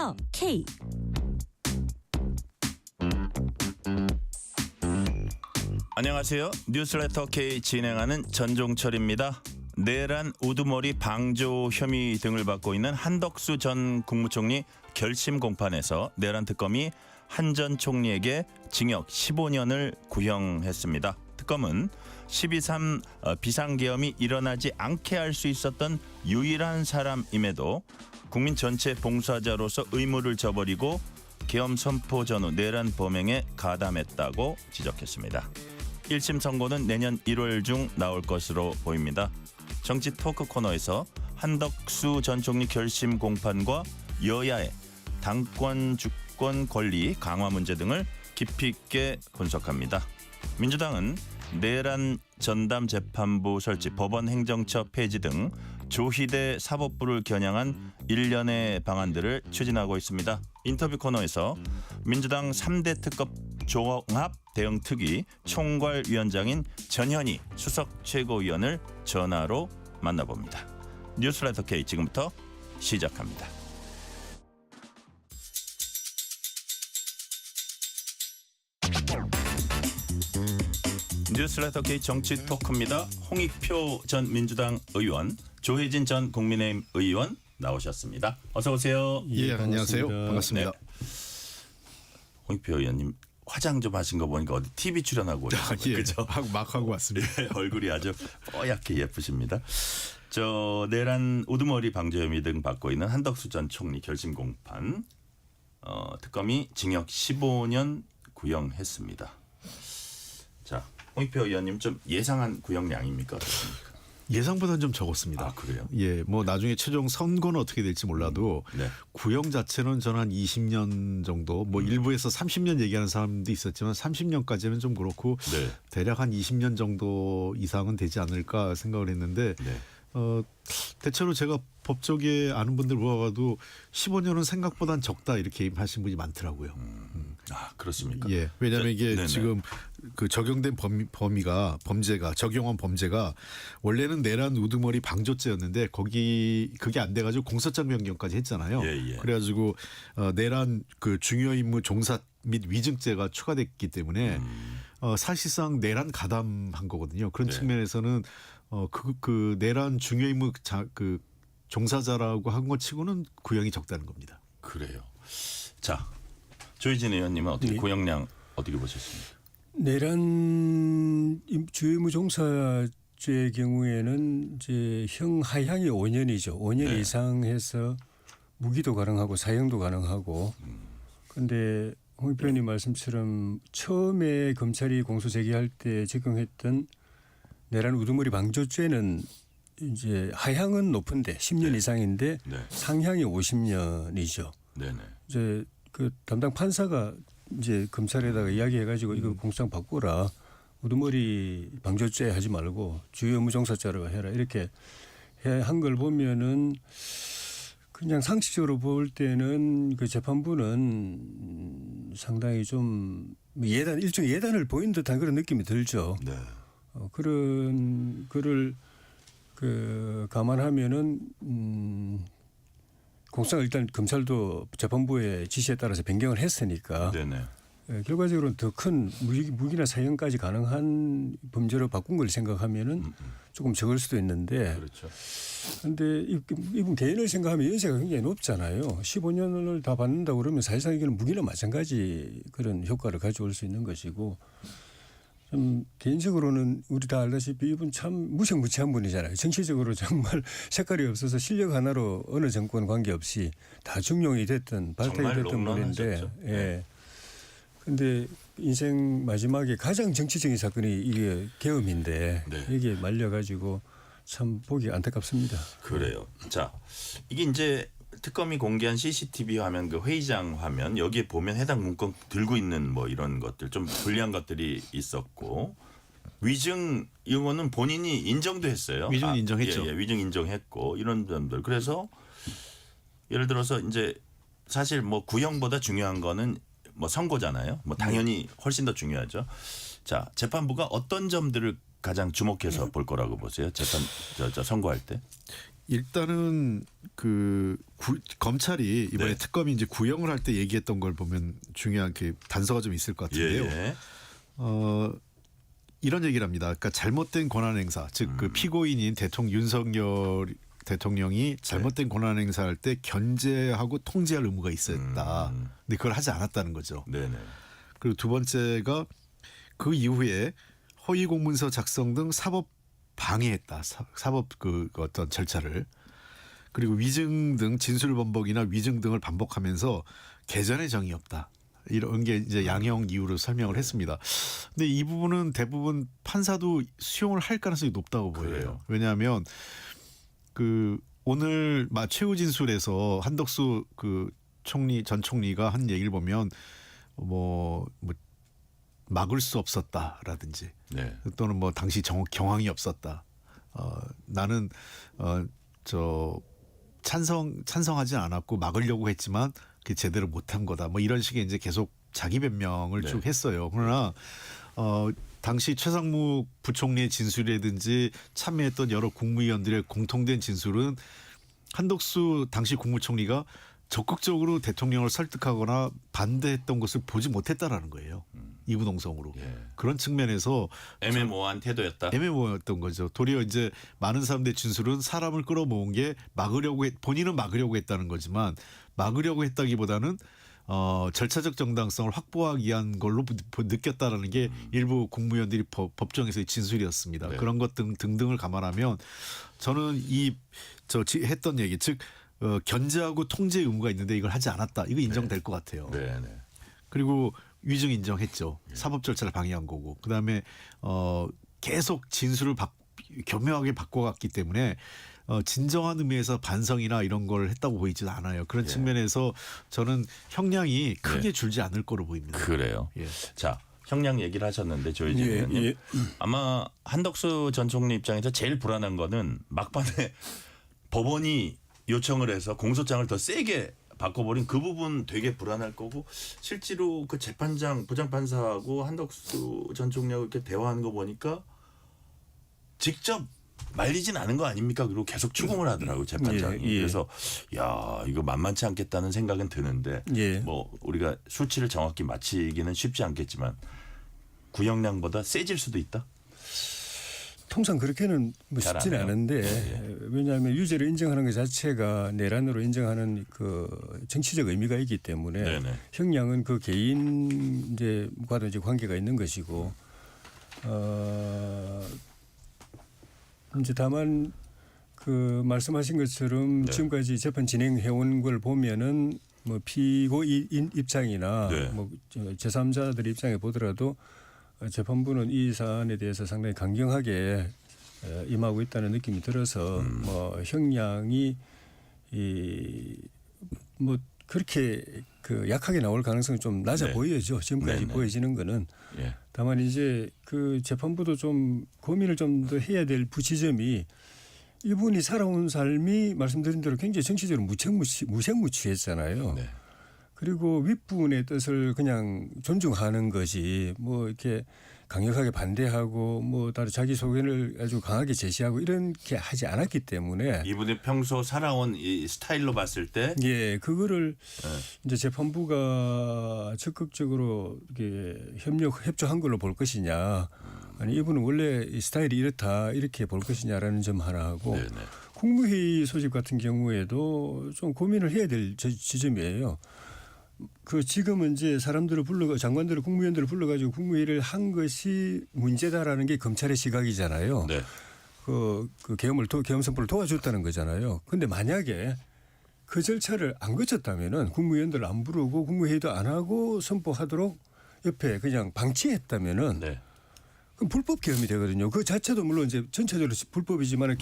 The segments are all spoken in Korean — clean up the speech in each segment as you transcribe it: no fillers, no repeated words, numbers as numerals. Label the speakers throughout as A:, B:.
A: 뉴스레터 K.
B: 안녕하세요. 뉴스레터 K 진행하는 전종철입니다. 내란 우두머리 방조 혐의 등을 받고 있는 한덕수 전 국무총리 결심 공판에서 내란 특검이 한 전 총리에게 징역 15년을 구형했습니다. 특검은 12.3 비상계엄이 일어나지 않게 할 수 있었던 유일한 사람임에도 국민 전체 봉사자로서 의무를 저버리고 계엄 선포 전후 내란 범행에 가담했다고 지적했습니다. 1심 선고는 내년 1월 중 나올 것으로 보입니다. 정치 토크 코너에서 한덕수 전 총리 결심 공판과 여야의 당권 주권 권리 강화 문제 등을 깊이 있게 분석합니다. 민주당은 내란 전담 재판부 설치, 법원 행정처 폐지 등 조희대 사법부를 겨냥한 일련의 방안들을 추진하고 있습니다. 인터뷰 코너에서 민주당 3대 특검 종합 대응 특위 총괄위원장인 전현희 수석 최고위원을 전화로 만나봅니다. 뉴스레터 K 지금부터 시작합니다. 뉴스레터 K 정치 토크입니다. 홍익표 전 민주당 의원, 조혜진 전 국민의힘 의원 나오셨습니다. 어서 오세요.
C: 예, 안녕하세요. 반갑습니다.
B: 네. 홍익표 의원님 화장 좀 하신 거 보니까 어디 TV 출연하고 오셨어요.
C: 예,
B: 그죠?
C: 막 하고 왔습니다.
B: 예, 얼굴이 아주 뽀얗게 예쁘십니다. 저 내란 우두머리 방조 혐의 등 받고 있는 한덕수 전 총리 결심 공판 특검이 징역 15년 구형했습니다. 자, 홍익표 의원님 좀 예상한 구형량입니까? 어떻습니까?
C: 예상보다는 좀 적었습니다.
B: 아, 그래요?
C: 예, 뭐 나중에 최종 선고는 어떻게 될지 몰라도
B: 네.
C: 구형 자체는 저는 한 20년 정도, 뭐 일부에서 30년 얘기하는 사람도 있었지만 30년까지는 좀 그렇고
B: 네.
C: 대략 한 20년 정도 이상은 되지 않을까 생각을 했는데
B: 네.
C: 대체로 제가 법조계 아는 분들 물어봐도 15년은 생각보단 적다 이렇게 하신 분이 많더라고요.
B: 아, 그렇습니까?
C: 예. 왜냐하면 이게
B: 네네.
C: 지금 그 적용된 범위가 적용한 범죄가 원래는 내란 우두머리 방조죄였는데 그게 안 돼가지고 공소장 변경까지 했잖아요.
B: 예, 예.
C: 그래가지고 내란 그 중요 임무 종사 및 위증죄가 추가됐기 때문에 사실상 내란 가담한 거거든요. 그런
B: 네.
C: 측면에서는 그 내란 중요 임무 그 종사자라고 한 것 치고는 구형이 적다는 겁니다.
B: 그래요. 자, 조희진 의원님은 어떻게
D: 네.
B: 구형량 어떻게 보셨습니까?
D: 내란 주의무 종사죄의 경우에는 이제 형 하향이 5년이죠. 5년
B: 네.
D: 이상 해서 무기도 가능하고 사형도 가능하고. 그런데 홍익표 의원님 말씀처럼 처음에 검찰이 공소 제기할 때 적용했던 내란 우두머리 방조죄는 이제 하향은 높은데 10년
B: 네.
D: 이상인데
B: 네.
D: 상향이 50년이죠.
B: 네네.
D: 이제 그 담당 판사가 이제 검찰에다가 이야기해가지고 이거 공소장 바꾸라. 우두머리 방조죄 하지 말고 주요 의무종사죄로 해라. 이렇게 한 걸 보면은 그냥 상식적으로 볼 때는 그 재판부는 상당히 좀 일종의 예단을 보인 듯한 그런 느낌이 들죠.
B: 네.
D: 그런 거를 감안하면은 공소장을 일단 검찰도 재판부의 지시에 따라서 변경을 했으니까
B: 네네.
D: 결과적으로는 더 큰 무기나 사형까지 가능한 범죄로 바꾼 걸 생각하면은 조금 적을 수도 있는데
B: 그렇죠.
D: 그런데 이분 개인을 생각하면 연세가 굉장히 높잖아요. 15년을 다 받는다고 그러면 사실상 이거는 무기나 마찬가지 그런 효과를 가져올 수 있는 것이고 좀 개인적으로는 우리 다 알다시피 이분 참 무색무취한 분이잖아요. 정치적으로 정말 색깔이 없어서 실력 하나로 어느 정권 관계없이 다 중용이 됐던 발탁이
B: 정말
D: 됐던 분인데
B: 롱런하셨죠.
D: 예. 근데 인생 마지막에 가장 정치적인 사건이 이게 계엄인데
B: 네.
D: 이게 말려가지고 참 보기 안타깝습니다.
B: 그래요. 자, 이게 이제 특검이 공개한 CCTV 화면, 그 회의장 화면 여기에 보면 해당 문건 들고 있는 뭐 이런 것들 좀 불리한 것들이 있었고 위증 이거는 본인이 인정도 했어요.
C: 위증 인정했죠.
B: 예, 위증 인정했고 이런 점들. 그래서 예를 들어서 이제 사실 뭐 구형보다 중요한 거는 뭐 선고잖아요. 뭐 당연히 훨씬 더 중요하죠. 자, 재판부가 어떤 점들을 가장 주목해서 볼 거라고 보세요? 재판 선고할 때?
C: 일단은 그 검찰이 이번에
B: 네.
C: 특검이 이제 구형을 할 때 얘기했던 걸 보면 중요한 게 단서가 좀 있을 것 같은데요.
B: 예.
C: 이런 얘기를 합니다. 그러니까 잘못된 권한 행사, 즉 그 피고인인 윤석열 대통령이 잘못된 권한 행사할 때 견제하고 통제할 의무가 있었다. 근데 그걸 하지 않았다는 거죠.
B: 네네.
C: 그리고 두 번째가 그 이후에 허위 공문서 작성 등 사법 방해했다. 사법 그 어떤 절차를. 그리고 위증 등 진술 번복이나 위증 등을 반복하면서 개전의 정이 없다. 이런 게 이제 양형 이유로 설명을 했습니다. 근데 이 부분은 대부분 판사도 수용을 할 가능성이 높다고 보여요.
B: 그래요.
C: 왜냐하면 그 오늘 최후 진술에서 한덕수 그 전 총리가 한 얘기를 보면 뭐 막을 수 없었다라든지
B: 네.
C: 또는 뭐 당시 경황이 없었다. 나는 찬성하지 않았고 막으려고 했지만 그게 제대로 못한 거다. 뭐 이런 식의 이제 계속 자기 변명을
B: 네.
C: 쭉 했어요. 그러나 당시 최상무 부총리의 진술이라든지 참여했던 여러 국무위원들의 공통된 진술은 한덕수 당시 국무총리가 적극적으로 대통령을 설득하거나 반대했던 것을 보지 못했다라는 거예요. 이구동성으로.
B: 예.
C: 그런 측면에서
B: 애매모호한 태도였다.
C: 애매모호했던 거죠. 도리어 이제 많은 사람들의 진술은 사람을 끌어모은 게 본인은 막으려고 했다는 거지만 막으려고 했다기보다는 절차적 정당성을 확보하기 위한 걸로 느꼈다라는 게 일부 국무위원들이 법정에서의 진술이었습니다.
B: 네.
C: 그런 것 등등을 감안하면 저는 했던 얘기 즉 견제하고 통제 의무가 있는데 이걸 하지 않았다. 이거 인정될 것 같아요.
B: 네네.
C: 그리고 위증 인정했죠. 사법 절차를 방해한 거고. 그다음에 계속 진술을 교묘하게 바꿔갔기 때문에 진정한 의미에서 반성이나 이런 걸 했다고 보이지는 않아요. 그런
B: 예.
C: 측면에서 저는 형량이 크게 줄지 않을 거로 보입니다.
B: 그래요.
C: 예.
B: 자, 형량 얘기를 하셨는데 조혜진 의원님.
D: 예.
B: 아마 한덕수 전 총리 입장에서 제일 불안한 거는 막판에 법원이 요청을 해서 공소장을 더 세게 바꿔버린 그 부분 되게 불안할 거고 실제로 그 재판장 부장판사하고 한덕수 전 총리하고 이렇게 대화하는 거 보니까 직접 말리진 않은 거 아닙니까? 그리고 계속 추궁을 하더라고요 재판장이.
D: 예.
B: 그래서 야 이거 만만치 않겠다는 생각은 드는데
D: 예.
B: 뭐 우리가 수치를 정확히 맞히기는 쉽지 않겠지만 구형량보다 세질 수도 있다.
D: 통상 그렇게는 뭐
B: 잘안
D: 쉽지는
B: 해요.
D: 않은데 왜냐하면 유죄를 인정하는 것 자체가 내란으로 인정하는 그 정치적 의미가 있기 때문에
B: 네네.
D: 형량은 그 개인 이제과도 이제 관계가 있는 것이고 이제 다만 그 말씀하신 것처럼
B: 네.
D: 지금까지 재판 진행해 온 걸 보면은 뭐 피고인 입장이나
B: 네.
D: 뭐 제3자들 입장에 보더라도 재판부는 이 사안에 대해서 상당히 강경하게 임하고 있다는 느낌이 들어서 뭐 형량이 뭐 그렇게 그 약하게 나올 가능성이 좀 낮아
B: 네.
D: 보여죠. 지금까지
B: 네네.
D: 보여지는 거는.
B: 예.
D: 다만 이제 그 재판부도 좀 고민을 좀 더 해야 될 부치점이 이분이 살아온 삶이 말씀드린 대로 굉장히 정치적으로 무색무취했잖아요.
B: 네.
D: 그리고 윗분의 뜻을 그냥 존중하는 것이 뭐 이렇게 강력하게 반대하고 뭐 다른 자기 소견을 아주 강하게 제시하고 이렇게 하지 않았기 때문에
B: 이분이 평소 살아온 이 스타일로 봤을 때
D: 예 그거를
B: 네.
D: 이제 재판부가 적극적으로 이렇게 협조한 걸로 볼 것이냐 아니 이분은 원래 이 스타일이 이렇다 이렇게 볼 것이냐라는 점 하나 하고
B: 네네.
D: 국무회의 소집 같은 경우에도 좀 고민을 해야 될 지점이에요. 그 지금은 이제 장관들을 국무위원들을 불러가지고 국무회의를 한 것이 문제다라는 게 검찰의 시각이잖아요.
B: 네.
D: 그 계엄 선포를 도와줬다는 거잖아요. 그런데 만약에 그 절차를 안 거쳤다면은 국무위원들을 안 부르고 국무회의도 안 하고 선포하도록 옆에 그냥 방치했다면은
B: 네.
D: 그럼 불법 계엄이 되거든요. 그 자체도 물론 이제 전체적으로 불법이지만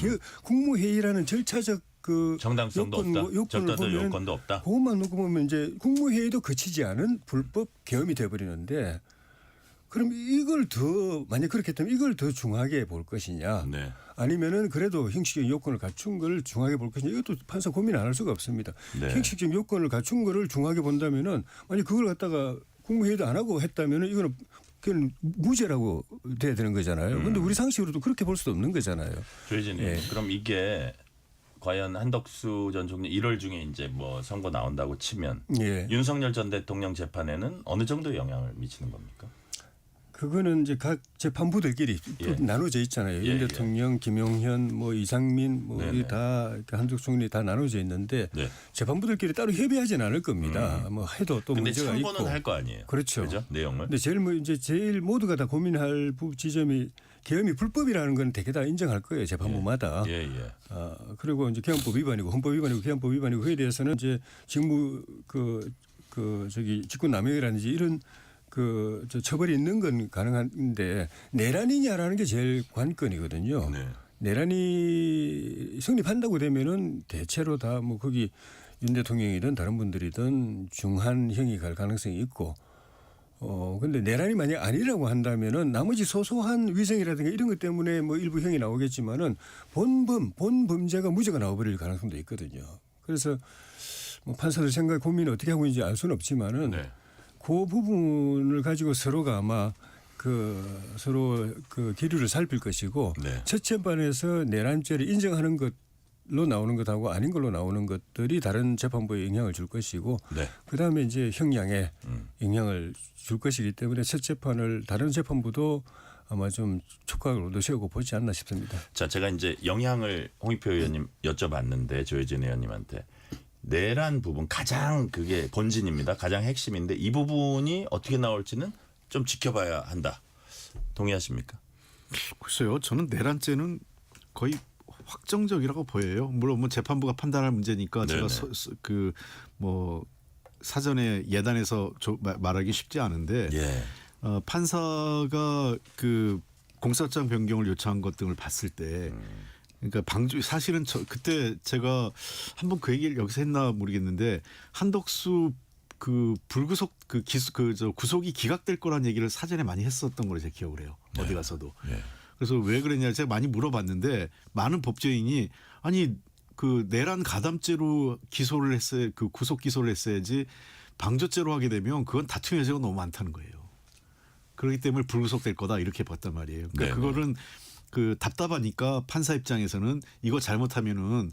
D: 국무회의라는 절차적 그
B: 정당성도 없다. 절차적 요건도 없다.
D: 그것만 놓고 보면 이제 국무회의도 거치지 않은 불법 계엄이 돼버리는데 그럼 이걸 더 만약 그렇게 했다면 이걸 더 중하게 볼 것이냐
B: 네.
D: 아니면은 그래도 형식적인 요건을 갖춘 걸 중하게 볼 것이냐 이것도 판사 고민 안 할 수가 없습니다.
B: 네.
D: 형식적인 요건을 갖춘 거를 중하게 본다면은 만약 그걸 갖다가 국무회의도 안 하고 했다면은 이거는 그건 무죄라고 돼야 되는 거잖아요. 그런데 우리 상식으로도 그렇게 볼 수도 없는 거잖아요.
B: 조혜진님,
D: 예.
B: 그럼 이게 과연 한덕수 전 총리 1월 중에 이제 뭐 선거 나온다고 치면
D: 예.
B: 윤석열 전 대통령 재판에는 어느 정도 영향을 미치는 겁니까?
D: 그거는 이제 각 재판부들끼리 또
B: 예.
D: 나눠져 있잖아요.
B: 예,
D: 윤
B: 예.
D: 대통령, 김용현, 뭐 이상민, 뭐
B: 네네.
D: 이 다 한덕수 총리 다 나눠져 있는데
B: 네.
D: 재판부들끼리 따로 협의하지는 않을 겁니다. 뭐 해도 또
B: 근데
D: 문제가 있고.
B: 참고는 할 거 아니에요.
D: 그렇죠.
B: 그죠? 내용을.
D: 근데 제일 모두가 다 고민할 지점이 계엄이 불법이라는 건 되게 다 인정할 거예요. 재판부마다.
B: 예, 예.
D: 그리고 이제 개헌법 위반이고 헌법 위반이고 개헌법 위반이고 그에 대해서는 이제 직무 직권 남용이라든지 이런 저 처벌이 있는 건 가능한데 내란이냐라는 게 제일 관건이거든요.
B: 네.
D: 내란이 성립한다고 되면은 대체로 다 뭐 거기 윤 대통령이든 다른 분들이든 중한형이 갈 가능성이 있고 근데 내란이 만약 아니라고 한다면은 나머지 소소한 위생이라든가 이런 것 때문에 뭐 일부 형이 나오겠지만은 본 범죄가 무죄가 나와버릴 가능성도 있거든요. 그래서 뭐 판사들 생각 고민을 어떻게 하고 있는지 알 수는 없지만은
B: 네.
D: 그 부분을 가지고 서로가 아마 서로 기류를 살필 것이고
B: 네.
D: 첫 재판에서 내란죄를 인정하는 것로 나오는 것하고 아닌 걸로 나오는 것들이 다른 재판부에 영향을 줄 것이고
B: 네.
D: 그다음에 이제 형량에 영향을 줄 것이기 때문에 첫 재판을 다른 재판부도 아마 좀 촉각을 놓으시고 보지 않나 싶습니다.
B: 자, 제가 이제 영향을 홍익표 의원님 여쭤봤는데 조혜진 의원님한테 내란 부분 가장 그게 본진입니다. 가장 핵심인데 이 부분이 어떻게 나올지는 좀 지켜봐야 한다. 동의하십니까?
C: 글쎄요. 저는 내란죄는 거의 확정적이라고 보여요. 물론 뭐 재판부가 판단할 문제니까
B: 네네.
C: 제가 뭐 사전에 예단해서 말하기 쉽지 않은데
B: 예.
C: 판사가 그 공소장 변경을 요청한 것 등을 봤을 때 그러니까 사실은 그때 제가 한번 그 얘기를 여기서 했나 모르겠는데 한덕수 그 불구속 구속이 기각될 거란 얘기를 사전에 많이 했었던 걸로 제가 기억을 해요.
B: 네.
C: 어디 가서도.
B: 예.
C: 그래서 왜 그랬냐 제가 많이 물어봤는데 많은 법조인이 아니 그 내란 가담죄로 기소를 했어야 그 구속 기소를 했어야지 방조죄로 하게 되면 그건 다툼 여지가 너무 많다는 거예요. 그렇기 때문에 불구속될 거다 이렇게 봤단 말이에요. 그러니까
B: 네네.
C: 그거는 그 답답하니까 판사 입장에서는 이거 잘못하면은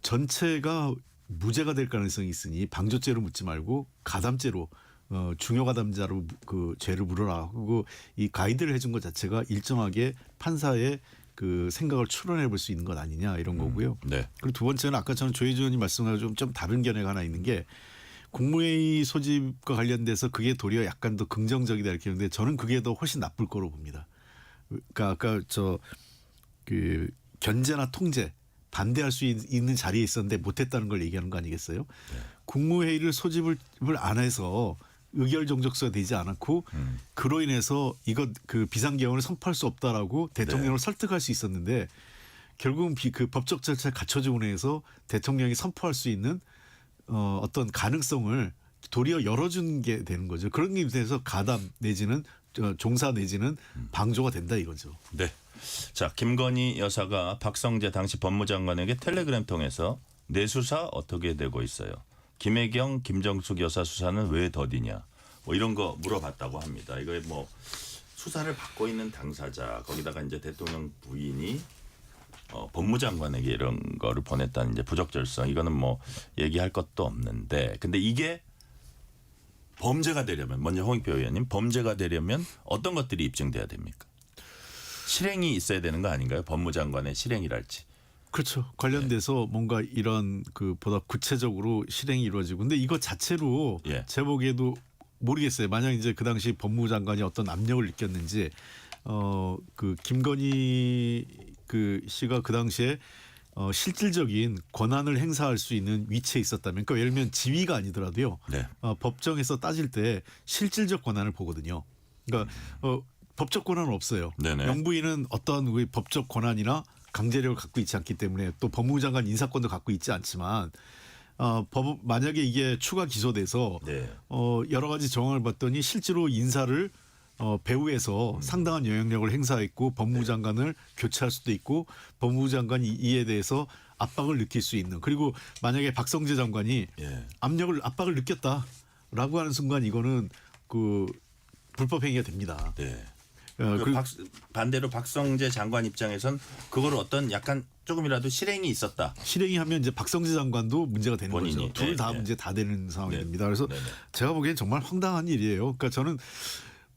C: 전체가 무죄가 될 가능성이 있으니 방조죄로 묻지 말고 가담죄로 중요 가담자로 그 죄를 물어라 하고 이 가이드를 해준 것 자체가 일정하게 판사의 그 생각을 추론해 볼 수 있는 것 아니냐 이런 거고요.
B: 네.
C: 그리고 두 번째는 아까 저는 조혜주 의원님 말씀하고 좀 다른 견해가 하나 있는 게 국무회의 소집과 관련돼서 그게 도리어 약간 더 긍정적이다 이렇게 하는데 저는 그게 더 훨씬 나쁠 거로 봅니다. 그러니까 아까 그 견제나 통제 반대할 수 있는 자리에 있었는데 못했다는 걸 얘기하는 거 아니겠어요?
B: 네.
C: 국무회의를 소집을 안 해서 의결 정적서가 되지 않았고 그로 인해서 이거 그 비상계엄을 선포할 수 없다라고 대통령을 설득할 수 있었는데 결국은 그 법적 절차를 갖춰주고 해서 대통령이 선포할 수 있는 어떤 가능성을 도리어 열어준 게 되는 거죠. 그런 게 돼서 가담 내지는 종사 내지는 방조가 된다 이거죠.
B: 네. 자, 김건희 여사가 박성재 당시 법무장관에게 텔레그램 통해서 내 수사 어떻게 되고 있어요? 김혜경, 김정숙 여사 수사는 왜 더디냐? 뭐 이런 거 물어봤다고 합니다. 이거 뭐 수사를 받고 있는 당사자 거기다가 이제 대통령 부인이 법무장관에게 이런 거를 보냈다는 이제 부적절성 이거는 뭐 얘기할 것도 없는데 근데 이게 범죄가 되려면 먼저 홍익표 의원님 범죄가 되려면 어떤 것들이 입증돼야 됩니까? 실행이 있어야 되는 거 아닌가요? 법무장관의 실행이랄지.
C: 그렇죠. 관련돼서 뭔가 이런 그 보다 구체적으로 실행이 이루어지고 근데 이거 자체로
B: 예.
C: 제 보기에도 모르겠어요. 만약 이제 그 당시 법무장관이 어떤 압력을 느꼈는지 그 김건희 그 씨가 그 당시에 실질적인 권한을 행사할 수 있는 위치에 있었다면 그러니까 예를 들면 지위가 아니더라도요.
B: 네.
C: 법정에서 따질 때 실질적 권한을 보거든요. 그러니까 법적 권한은 없어요.
B: 네네.
C: 영부인은 어떤 우리 법적 권한이나 강제력을 갖고 있지 않기 때문에 또 법무장관 인사권도 갖고 있지 않지만 만약에 이게 추가 기소돼서
B: 네.
C: 여러 가지 정황을 봤더니 실제로 인사를 배후에서 상당한 영향력을 행사했고 법무장관을 교체할 수도 있고 법무장관이 이에 대해서 압박을 느낄 수 있는 그리고 만약에 박성재 장관이
B: 예.
C: 압박을 느꼈다라고 하는 순간 이거는 그 불법 행위가 됩니다.
B: 네. 반대로 박성재 장관 입장에선 그걸 어떤 약간 조금이라도 실행이 있었다.
C: 실행이 하면 이제 박성재 장관도 문제가 되는
B: 본인이.
C: 거죠. 둘 다
B: 네.
C: 문제 다 되는 상황이
B: 네.
C: 됩니다. 그래서
B: 네.
C: 제가 보기엔 정말 황당한 일이에요. 그러니까 저는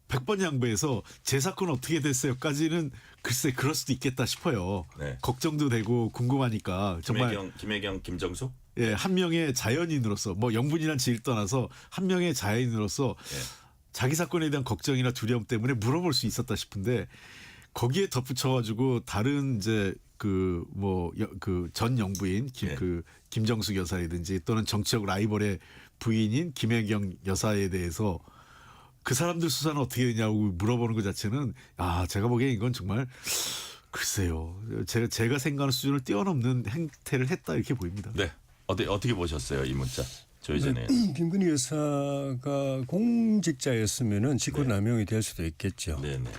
C: 100번 양보해서 제 사건 어떻게 됐어요까지는 글쎄 그럴 수도 있겠다 싶어요.
B: 네.
C: 걱정도 되고 궁금하니까 정말
B: 김혜경, 김정숙.
C: 예, 한 명의 자연인으로서 뭐 영분이란 지를 떠나서 한 명의 자연인으로서
B: 예.
C: 자기 사건에 대한 걱정이나 두려움 때문에 물어볼 수 있었다 싶은데 거기에 덧붙여가지고 다른 이제 그 전 영부인
B: 예.
C: 김정숙 여사라든지 또는 정치적 라이벌의 부인인 김혜경 여사에 대해서 그 사람들 수사는 어떻게 되냐고 물어보는 것 자체는 제가 보기엔 이건 정말 글쎄요. 제가 생각하는 수준을 뛰어넘는 행태를 했다 이렇게 보입니다.
B: 네. 어떻게 보셨어요 이 문자? 조희전에.
D: 김건희 여사가 공직자였으면은 직권남용이 될 수도 있겠죠.
B: 네네.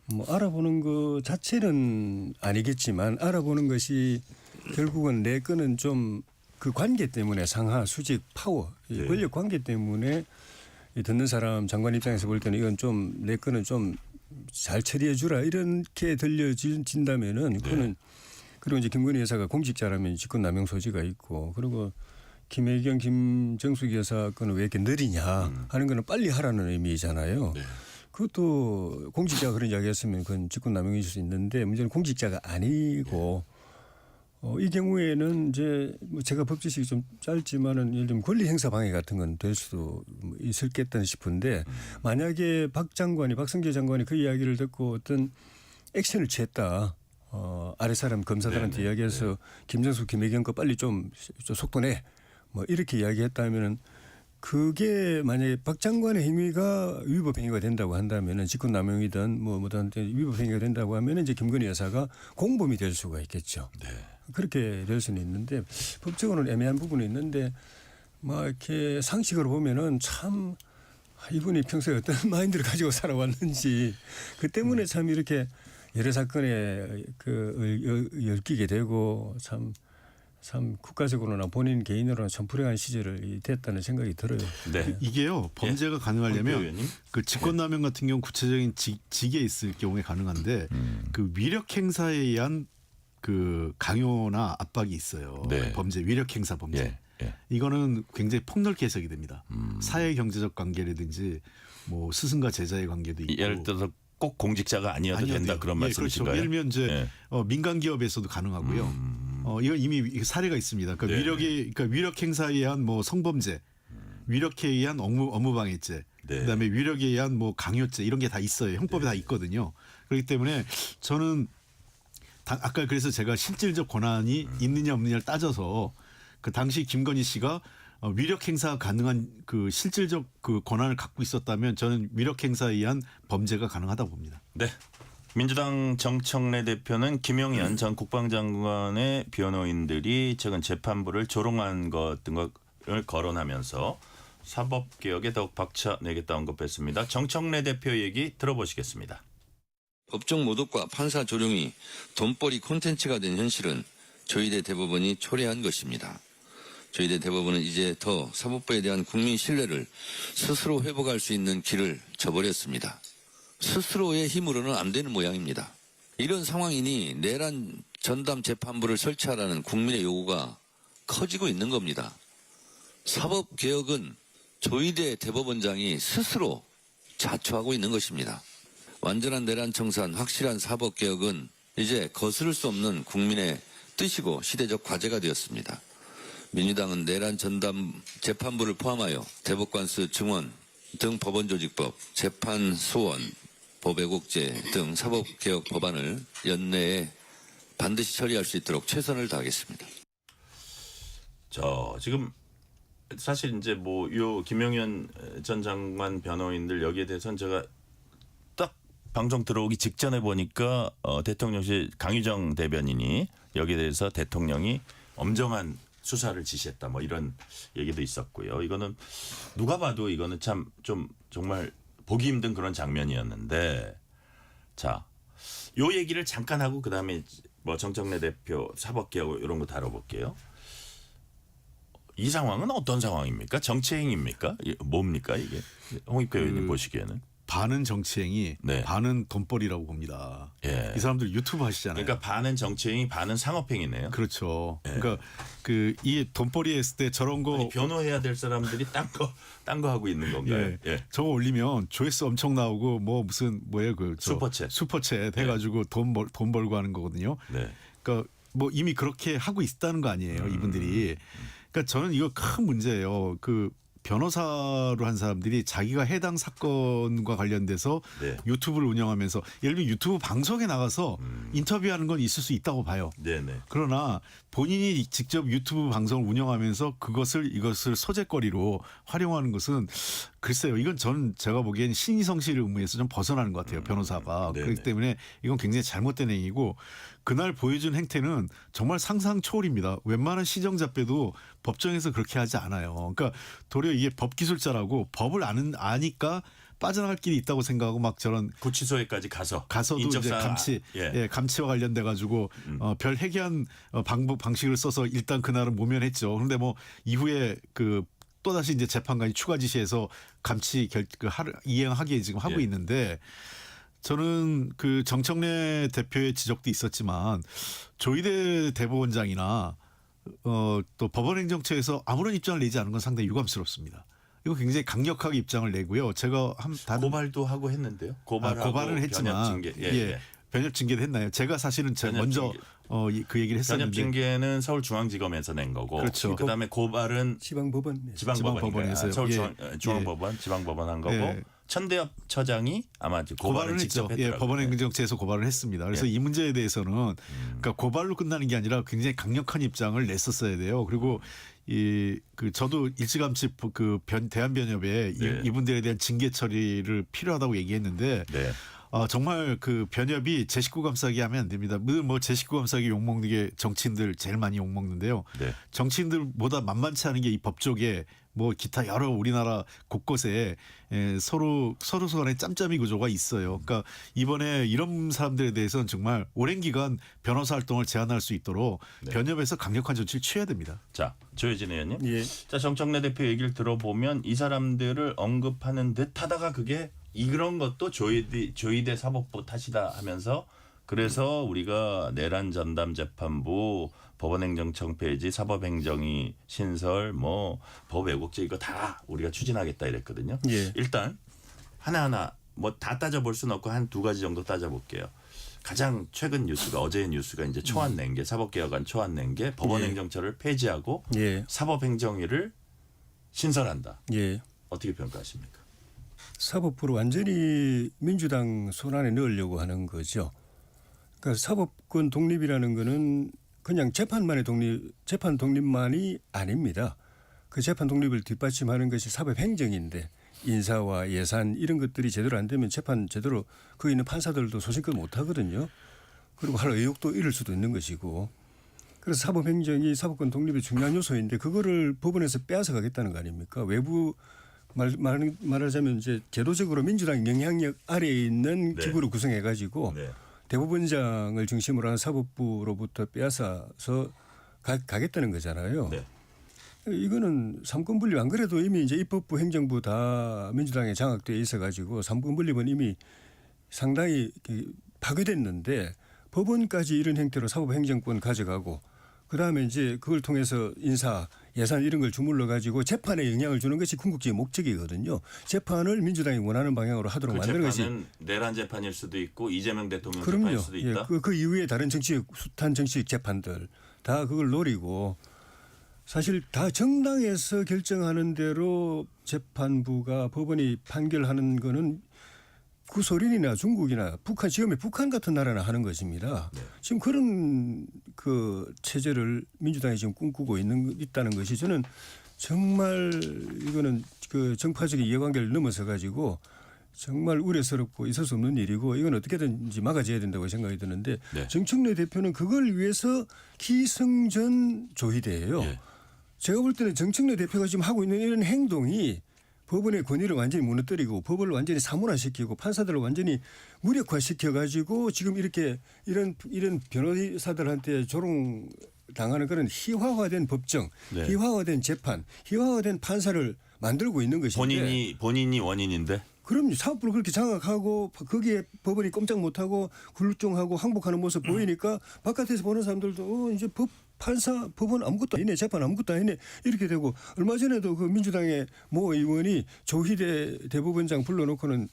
D: 뭐 알아보는 것 자체는 아니겠지만 알아보는 것이 결국은 내 거는 좀 그 관계 때문에 상하 수직 파워 이 권력 관계 때문에 이 듣는 사람 장관 입장에서 볼 때는 이건 좀 내 거는 좀 잘 처리해 주라 이렇게 들려진다면은 그거는 그리고 이제 김건희 여사가 공직자라면 직권남용 소지가 있고 그리고 김혜경, 김정숙 여사 거는 왜 이렇게 느리냐 하는 거는 빨리 하라는 의미잖아요.
B: 네.
D: 그것도 공직자가 그런 이야기했으면 그건 직권남용일 수 있는데 문제는 공직자가 아니고 이 경우에는 이제 뭐 제가 법 지식이 좀 짧지만은 예를 들면 권리 행사 방해 같은 건 될 수도 있을겠다 싶은데 만약에 박성재 장관이 그 이야기를 듣고 어떤 액션을 취했다. 아래 사람 검사들한테 이야기해서 김정숙, 김혜경 거 빨리 좀 속도 내. 뭐 이렇게 이야기했다면은 그게 만약에 박 장관의 행위가 위법 행위가 된다고 한다면은 직권남용이든 뭐든 위법 행위가 된다고 하면은 이제 김건희 여사가 공범이 될 수가 있겠죠.
B: 네.
D: 그렇게 될 수는 있는데 법적으로는 애매한 부분이 있는데 막 이렇게 상식으로 보면은 참 이분이 평소에 어떤 마인드를 가지고 살아왔는지 그 때문에 참 이렇게 여러 사건에 엮이게 되고 참 국가적으로나 본인 개인으로나 참 불행한 시절이 됐다는 생각이 들어요.
B: 네.
C: 이게요 범죄가
B: 황교
C: 가능하려면
B: 의원님?
C: 그 직권남용 같은 경우 구체적인 직에 있을 경우에 가능한데 그 위력 행사에 의한 그 강요나 압박이 있어요.
B: 네.
C: 범죄 위력 행사 범죄.
B: 예.
C: 이거는 굉장히 폭넓게 해석이 됩니다. 사회 경제적 관계라든지 뭐 스승과 제자의 관계도 있고.
B: 예를 들어서 꼭 공직자가 아니어도 된다 그런 말씀이신가요?
C: 그렇죠. 예를 들면 이제 민간 기업에서도 가능하고요. 이건 이미 사례가 있습니다. 그러니까 그러니까 위력 행사에 의한 뭐 성범죄, 위력에 의한 업무방해죄, 그다음에 위력에 의한 뭐 강요죄 이런 게 다 있어요. 형법에 다 있거든요. 그렇기 때문에 저는 아까 그래서 제가 실질적 권한이 있느냐 없느냐를 따져서 그 당시 김건희 씨가 위력 행사 가능한 그 실질적 그 권한을 갖고 있었다면 저는 위력 행사에 의한 범죄가 가능하다고 봅니다.
B: 네. 민주당 정청래 대표는 김용현 전 국방장관의 변호인들이 최근 재판부를 조롱한 것 등을 거론하면서 사법개혁에 더욱 박차 내겠다 언급했습니다. 정청래 대표 얘기 들어보시겠습니다.
A: 법정 모독과 판사 조롱이 돈벌이 콘텐츠가 된 현실은 조희대 대법원이 초래한 것입니다. 조희대 대법원은 이제 더 사법부에 대한 국민 신뢰를 스스로 회복할 수 있는 길을 저버렸습니다. 스스로의 힘으로는 안 되는 모양입니다. 이런 상황이니 내란 전담 재판부를 설치하라는 국민의 요구가 커지고 있는 겁니다. 사법개혁은 조희대 대법원장이 스스로 자초하고 있는 것입니다. 완전한 내란 청산, 확실한 사법개혁은 이제 거스를 수 없는 국민의 뜻이고 시대적 과제가 되었습니다. 민주당은 내란 전담 재판부를 포함하여 대법관수 증원 등 법원조직법, 재판소원, 법애국제 등 사법개혁 법안을 연내에 반드시 처리할 수 있도록 최선을 다하겠습니다.
B: 지금 사실 이제 요 김용현 전 장관 변호인들 여기에 대해서는 제가 딱 방송 들어오기 직전에 보니까 대통령실 강유정 대변인이 여기에 대해서 대통령이 엄정한 수사를 지시했다 뭐 이런 얘기도 있었고요. 이거는 누가 봐도 이거는 참 좀 정말 보기 힘든 그런 장면이었는데 자, 요 얘기를 잠깐 하고 그다음에 뭐 정청래 대표 사법개혁 이런 거 다뤄볼게요. 이 상황은 어떤 상황입니까? 정치행위입니까? 뭡니까 이게? 홍익표 의원님 보시기에는.
C: 반은 정치행위,
B: 네.
C: 반은 돈벌이라고 봅니다.
B: 예.
C: 이 사람들 유튜브 하시잖아요.
B: 그러니까 반은 정치행위, 반은 상업행위네요.
C: 그렇죠.
B: 예.
C: 그러니까 그 이 돈벌이 했을 때 저런 거
B: 아니, 변호해야 될 사람들이 딴 거 하고 있는 건가요?
C: 예. 저거 올리면 조회수 엄청 나오고 뭐 무슨 뭐예요 슈퍼챗 해가지고 돈 벌고 하는 거거든요.
B: 네.
C: 그러니까 뭐 이미 그렇게 하고 있다는 거 아니에요 이분들이. 그러니까 저는 이거 큰 문제예요. 그 변호사로 한 사람들이 자기가 해당 사건과 관련돼서
B: 네.
C: 유튜브를 운영하면서 예를 들면 유튜브 방송에 나가서 인터뷰하는 건 있을 수 있다고 봐요.
B: 네네.
C: 그러나 본인이 직접 유튜브 방송을 운영하면서 이것을 소재거리로 활용하는 것은 글쎄요. 이건 제가 보기엔 신의성실의 의무에서 좀 벗어나는 것 같아요. 변호사가.
B: 네네.
C: 그렇기 때문에 이건 굉장히 잘못된 행위고 그날 보여준 행태는 정말 상상 초월입니다. 웬만한 시정잡배도 법정에서 그렇게 하지 않아요. 그러니까 도리어 이게 법기술자라고 법을 아니까 빠져나갈 길이 있다고 생각하고 막 저런
B: 구치소에까지 가서도
C: 이제 감치와 관련돼 가지고 별 해괴한 방식을 써서 일단 그날은 모면했죠. 그런데 뭐 이후에 또 다시 이제 재판관이 추가 지시해서 감치 이행하게 지금 하고
B: 예.
C: 있는데 저는 그 정청래 대표의 지적도 있었지만 조희대 대법원장이나 또 법원행정처에서 아무런 입장을 내지 않은 건 상당히 유감스럽습니다. 이거 굉장히 강력하게 입장을 내고요. 제가
B: 고발도 하고 했는데요.
C: 고발은 했지만
B: 변협징계.
C: 변협 징계를 했나요? 제가 사실은 먼저 그 얘기를 했었는데
B: 변협징계는 서울중앙지검에서 낸 거고
C: 그렇죠.
B: 그다음에 고발은
D: 지방법원.
C: 지방법원에서요.
B: 서울중앙지방법원 지방법원 한 거고
C: 예.
B: 천대엽 처장이 아마 고발을 직접
C: 했죠.
B: 했더라고요.
C: 법원행정처에서 고발을 했습니다. 그래서 이 문제에 대해서는 그러니까 고발로 끝나는 게 아니라 굉장히 강력한 입장을 냈었어야 돼요. 그리고 저도 일찌감치 대한변협에
B: 네.
C: 이분들에 대한 징계 처리를 필요하다고 얘기했는데
B: 네.
C: 정말 그 변협이 제 식구 감싸기 하면 안 됩니다. 늘 뭐 제 식구 감싸기 욕먹는 게 정치인들 제일 많이 욕먹는데요.
B: 네.
C: 정치인들보다 만만치 않은 게 이 법조계 뭐 기타 여러 우리나라 곳곳에 서로 간에 짬짬이 구조가 있어요. 그러니까 이번에 이런 사람들에 대해서는 정말 오랜 기간 변호사 활동을 제한할 수 있도록
B: 네.
C: 변협에서 강력한 조치를 취해야 됩니다.
B: 자, 조혜진 의원님.
D: 예.
B: 자, 정청래 대표 얘기를 들어보면 이 사람들을 언급하는 듯하다가 그게 이런 것도 조희대 사법부 탓이다 하면서 그래서 우리가 내란 전담 재판부 법원행정청 폐지 사법행정위 신설 법 왜곡죄 이거 다 우리가 추진하겠다 이랬거든요.
D: 예.
B: 일단 하나하나 뭐 다 따져볼 수는 없고 한 두 가지 정도 따져볼게요. 가장 최근 뉴스가 어제의 뉴스가 이제 초안 낸 게 사법개혁안 초안 낸 게 법원행정처를 폐지하고
D: 예.
B: 사법행정위를 신설한다.
D: 예.
B: 어떻게 평가하십니까?
D: 사법부를 완전히 민주당 손안에 넣으려고 하는 거죠. 그러니까 사법권 독립이라는 거는 그냥 재판 독립만이 아닙니다. 그 재판 독립을 뒷받침하는 것이 사법행정인데 인사와 예산 이런 것들이 제대로 안 되면 재판 제대로 거기 있는 판사들도 소신껏 못 하거든요. 그리고 할 의욕도 잃을 수도 있는 것이고. 그래서 사법행정이 사법권 독립의 중요한 요소인데 그거를 법원에서 빼앗아 가겠다는 거 아닙니까? 외부 말하자면 이제 제도적으로 민주당 영향력 아래에 있는
B: 네.
D: 기구를 구성해 가지고
B: 네.
D: 대법원장을 중심으로 한 사법부로부터 빼앗아서 가겠다는 거잖아요.
B: 네.
D: 이거는 삼권 분립 안 그래도 이미 이제 입법부 행정부 다 민주당에 장악돼 있어 가지고 삼권 분립은 이미 상당히 파괴됐는데 법원까지 이런 형태로 사법행정권 가져가고 그다음에 이제 그걸 통해서 인사 예산 이런 걸 주물러 가지고 재판에 영향을 주는 것이 궁극적인 목적이거든요. 재판을 민주당이 원하는 방향으로 하도록
B: 그
D: 만드는 것이
B: 재판은 내란 재판일 수도 있고 이재명 대통령 재판일
D: 그럼요.
B: 수도
D: 예,
B: 있다.
D: 그 이후에 다른 정치적 숱한 정치적 재판들 다 그걸 노리고 사실 다 정당에서 결정하는 대로 재판부가 법원이 판결하는 거는 구소련이나 중국이나 북한 지금의 북한 같은 나라나 하는 것입니다.
B: 네.
D: 지금 그런 그 체제를 민주당이 지금 꿈꾸고 있다는 것이 저는 정말 이거는 그 정파적인 이해관계를 넘어서 가지고 정말 우려스럽고 있을 수 없는 일이고 이건 어떻게든지 막아져야 된다고 생각이 드는데
B: 네.
D: 정청래 대표는 그걸 위해서 기승전 조희대예요.
B: 예.
D: 제가 볼 때는 정청래 대표가 지금 하고 있는 이런 행동이 법원의 권위를 완전히 무너뜨리고 법을 완전히 사문화시키고 판사들을 완전히 무력화시켜가지고 지금 이렇게 이런 변호사들한테 조롱 당하는 그런 희화화된 법정,
B: 네.
D: 희화화된 재판, 희화화된 판사를 만들고 있는 것인데
B: 본인이 원인인데.
D: 그럼 사법부를 그렇게 장악하고 거기에 법원이 꼼짝 못하고 굴종하고 항복하는 모습 보이니까 바깥에서 보는 사람들도 이제 법원 아무것도 아니네, 재판 아무것도 아니네 이렇게 되고, 얼마 전에도 그 민주당의 모 의원이 조희대 대법원장 불러놓고는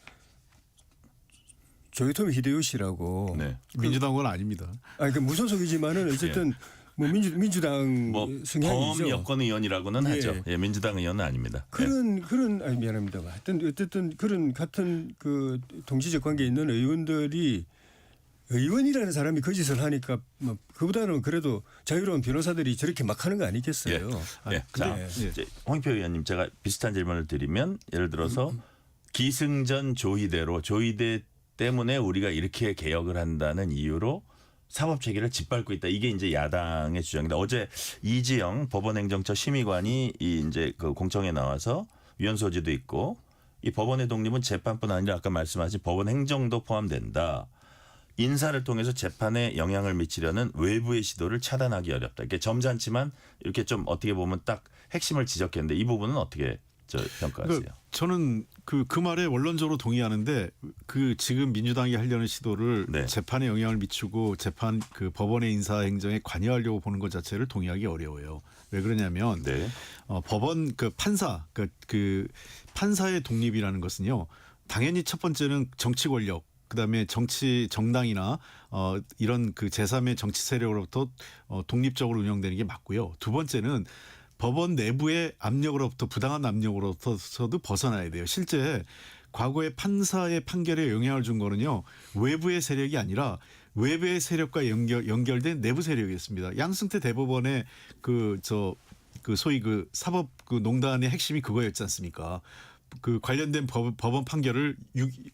D: 조요토미 히데요시라고.
B: 네.
C: 민주당은 아닙니다.
D: 아니 그 무소속이지만은 어쨌든 뭐 민주당
B: 뭐
D: 성향이죠.
B: 범여권 의원이라고는
D: 예.
B: 하죠. 예, 민주당 의원은 아닙니다.
D: 그런 아니 미안합니다. 어쨌든 그런 같은 그 동지적 관계에 있는 의원들이 의원이라는 사람이 그 짓을 하니까 뭐 그보다는 그래도 자유로운 변호사들이 저렇게 막 하는 거 아니겠어요?
B: 예. 자,
C: 근데-
B: 이제 홍익표 의원님 제가 비슷한 질문을 드리면 예를 들어서 기승전 조희대로 조희대 때문에 우리가 이렇게 개혁을 한다는 이유로 사법 체계를 짓밟고 있다. 이게 이제 야당의 주장입니다. 어제 이지영 법원행정처 심의관이 이 이제 그 공청에 나와서 위헌 소지도 있고 이 법원의 독립은 재판뿐 아니라 아까 말씀하신 법원 행정도 포함된다. 인사를 통해서 재판에 영향을 미치려는 외부의 시도를 차단하기 어렵다. 이게 점잖지만 이렇게 좀 어떻게 보면 딱 핵심을 지적했는데 이 부분은 어떻게 평가하세요?
C: 그러니까 저는 그 말에 원론적으로 동의하는데 그 지금 민주당이 하려는 시도를
B: 네.
C: 재판에 영향을 미치고 재판 그 법원의 인사 행정에 관여하려고 보는 것 자체를 동의하기 어려워요. 왜 그러냐면
B: 네.
C: 법원 그 판사 그 판사의 독립이라는 것은요. 당연히 첫 번째는 정치 권력, 그다음에 정치 정당이나 이런 그 제3의 정치 세력으로부터 독립적으로 운영되는 게 맞고요. 두 번째는 법원 내부의 압력으로부터 부당한 압력으로부터도 벗어나야 돼요. 실제 과거에 판사의 판결에 영향을 준 거는요. 외부의 세력이 아니라 외부의 세력과 연결된 내부 세력이었습니다. 양승태 대법원의 그 소위 그 사법 그 농단의 핵심이 그거였지 않습니까? 그 관련된 법원 판결을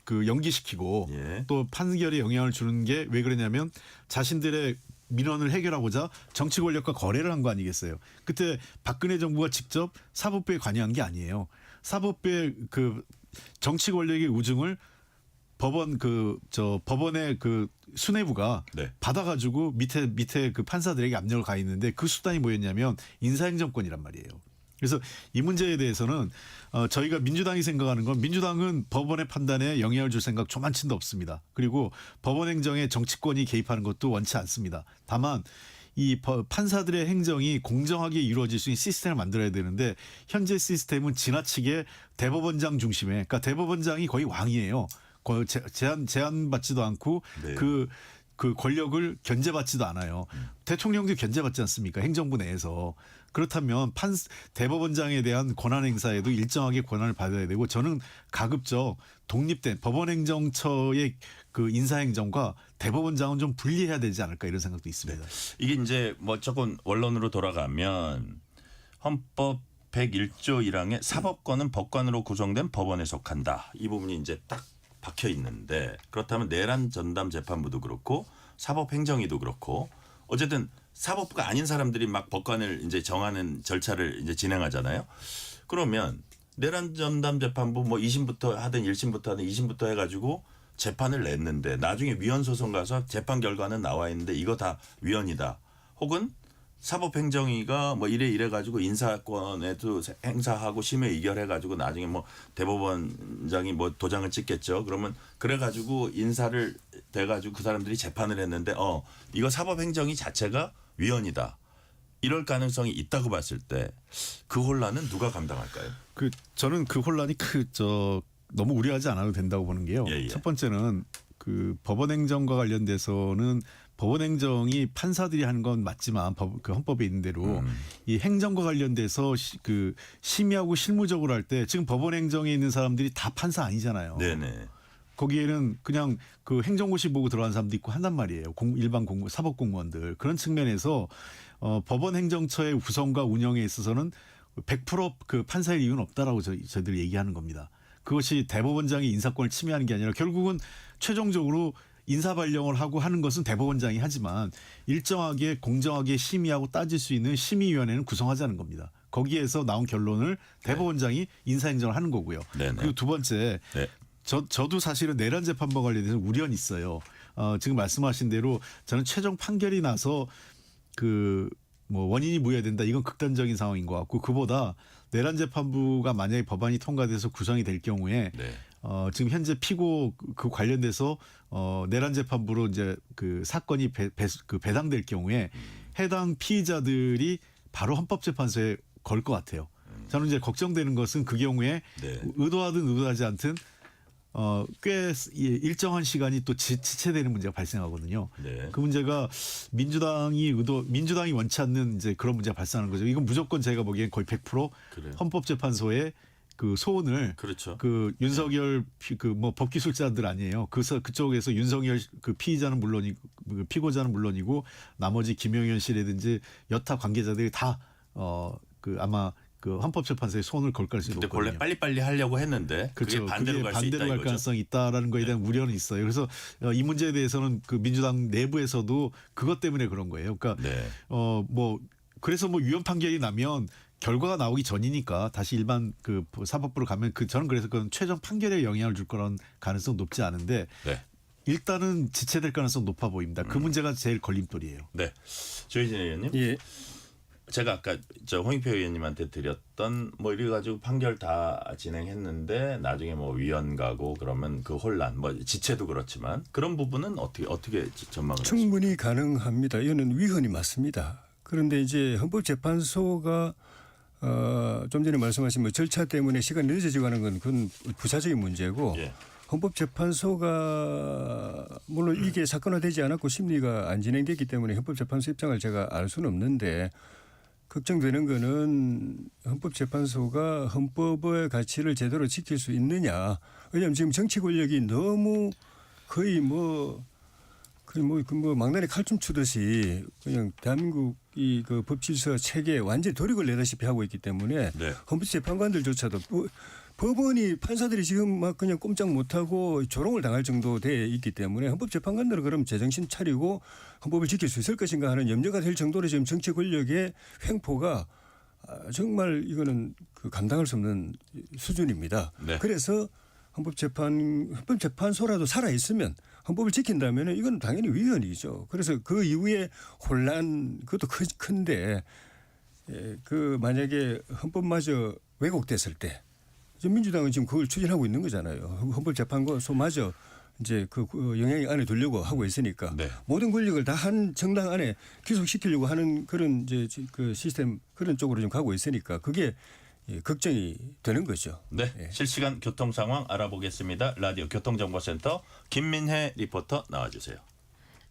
C: 연기시키고
B: 예.
C: 또 판결에 영향을 주는 게 왜 그러냐면 자신들의 민원을 해결하고자 정치 권력과 거래를 한 거 아니겠어요? 그때 박근혜 정부가 직접 사법부에 관여한 게 아니에요. 사법부의 그 정치 권력의 우중을 법원의 그 수뇌부가
B: 네.
C: 받아가지고 밑에 그 판사들에게 압력을 가했는데 그 수단이 뭐였냐면 인사행정권이란 말이에요. 그래서 이 문제에 대해서는 저희가 민주당이 생각하는 건 민주당은 법원의 판단에 영향을 줄 생각 조만치도 없습니다. 그리고 법원 행정에 정치권이 개입하는 것도 원치 않습니다. 다만 이 판사들의 행정이 공정하게 이루어질 수 있는 시스템을 만들어야 되는데 현재 시스템은 지나치게 대법원장 중심에, 그러니까 대법원장이 거의 왕이에요. 제한받지도 않고
B: 네.
C: 그 권력을 견제받지도 않아요. 대통령도 견제받지 않습니까? 행정부 내에서. 그렇다면 대법원장에 대한 권한 행사에도 일정하게 권한을 받아야 되고, 저는 가급적 독립된 법원행정처의 그 인사행정과 대법원장은 좀 분리해야 되지 않을까 이런 생각도 있습니다.
B: 이게 이제 뭐 조금 원론으로 돌아가면 헌법 101조 1항에 사법권은 법관으로 구성된 법원에 속한다. 이 부분이 이제 딱 박혀 있는데, 그렇다면 내란 전담 재판부도 그렇고 사법행정위도 그렇고 어쨌든 사법부가 아닌 사람들이 막 법관을 이제 정하는 절차를 이제 진행하잖아요. 그러면 내란 전담 재판부 뭐 2심부터 하든 1심부터 하든 2심부터 해가지고 재판을 냈는데 나중에 위헌 소송 가서 재판 결과는 나와 있는데 이거 다 위헌이다. 혹은 사법행정위가 뭐 이래 가지고 인사권에도 행사하고 심의 의결해 가지고 나중에 뭐 대법원장이 뭐 도장을 찍겠죠. 그러면 그래 가지고 인사를 돼 가지고 그 사람들이 재판을 했는데 이거 사법행정위 자체가 위헌이다. 이럴 가능성이 있다고 봤을 때 그 혼란은 누가 감당할까요?
C: 저는 그 혼란이 너무 우려하지 않아도 된다고 보는 게요.
B: 예.
C: 첫 번째는 그 법원행정과 관련돼서는 법원행정이 판사들이 하는 건 맞지만 그 헌법에 있는 대로 이 행정과 관련돼서 그 심의하고 실무적으로 할 때 지금 법원행정에 있는 사람들이 다 판사 아니잖아요.
B: 네네.
C: 거기에는 그냥 그 행정고시 보고 들어간 사람도 있고 한단 말이에요. 일반 사법 공무원들. 그런 측면에서 법원행정처의 구성과 운영에 있어서는 100% 그 판사일 이유는 없다라고 저희들이 얘기하는 겁니다. 그것이 대법원장이 인사권을 침해하는 게 아니라 결국은 최종적으로 인사 발령을 하고 하는 것은 대법원장이 하지만 일정하게 공정하게 심의하고 따질 수 있는 심의위원회는 구성하자는 겁니다. 거기에서 나온 결론을 대법원장이 인사행정을 하는 거고요.
B: 네네.
C: 그리고 두 번째,
B: 네.
C: 저도 사실은 내란 재판과 관련해서 우려는 있어요. 지금 말씀하신 대로 저는 최종 판결이 나서 뭐 원인이 무효된다, 이건 극단적인 상황인 것 같고, 그보다 내란 재판부가 만약에 법안이 통과돼서 구성이 될 경우에
B: 네.
C: 지금 현재 피고 그 관련돼서 내란 재판부로 이제 그 사건이 배당될 경우에 해당 피의자들이 바로 헌법재판소에 걸 것 같아요. 저는 이제 걱정되는 것은 그 경우에
B: 네.
C: 의도하든 의도하지 않든 꽤 일정한 시간이 또 지체되는 문제가 발생하거든요.
B: 네.
C: 그 문제가 민주당이 원치 않는 이제 그런 문제가 발생하는 거죠. 이건 무조건 제가 보기엔 거의 100%
B: 그래요.
C: 헌법재판소에 그 소원을
B: 그렇죠.
C: 그 윤석열 법기술자들 아니에요. 그쪽에서 윤석열 그 피의자는 물론이고 피고자는 물론이고 나머지 김영현 씨라든지 여타 관계자들이 다 아마 그 헌법재판소에 소원을 걸 가능성이
B: 근데
C: 높거든요.
B: 원래 빨리빨리 하려고 했는데
C: 그렇죠.
B: 그게 반대로 갈 수 있다
C: 갈
B: 이거죠.
C: 가능성이 있다라는 거에 대한 우려는 있어요. 그래서 이 문제에 대해서는 그 민주당 내부에서도 그것 때문에 그런 거예요. 그러니까
B: 네.
C: 그래서 유죄 판결이 나면 결과가 나오기 전이니까 다시 일반 그 사법부로 가면 저는 그래서 그건 최종 판결에 영향을 줄 거라는 가능성 높지 않은데
B: 네.
C: 일단은 지체될 가능성 높아 보입니다. 그 문제가 제일 걸림돌이에요.
B: 네. 조희진 의원님.
D: 예.
B: 제가 아까 홍익표 의원님한테 드렸던 이래 가지고 판결 다 진행했는데 나중에 위원 가고 그러면 그 혼란 지체도 그렇지만 그런 부분은 어떻게 전망을 하십니까?
D: 충분히 가능합니다. 이거는 위헌이 맞습니다. 그런데 이제 헌법재판소가 좀 전에 말씀하신 절차 때문에 시간이 늦어지고 하는 건 그건 부차적인 문제고
B: 예.
D: 헌법재판소가 물론 이게 사건화되지 않았고 심리가 안 진행됐기 때문에 헌법재판소 입장을 제가 알 수는 없는데 걱정되는 거는 헌법재판소가 헌법의 가치를 제대로 지킬 수 있느냐. 왜냐하면 지금 정치 권력이 너무 거의 망나니 칼춤 추듯이 그냥 대한민국 그 법질서 체계에 완전히 돌이을 내다시피 하고 있기 때문에
B: 네.
D: 헌법재판관들조차도 법원이 판사들이 지금 막 그냥 꼼짝 못하고 조롱을 당할 정도 돼 있기 때문에 헌법재판관들은 그럼 제정신 차리고 헌법을 지킬 수 있을 것인가 하는 염려가 될 정도로 지금 정치 권력의 횡포가 정말 이거는 감당할 수 없는 수준입니다.
B: 네.
D: 그래서 헌법재판소라도 살아있으면 헌법을 지킨다면 이건 당연히 위헌이죠. 그래서 그 이후에 혼란 그것도 큰데 만약에 헌법마저 왜곡됐을 때 민주당은 지금 그걸 추진하고 있는 거잖아요. 헌법재판소마저 이제 그 영향이 안에 두려고 하고 있으니까
B: 네.
D: 모든 권력을 다 한 정당 안에 기속시키려고 하는 그런 이제 그 시스템 그런 쪽으로 좀 가고 있으니까 그게 걱정이 되는 거죠.
B: 네.
D: 예.
B: 실시간 교통 상황 알아보겠습니다. 라디오 교통정보센터 김민혜 리포터 나와주세요.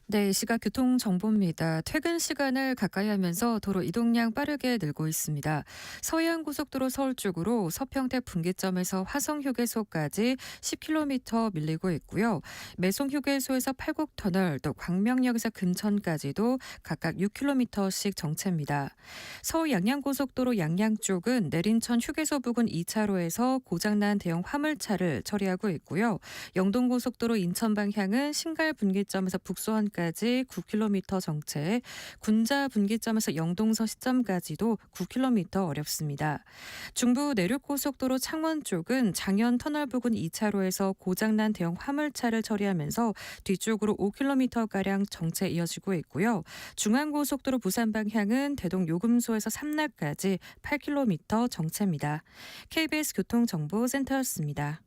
E: 네, 이 시각 교통정보입니다. 퇴근 시간을 가까이 하면서 도로 이동량 빠르게 늘고 있습니다. 서해안고속도로 서울 쪽으로 서평택 분기점에서 화성휴게소까지 10km 밀리고 있고요. 매송휴게소에서 팔곡터널 또 광명역에서 금천까지도 각각 6km씩 정체입니다. 서울 양양고속도로 양양 쪽은 내린천 휴게소 부근 2차로에서 고장난 대형 화물차를 처리하고 있고요. 영동고속도로 인천 방향은 신갈 분기점에서 북소원까지 9km 정체, 군자 분기점에서 영동서 시점까지도 9km 어렵습니다. 중부 내륙고속도로 창원 쪽은 장현 터널 부근 2차로에서 고장난 대형 화물차를 처리하면서 뒤쪽으로 5km가량 정체 이어지고 있고요. 중앙고속도로 부산 방향은 대동 요금소에서 삼락까지 8km 정체입니다. KBS 교통정보센터였습니다.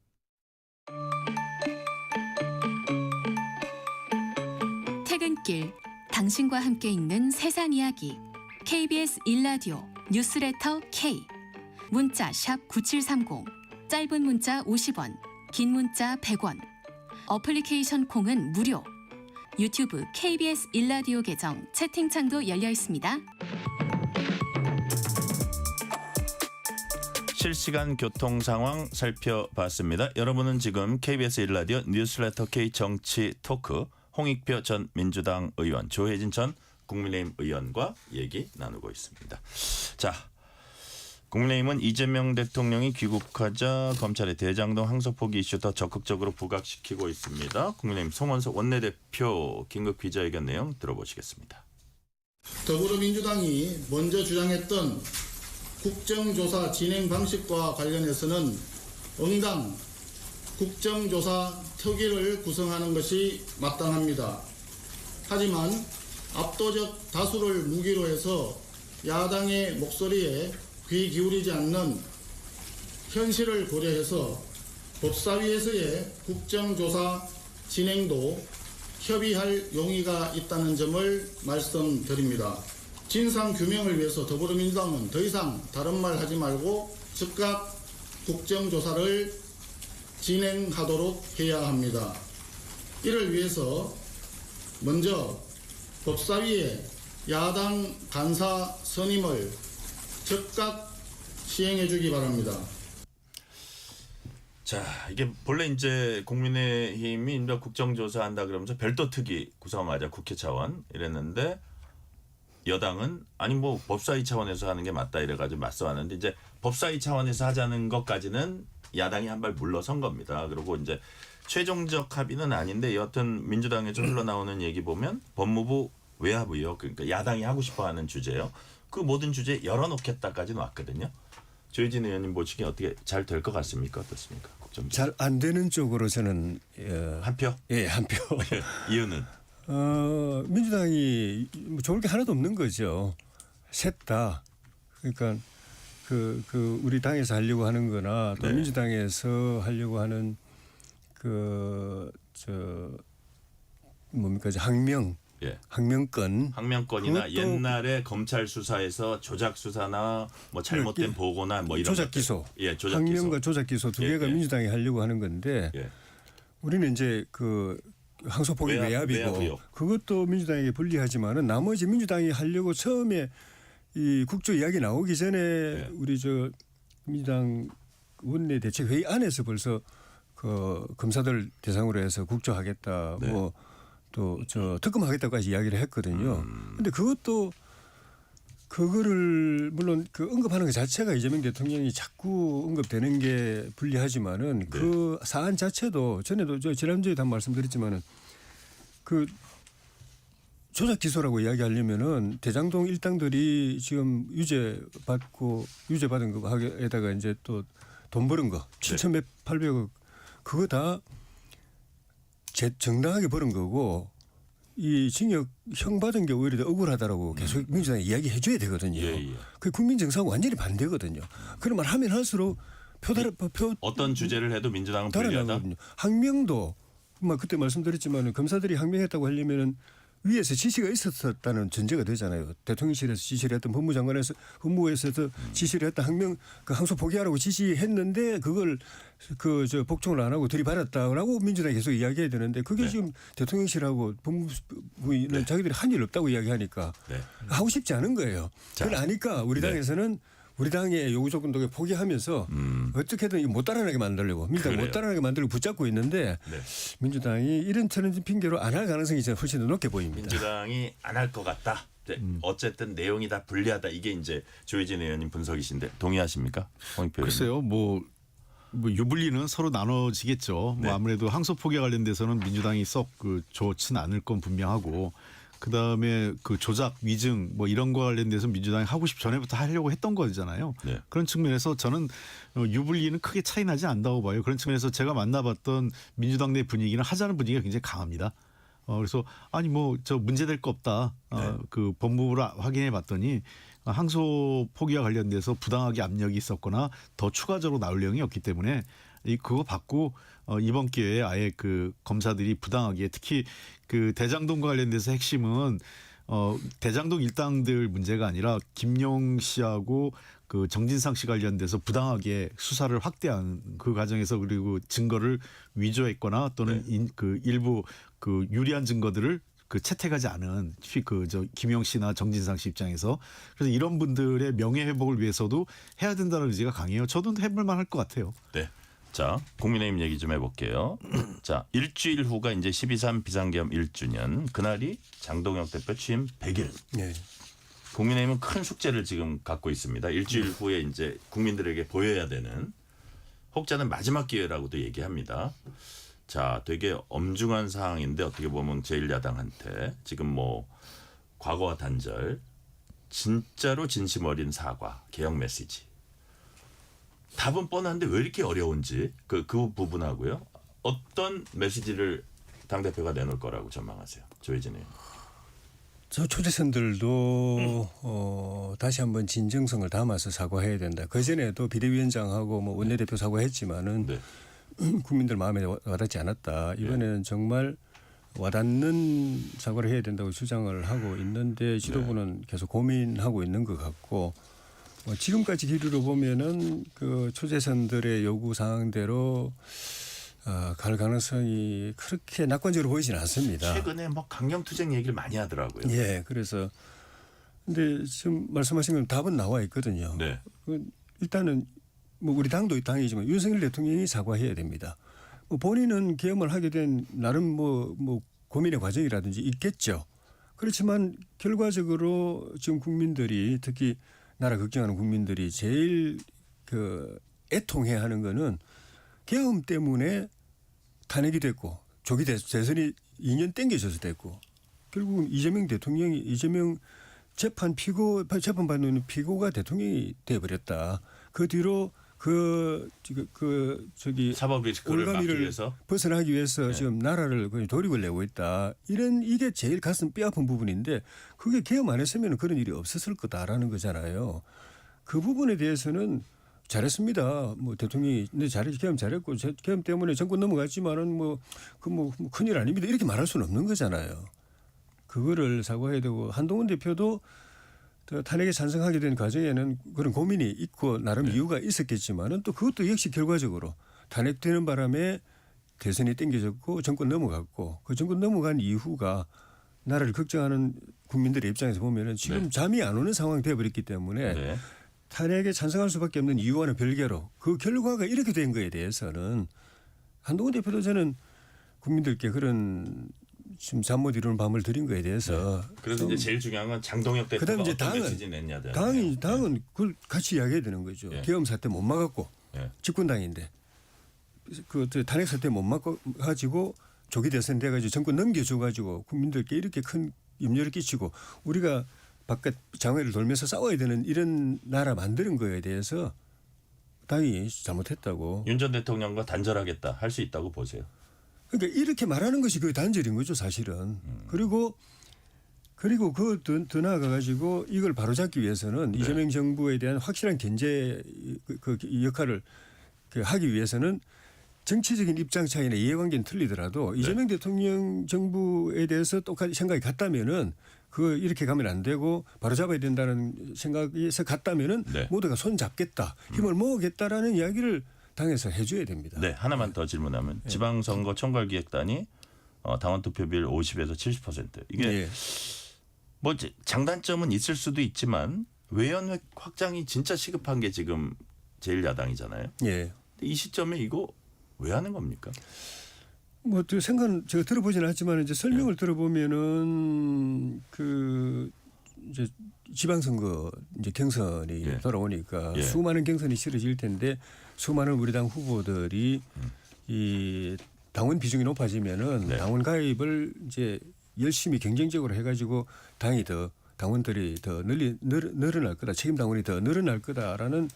F: 퇴근길 당신과 함께 읽는 세상 이야기 KBS 1라디오 뉴스레터 K 문자 샵 9730 짧은 문자 50원 긴 문자 100원 어플리케이션 콩은 무료 유튜브 KBS 1라디오 계정 채팅창도 열려 있습니다.
B: 실시간 교통 상황 살펴봤습니다. 여러분은 지금 KBS 1라디오 뉴스레터 K 정치 토크 홍익표 전 민주당 의원, 조혜진 전 국민의힘 의원과 얘기 나누고 있습니다. 자, 국민의힘은 이재명 대통령이 귀국하자 검찰의 대장동 항소포기 이슈 더 적극적으로 부각시키고 있습니다. 국민의힘 송원석 원내대표 긴급 기자회견 내용 들어보시겠습니다.
G: 더불어민주당이 먼저 주장했던 국정조사 진행 방식과 관련해서는 응당 국정조사 특위를 구성하는 것이 마땅합니다. 하지만 압도적 다수를 무기로 해서 야당의 목소리에 귀 기울이지 않는 현실을 고려해서 법사위에서의 국정조사 진행도 협의할 용의가 있다는 점을 말씀드립니다. 진상규명을 위해서 더불어민주당은 더 이상 다른 말 하지 말고 즉각 국정조사를 진행하도록 해야 합니다. 이를 위해서 먼저 법사위의 야당 간사 선임을 즉각 시행해 주기 바랍니다.
B: 자, 이게 본래 이제 국민의힘이 이제 국정조사한다 그러면서 별도 특위 구성하자 국회 차원 이랬는데 여당은 아니 뭐 법사위 차원에서 하는 게 맞다 이래가지고 맞서왔는데 이제 법사위 차원에서 하자는 것까지는 야당이 한 발 물러선 겁니다. 그리고 이제 최종적 합의는 아닌데 여하튼 민주당에서 흘러나오는 얘기 보면 법무부 외압의혹 그러니까 야당이 하고 싶어하는 주제요. 그 모든 주제 열어놓겠다까지는 왔거든요. 조혜진 의원님 보시기에 어떻게 잘 될 것 같습니까? 어떻습니까? 국정조사.
D: 잘 안 되는 쪽으로 저는
B: 한 표?
D: 예, 한 표.
B: 이유는?
D: 민주당이 뭐 좋을 게 하나도 없는 거죠. 셋 다. 그러니까 그 우리 당에서 하려고 하는 거나 또
B: 네.
D: 민주당에서 하려고 하는 뭡니까?
B: 예.
D: 항명권.
B: 항명권이나
D: 그것도-
B: 옛날에 검찰 수사에서 조작 수사나 뭐 잘못된 보고나 뭐 이런
D: 조작
B: 것들.
D: 기소.
B: 예, 조작
D: 항명과
B: 기소.
D: 조작 기소 두
B: 예,
D: 개가
B: 예.
D: 민주당이 하려고 하는 건데
B: 예.
D: 우리는 이제 그 항소폭이
B: 외압
D: 외압이고
B: 의혹.
D: 그것도 민주당에게 불리하지만은 나머지 민주당이 하려고 처음에 이 국조 이야기 나오기 전에
B: 네.
D: 우리 저 민주당 원내 대책회의 안에서 벌써 그 검사들 대상으로 해서 국조하겠다
B: 네.
D: 뭐 또 저 특검하겠다까지 이야기를 했거든요. 근데 그것도 그거를 물론 그 언급하는 것 자체가 이재명 대통령이 자꾸 언급되는 게 불리하지만은 그 사안 자체도 전에도 저 지난주에도 한 말씀드렸지만은 그 조작 기소라고 이야기하려면은 대장동 일당들이 지금 유죄 받은 거에다가 이제 또 돈 버는 거 7,800억 그거 다 정당하게 버는 거고 이 징역형 받은 게 오히려 더 억울하다라고 계속 민주당이 이야기해 줘야 되거든요.
B: 예.
D: 그 국민 정서하고 완전히 반대거든요. 그런 말 하면 할수록 표
B: 어떤 주제를 해도 민주당은 불리하다.
D: 달아나거든요. 항명도 막 그때 말씀드렸지만 검사들이 항명했다고 하려면은 위에서 지시가 있었다는 전제가 되잖아요. 대통령실에서 지시를 했던 법무부에서 지시를 했던 항소 포기하라고 지시했는데 그걸 복종을 안 하고 들이받았다라고 민주당이 계속 이야기해야 되는데 그게
B: 네.
D: 지금 대통령실하고 법무부는 자기들이 한 일 없다고 이야기하니까
B: 네.
D: 하고 싶지 않은 거예요.
B: 자.
D: 그걸 아니까 우리
B: 네.
D: 당에서는 우리 당의 요구 조건도 포기하면서 어떻게든 이거 못 따라가게 만들려고 민주당
B: 그래요.
D: 못 따라가게 만들고 붙잡고 있는데
B: 네.
D: 민주당이 이런저런 핑계로 안 할 가능성이 이제 훨씬 더 높게 보입니다.
B: 민주당이 안 할 것 같다. 이제 어쨌든 내용이 다 불리하다. 이게 이제 조혜진 의원님 분석이신데 동의하십니까? 홍익표 의원님.
C: 글쎄요, 뭐 유불리는 서로 나눠지겠죠.
B: 네.
C: 뭐 아무래도 항소 포기에 관련돼서는 민주당이 썩 좋지는 않을 건 분명하고, 그 다음에 그 조작, 위증 뭐 이런 거 관련돼서 민주당이 하고 전에부터 하려고 했던 거잖아요.
B: 네.
C: 그런 측면에서 저는 유불리는 크게 차이 나지 않다고 봐요. 그런 측면에서 제가 만나봤던 민주당 내 분위기는 하자는 분위기가 굉장히 강합니다. 그래서 아니 뭐 저 문제될 거 없다. 그 법무부를 확인해 봤더니 항소 포기와 관련돼서 부당하게 압력이 있었거나 더 추가적으로 나올 내용이 없기 때문에 그거 받고 이번 기회에 아예 그 검사들이 부당하게 특히 그 대장동과 관련돼서 핵심은 대장동 일당들 문제가 아니라 김용 씨하고 그 정진상 씨 관련돼서 부당하게 수사를 확대한 그 과정에서 그리고 증거를 위조했거나 또는 그 일부 그 유리한 증거들을 그 채택하지 않은 김용 씨나 정진상 씨 입장에서 그래서 이런 분들의 명예 회복을 위해서도 해야 된다는 의지가 강해요. 저도 해볼 만할 것 같아요.
B: 네. 자, 국민의힘 얘기 좀 해볼게요. 자, 일주일 후가 이제 12.3 비상계엄 1주년. 그날이 장동혁 대표 취임 100일.
D: 네.
B: 국민의힘은 큰 숙제를 지금 갖고 있습니다. 일주일 후에 이제 국민들에게 보여야 되는 혹자는 마지막 기회라고도 얘기합니다. 자, 되게 엄중한 상황인데 어떻게 보면 제1야당한테 지금 뭐 과거와 단절, 진짜로 진심 어린 사과, 개혁 메시지. 답은 뻔한데 왜 이렇게 어려운지 그 부분하고요. 어떤 메시지를 당대표가 내놓을 거라고 전망하세요. 조혜진 의원.
D: 저 초재선들도 다시 한번 진정성을 담아서 사과해야 된다. 그 전에도 비대위원장하고 뭐 원내대표 사과했지만은
B: 네.
D: 국민들 마음에 와닿지 않았다. 이번에는 정말 와닿는 사과를 해야 된다고 주장을 하고 있는데 지도부는 계속 고민하고 있는 것 같고 지금까지 기류로 보면은 그 초재선들의 요구 사항대로 갈 가능성이 그렇게 낙관적으로 보이지는 않습니다.
B: 최근에 뭐 강경투쟁 얘기를 많이 하더라고요.
D: 예, 그래서 근데 지금 말씀하신 건 답은 나와 있거든요.
B: 네.
D: 일단은 뭐 우리 당도 당이지만 윤석열 대통령이 사과해야 됩니다. 뭐 본인은 계엄을 하게 된 나름 뭐 고민의 과정이라든지 있겠죠. 그렇지만 결과적으로 지금 국민들이 특히 나라 걱정하는 국민들이 제일 그 애통해하는 거는 계엄 때문에 탄핵이 됐고 조기 대선이 2년 땡겨져서 됐고 결국은 이재명 재판받는 피고가 대통령이 돼버렸다. 그 뒤로
B: 사법 리스크를 막기
D: 올가미를
B: 위해서
D: 벗어나기 위해서 지금 나라를 거의 돌입을 내고 있다. 이게 제일 가슴 뼈아픈 부분인데 그게 계엄 안 했으면 그런 일이 없었을 거다라는 거잖아요. 그 부분에 대해서는 잘했습니다. 뭐 대통령이 계엄 잘했고 계엄 때문에 정권 넘어갔지만은 큰일 아닙니다. 이렇게 말할 수는 없는 거잖아요. 그거를 사과해야 되고 한동훈 대표도 탄핵에 찬성하게 된 과정에는 그런 고민이 있고 나름 이유가 있었겠지만은 또 그것도 역시 결과적으로 탄핵되는 바람에 대선이 땡겨졌고 정권 넘어갔고 그 정권 넘어간 이후가 나라를 걱정하는 국민들의 입장에서 보면은 지금 잠이 안 오는 상황이 되어버렸기 때문에 탄핵에 찬성할 수밖에 없는 이유와는 별개로 그 결과가 이렇게 된 거에 대해서는 한동훈 대표도 저는 국민들께 그런 지금 잠 못 이루는 밤을 드린 거에 대해서
B: 그래서 이제 제일 중요한 건 장동혁 대표가
D: 그다음에 이제
B: 어떤 메시지 냈냐.
D: 당은 그걸 같이 이야기해야 되는 거죠. 계엄 사태 못 막았고 집권당인데 그 탄핵 사태 못 막고 가지고 조기 대선 돼가지고 정권 넘겨줘가지고 국민들께 이렇게 큰 염려를 끼치고 우리가 바깥 장외를 돌면서 싸워야 되는 이런 나라 만드는 거에 대해서 당이 잘못했다고.
B: 윤 전 대통령과 단절하겠다 할 수 있다고 보세요.
D: 그러니까 이렇게 말하는 것이 그 단절인 거죠, 사실은. 그리고 더 나아가 가지고 이걸 바로잡기 위해서는 이재명 정부에 대한 확실한 견제 그 역할을 하기 위해서는 정치적인 입장 차이나 이해관계는 틀리더라도 이재명 대통령 정부에 대해서 똑같이 생각이 같다면은 그 이렇게 가면 안 되고 바로잡아야 된다는 생각에서 같다면은 모두가 손 잡겠다, 힘을 모으겠다라는 이야기를 당에서 해줘야 됩니다.
B: 네, 하나만 더 질문하면 지방선거 총괄기획단이 당원 투표율 50에서 70% 이게 뭐 장단점은 있을 수도 있지만 외연획 확장이 진짜 시급한 게 지금 제1야당이잖아요.
D: 예.
B: 이 시점에 이거 왜 하는 겁니까?
D: 뭐 그 생각 제가 들어보지는 않았지만 이제 설명을 들어보면은 그 이제 지방선거 이제 경선이 돌아오니까 수많은 경선이 치러질 텐데 수많은 우리 당 후보들이 이 당원 비중이 높아지면은 당원 가입을 이제 열심히 경쟁적으로 해가지고 당원들이 더 늘어날 거다, 책임 당원이 더 늘어날 거다라는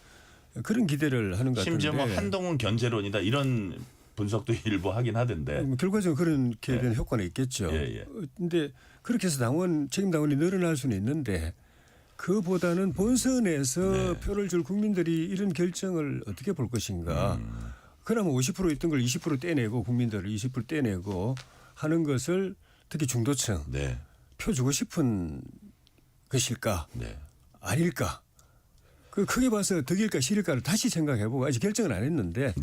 D: 그런 기대를 하는 것 같은데.
B: 심지어 뭐 한동훈 견제론이다 이런 분석도 일부 하긴 하던데.
D: 결과적으로 그렇게 된 효과는 있겠죠. 그런데 그렇게 해서 책임 당원이 늘어날 수는 있는데 그보다는 본선에서 표를 줄 국민들이 이런 결정을 어떻게 볼 것인가. 그러면 50% 있던 걸 20% 떼내고 국민들을 20% 떼내고 하는 것을 특히 중도층 표 주고 싶은 것일까 아닐까. 그 크게 봐서 덕일까 싫을까를 다시 생각해보고 아직 결정은 안 했는데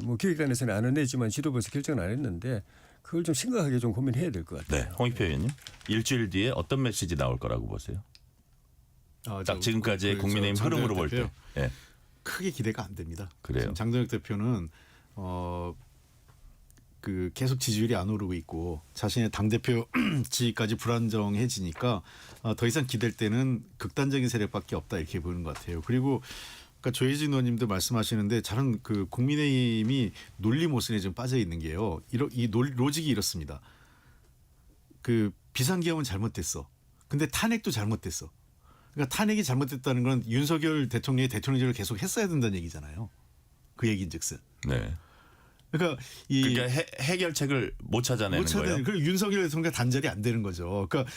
D: 뭐 기획단에서는 안 냈지만 지도부에서 결정은 안 했는데 그걸 좀 심각하게 좀 고민해야 될 것 같아요.
B: 네, 홍익표 의원님 일주일 뒤에 어떤 메시지 나올 거라고 보세요? 딱 지금까지의 국민의힘 흐름으로 볼 때
C: 크게 기대가 안 됩니다.
B: 그래요.
C: 지금 장동혁 대표는 그 계속 지지율이 안 오르고 있고 자신의 당대표 지위까지 불안정해지니까 더 이상 기댈 때는 극단적인 세력밖에 없다 이렇게 보는 것 같아요. 그리고 그러니까 조혜진 의원님도 말씀하시는데 저는 그 국민의힘이 논리 모순에 좀 빠져 있는 게요. 이 로직이 이렇습니다. 그 비상계엄은 잘못됐어. 근데 탄핵도 잘못됐어. 그러니까 탄핵이 잘못됐다는 건 윤석열 대통령이 대통령직을 계속 했어야 된다는 얘기잖아요. 그 얘기인즉슨. 그러니까
B: 해결책을 못 찾아내는 거예요.
C: 그리고 윤석열 대통령과 단절이 안 되는 거죠. 그러니까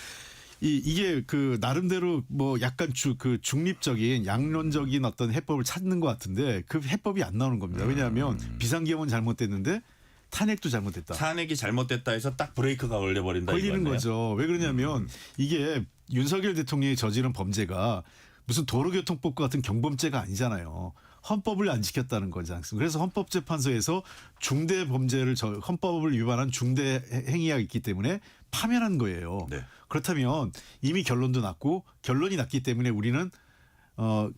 C: 이게 그 나름대로 뭐 약간 그 중립적인 양론적인 어떤 해법을 찾는 것 같은데 그 해법이 안 나오는 겁니다. 왜냐하면 비상계엄은 잘못됐는데 탄핵도 잘못됐다.
B: 탄핵이 잘못됐다 해서 딱 브레이크가 걸려버린다.
C: 걸리는
B: 이거네요.
C: 거죠. 왜 그러냐면 이게 윤석열 대통령이 저지른 범죄가 무슨 도로교통법과 같은 경범죄가 아니잖아요. 헌법을 안 지켰다는 거지 않습니까? 그래서 헌법재판소에서 중대 범죄를 헌법을 위반한 중대 행위가 있기 때문에 파면한 거예요.
B: 네.
C: 그렇다면 이미 결론도 났고 결론이 났기 때문에 우리는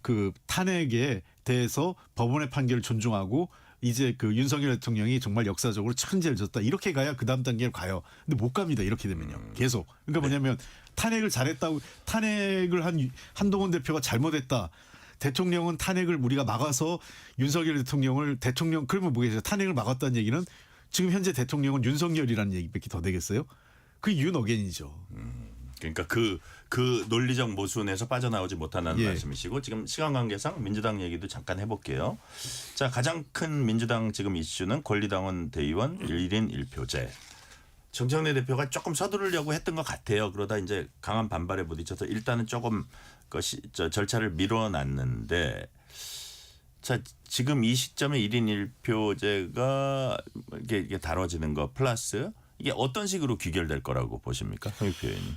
C: 그 탄핵에 대해서 법원의 판결을 존중하고 이제 그 윤석열 대통령이 정말 역사적으로 천재를 졌다. 이렇게 가야 그 다음 단계로 가요. 근데 못 갑니다. 이렇게 되면요. 계속. 그러니까 뭐냐면 탄핵을 잘했다고 탄핵을 한 한동훈 대표가 잘못했다. 대통령은 탄핵을 우리가 막아서 윤석열 대통령을 대통령 그러면 뭐겠어요? 탄핵을 막았다는 얘기는 지금 현재 대통령은 윤석열이라는 얘기밖에 더 되겠어요? 그게 윤어겐이죠.
B: 그러니까 그 논리적 모순에서 빠져나오지 못한다는
C: 예.
B: 말씀이시고 지금 시간 관계상 민주당 얘기도 잠깐 해볼게요. 자, 가장 큰 민주당 지금 이슈는 권리당원 대의원 1인 1표제. 정청래 대표가 조금 서두르려고 했던 것 같아요. 그러다 이제 강한 반발에 부딪혀서 일단은 조금 절차를 미뤄놨는데 자, 지금 이 시점에 1인 1표제가 이게 다뤄지는 거 플러스 이게 어떤 식으로 귀결될 거라고 보십니까? 홍익표 의원님.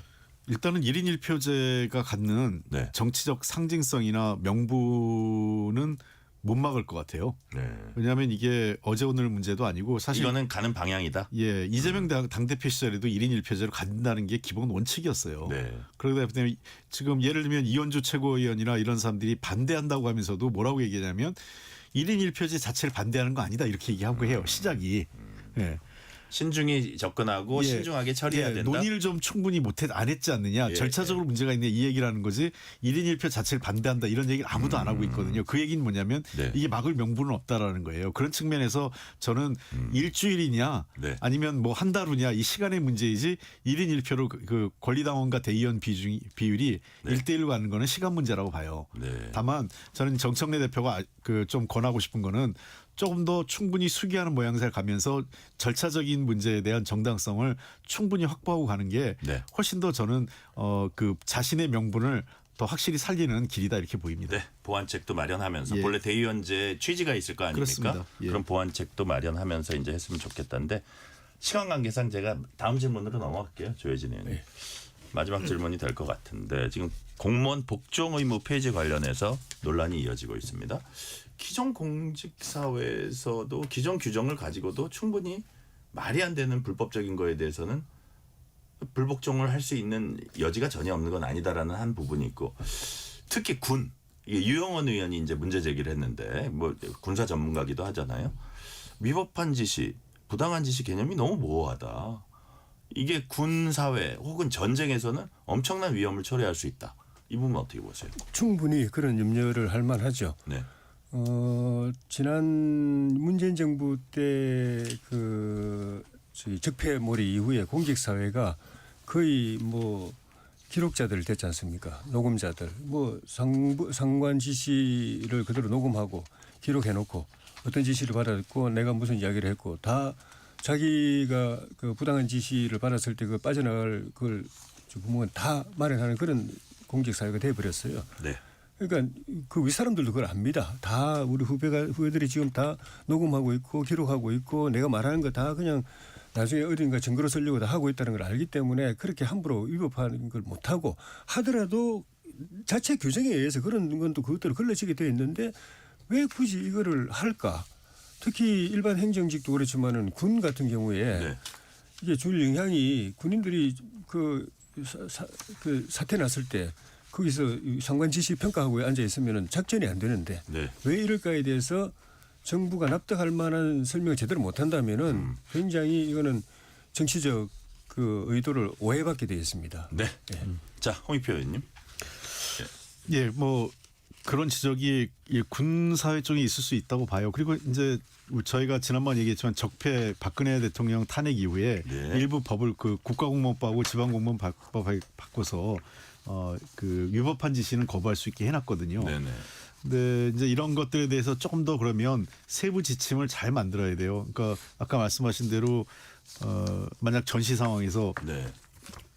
C: 일단은 1인 1표제가 갖는
B: 네.
C: 정치적 상징성이나 명분은 못 막을 것 같아요.
B: 네.
C: 왜냐하면 이게 어제 오늘 문제도 아니고 사실
B: 이거는 가는 방향이다.
C: 예, 이재명 당대표 시절에도 1인 1표제로 간다는 게 기본 원칙이었어요.
B: 네.
C: 그러다 보니 지금 예를 들면 이현주 최고위원이나 이런 사람들이 반대한다고 하면서도 뭐라고 얘기하냐면 1인 1표제 자체를 반대하는 거 아니다 이렇게 얘기하고 해요. 시작이. 예.
B: 신중히 접근하고
C: 예.
B: 신중하게 처리해야
C: 예,
B: 된다.
C: 논의를 좀 충분히 안 했지 않느냐.
B: 예,
C: 절차적으로 문제가 있네 이 얘기라는 거지. 1인 1표 자체를 반대한다 이런 얘기를 아무도 안 하고 있거든요. 그 얘기는 뭐냐면
B: 네.
C: 이게 막을 명분은 없다라는 거예요. 그런 측면에서 저는 일주일이냐
B: 네.
C: 아니면 뭐 한 달 후냐 이 시간의 문제이지 1인 1표로 그 권리당원과 대의원 비율이
B: 네.
C: 1대1로 가는 거는 시간 문제라고 봐요.
B: 네.
C: 다만 저는 정청래 대표가 그 좀 권하고 싶은 거는 조금 더 충분히 수기하는 모양새를 가면서 절차적인 문제에 대한 정당성을 충분히 확보하고 가는 게
B: 네.
C: 훨씬 더 저는 그 자신의 명분을 더 확실히 살리는 길이다 이렇게 보입니다.
B: 네, 보완책도 마련하면서
C: 예.
B: 본래 대의원제 취지가 있을 거 아닙니까?
C: 그렇습니다. 예.
B: 그런 보완책도 마련하면서 이제 했으면 좋겠다는데 시간 관계상 제가 다음 질문으로 넘어갈게요. 조혜진 의원님.
C: 네.
B: 마지막 질문이 될 것 같은데 지금 공무원 복종 의무 폐지 관련해서 논란이 이어지고 있습니다. 기존 공직사회에서도 기존 규정을 가지고도 충분히 말이 안 되는 불법적인 거에 대해서는 불복종을 할 수 있는 여지가 전혀 없는 건 아니다라는 한 부분이 있고 특히 군 이게 유영원 의원이 이제 문제 제기를 했는데 뭐 군사 전문가기도 하잖아요. 위법한 지시, 부당한 지시 개념이 너무 모호하다. 이게 군 사회 혹은 전쟁에서는 엄청난 위험을 초래할 수 있다. 이 부분 어떻게 보세요?
D: 충분히 그런 염려를 할 만하죠.
B: 네.
D: 지난 문재인 정부 때 그 적폐몰이 이후에 공직 사회가 거의 뭐 기록자들 됐지 않습니까? 녹음자들 뭐 상관 지시를 그대로 녹음하고 기록해놓고 어떤 지시를 받았고 내가 무슨 이야기를 했고 다 자기가 그 부당한 지시를 받았을 때 그 빠져나갈 그걸 보면 다 마련하는 그런 공직 사회가 돼버렸어요.
B: 네.
D: 그러니까 그 윗사람들도 그걸 압니다. 다 우리 후배들이 지금 다 녹음하고 있고 기록하고 있고 내가 말하는 거 다 그냥 나중에 어딘가 증거로 쓰려고 다 하고 있다는 걸 알기 때문에 그렇게 함부로 위법하는 걸 못하고 하더라도 자체 규정에 의해서 그런 건 또 그것대로 걸러지게 되어 있는데 왜 굳이 이거를 할까? 특히 일반 행정직도 그렇지만은 군 같은 경우에
B: 네.
D: 이게 줄 영향이 군인들이 그 사태 났을 때 거기서 상관 지시 평가하고 앉아 있으면은 작전이 안 되는데
B: 네.
D: 왜 이럴까에 대해서 정부가 납득할 만한 설명을 제대로 못 한다면은 굉장히 이거는 정치적 그 의도를 오해받게 되어 있습니다.
B: 네. 자, 홍익표 의원님.
C: 예, 뭐 그런 지적이 군 사회 쪽에 있을 수 있다고 봐요. 그리고 이제 저희가 지난번 얘기했지만 적폐 박근혜 대통령 탄핵 이후에
B: 네.
C: 일부 법을 그 국가공무원법하고 지방공무원법을 바꿔서 그 위법한 지시는 거부할 수 있게 해놨거든요.
B: 네네.
C: 근데 이제 이런 것들에 대해서 조금 더 그러면 세부 지침을 잘 만들어야 돼요. 그러니까 아까 말씀하신 대로 만약 전시 상황에서
B: 네.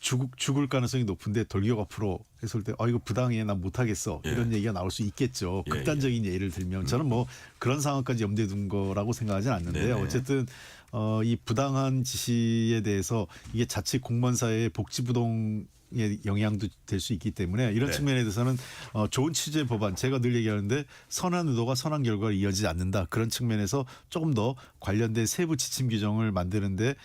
C: 죽을 가능성이 높은데 돌격 앞으로 했을 때 이거 부당해 난 못하겠어
B: 예.
C: 이런 얘기가 나올 수 있겠죠.
B: 예,
C: 극단적인 예를 들면 저는 뭐 그런 상황까지 염두에 둔 거라고 생각하지는 않는데요.
B: 네네.
C: 어쨌든 이 부당한 지시에 대해서 이게 자칫 공무원사회의 복지부동의 영향도 될 수 있기 때문에 이런
B: 네.
C: 측면에 대해서는 좋은 취지의 법안 제가 늘 얘기하는데 선한 의도가 선한 결과를 이어지지 않는다. 그런 측면에서 조금 더 관련된 세부 지침 규정을 만드는데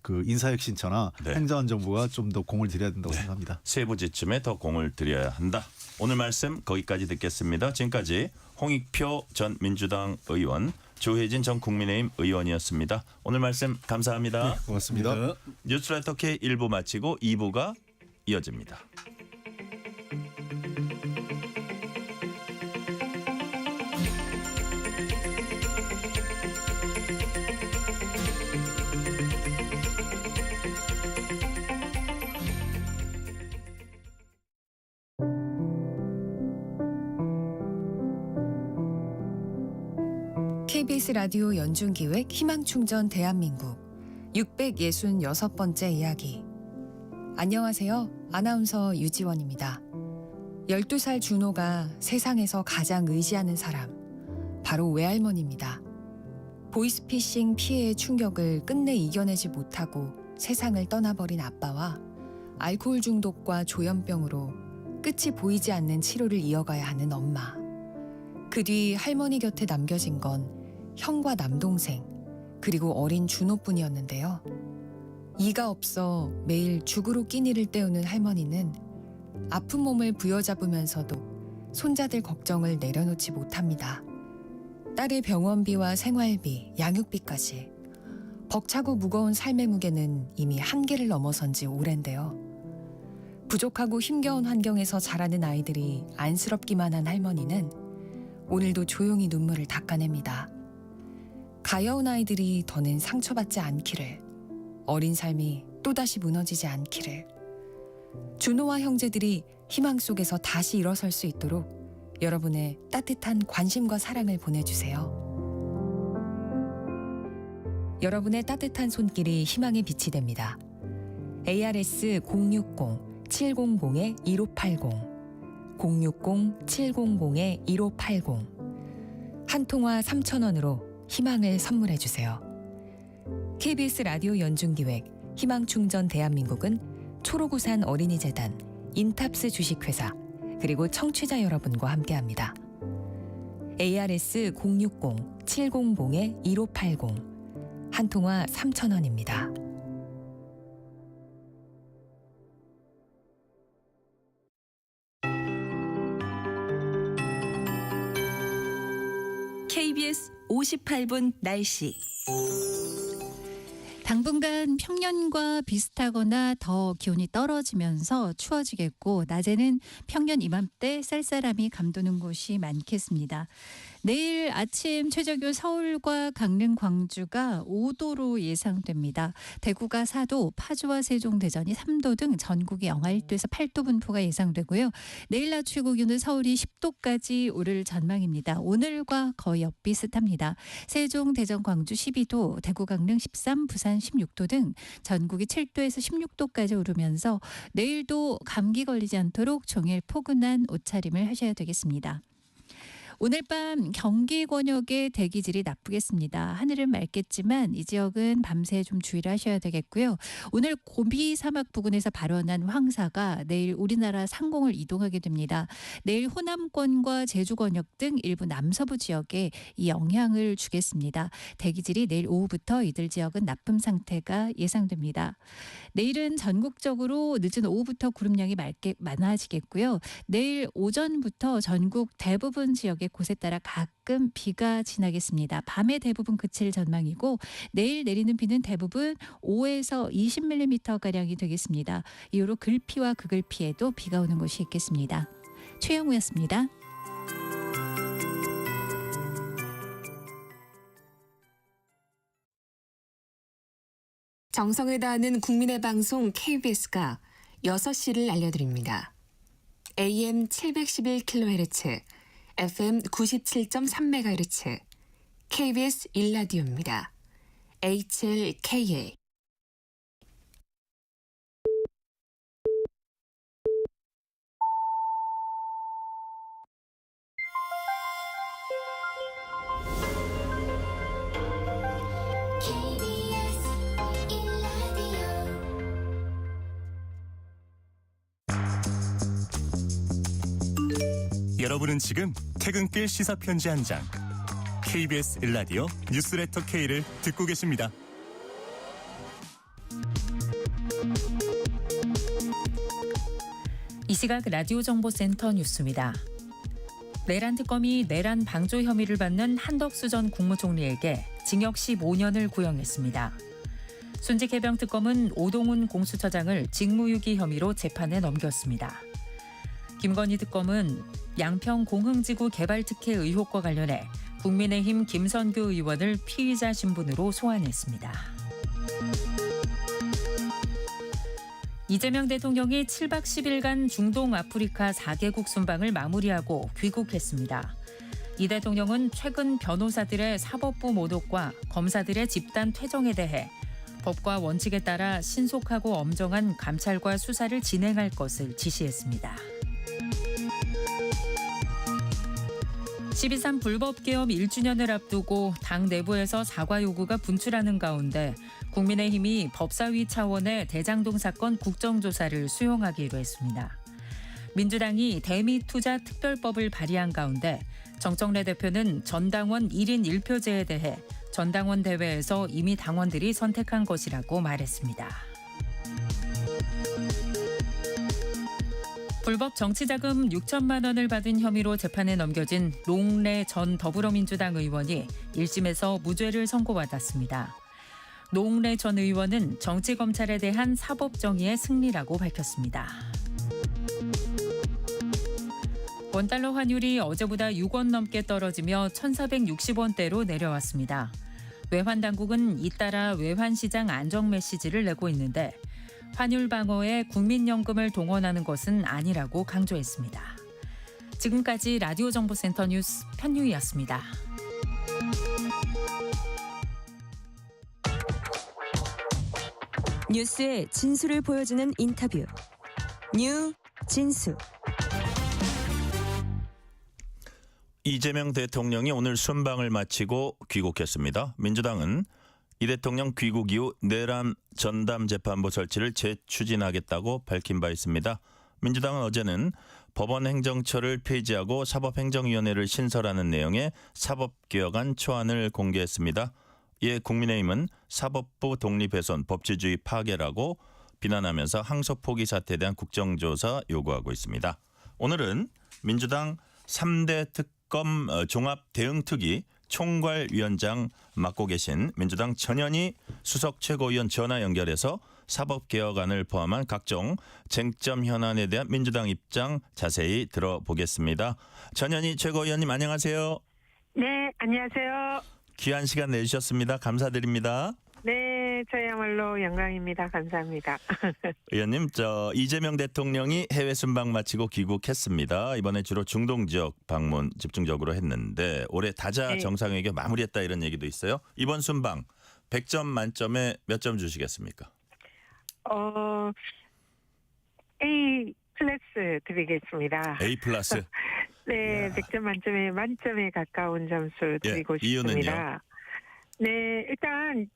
C: 그 인사혁신처나
B: 네.
C: 행정안전부가 좀 더 공을 들여야 된다고
B: 네.
C: 생각합니다.
B: 세부 지침에 더 공을 들여야 한다. 오늘 말씀 거기까지 듣겠습니다. 지금까지 홍익표 전 민주당 의원, 조혜진 전 국민의힘 의원이었습니다. 오늘 말씀 감사합니다.
C: 고맙습니다.
B: 뉴스레터 K 1부 마치고 2부가 이어집니다.
H: KBS 라디오 연중기획 희망충전 대한민국 666번째 이야기. 안녕하세요. 아나운서 유지원입니다. 12살 준호가 세상에서 가장 의지하는 사람, 바로 외할머니입니다. 보이스피싱 피해의 충격을 끝내 이겨내지 못하고 세상을 떠나버린 아빠와 알코올 중독과 조현병으로 끝이 보이지 않는 치료를 이어가야 하는 엄마. 그 뒤 할머니 곁에 남겨진 건 형과 남동생, 그리고 어린 준호뿐이었는데요. 이가 없어 매일 죽으로 끼니를 때우는 할머니는 아픈 몸을 부여잡으면서도 손자들 걱정을 내려놓지 못합니다. 딸의 병원비와 생활비, 양육비까지. 벅차고 무거운 삶의 무게는 이미 한계를 넘어선 지 오랜데요. 부족하고 힘겨운 환경에서 자라는 아이들이 안쓰럽기만 한 할머니는 오늘도 조용히 눈물을 닦아냅니다. 가여운 아이들이 더는 상처받지 않기를, 어린 삶이 또다시 무너지지 않기를, 준호와 형제들이 희망 속에서 다시 일어설 수 있도록 여러분의 따뜻한 관심과 사랑을 보내주세요. 여러분의 따뜻한 손길이 희망의 빛이 됩니다. ARS 060-700-1580 060-700-1580 한 통화 3,000원으로 희망을 선물해 주세요. KBS 라디오 연중기획 희망충전 대한민국은 초록우산 어린이재단, 인탑스 주식회사, 그리고 청취자 여러분과 함께합니다. ARS 060-700-1580 한 통화 3,000원입니다.
I: KBS 58분 날씨.
J: 당분간 평년과 비슷하거나 더 기온이 떨어지면서 추워지겠고 낮에는 평년 이맘때 쌀쌀함이 감도는 곳이 많겠습니다. 내일 아침 최저기온 서울과 강릉, 광주가 5도로 예상됩니다. 대구가 4도, 파주와 세종, 대전이 3도 등 전국이 영하 1도에서 8도 분포가 예상되고요. 내일 낮 최고 기온은 서울이 10도까지 오를 전망입니다. 오늘과 거의 엇비슷합니다. 세종, 대전, 광주 12도, 대구, 강릉 13, 부산 16도 등 전국이 7도에서 16도까지 오르면서 내일도 감기 걸리지 않도록 종일 포근한 옷차림을 하셔야 되겠습니다. 오늘 밤 경기 권역의 대기질이 나쁘겠습니다. 하늘은 맑겠지만 이 지역은 밤새 좀 주의를 하셔야 되겠고요. 오늘 고비 사막 부근에서 발원한 황사가 내일 우리나라 상공을 이동하게 됩니다. 내일 호남권과 제주 권역 등 일부 남서부 지역에 이 영향을 주겠습니다. 대기질이 내일 오후부터 이들 지역은 나쁨 상태가 예상됩니다. 내일은 전국적으로 늦은 오후부터 구름량이 많아지겠고요. 내일 오전부터 전국 대부분 지역의 곳에 따라 가끔 비가 지나겠습니다. 밤에 대부분 그칠 전망이고 내일 내리는 비는 대부분 5에서 20mm가량이 되겠습니다. 이후로 글피와 극을피에도 비가 오는 곳이 있겠습니다. 최영우였습니다.
H: 정성을 다하는 국민의 방송 KBS가 6시를 알려드립니다. AM 711kHz, FM 97.3MHz, KBS 1라디오입니다. HLKA
K: 여러분은 지금 퇴근길 시사편지 한 장, KBS 1라디오 뉴스레터 K를 듣고 계십니다.
L: 이 시각 라디오 정보센터 뉴스입니다. 내란 특검이 내란 방조 혐의를 받는 한덕수 전 국무총리에게 징역 15년을 구형했습니다. 순직 해병 특검은 오동훈 공수처장을 직무유기 혐의로 재판에 넘겼습니다. 김건희 특검은 양평 공흥지구 개발 특혜 의혹과 관련해 국민의힘 김선규 의원을 피의자 신분으로 소환했습니다. 이재명 대통령이 7박 10일간 중동 아프리카 4개국 순방을 마무리하고 귀국했습니다. 이 대통령은 최근 변호사들의 사법부 모독과 검사들의 집단 퇴정에 대해 법과 원칙에 따라 신속하고 엄정한 감찰과 수사를 진행할 것을 지시했습니다. 12.3 불법계엄 1주년을 앞두고 당 내부에서 사과 요구가 분출하는 가운데 국민의힘이 법사위 차원의 대장동 사건 국정조사를 수용하기로 했습니다. 민주당이 대미투자특별법을 발의한 가운데 정청래 대표는 전당원 1인 1표제에 대해 전당원 대회에서 이미 당원들이 선택한 것이라고 말했습니다. 불법 정치자금 6천만 원을 받은 혐의로 재판에 넘겨진 노웅래 전 더불어민주당 의원이 1심에서 무죄를 선고받았습니다. 노웅래 전 의원은 정치검찰에 대한 사법정의의 승리라고 밝혔습니다. 원달러 환율이 어제보다 6원 넘게 떨어지며 1,460원대로 내려왔습니다. 외환당국은 잇따라 외환시장 안정 메시지를 내고 있는데 환율 방어에 국민연금을 동원하는 것은 아니라고 강조했습니다. 지금까지 라디오 정보센터 뉴스 편유희였습니다.
I: 뉴스의 진수를 보여주는 인터뷰. 뉴 진수.
B: 이재명 대통령이 오늘 순방을 마치고 귀국했습니다. 민주당은 이 대통령 귀국 이후 내란 전담재판부 설치를 재추진하겠다고 밝힌 바 있습니다. 민주당은 어제는 법원 행정처를 폐지하고 사법행정위원회를 신설하는 내용의 사법개혁안 초안을 공개했습니다. 이에 국민의힘은 사법부 독립훼손 법치주의 파괴라고 비난하면서 항소 포기 사태에 대한 국정조사 요구하고 있습니다. 오늘은 민주당 3대 특검 종합대응특위 총괄위원장 맡고 계신 민주당 전현희 수석 최고위원 전화 연결해서 사법개혁안을 포함한 각종 쟁점 현안에 대한 민주당 입장 자세히 들어보겠습니다. 전현희 최고위원님 안녕하세요.
M: 네, 안녕하세요.
B: 귀한 시간 내주셨습니다. 감사드립니다.
M: 네, 저야말로 영광입니다. 감사합니다.
B: 의원님, 이재명 대통령이 해외 순방 마치고 귀국했습니다. 이번에 주로 중동 지역 방문 집중적으로 했는데 올해 다자 정상회담 마무리했다 이런 얘기도 있어요. 이번 순방 100점 만점에 몇 점 주시겠습니까?
M: A 플러스 드리겠습니다.
B: A 플러스.
M: 네, 100점 만점에 가까운 점수 드리고 싶습니다.
B: 이유는요?
M: 네, 일단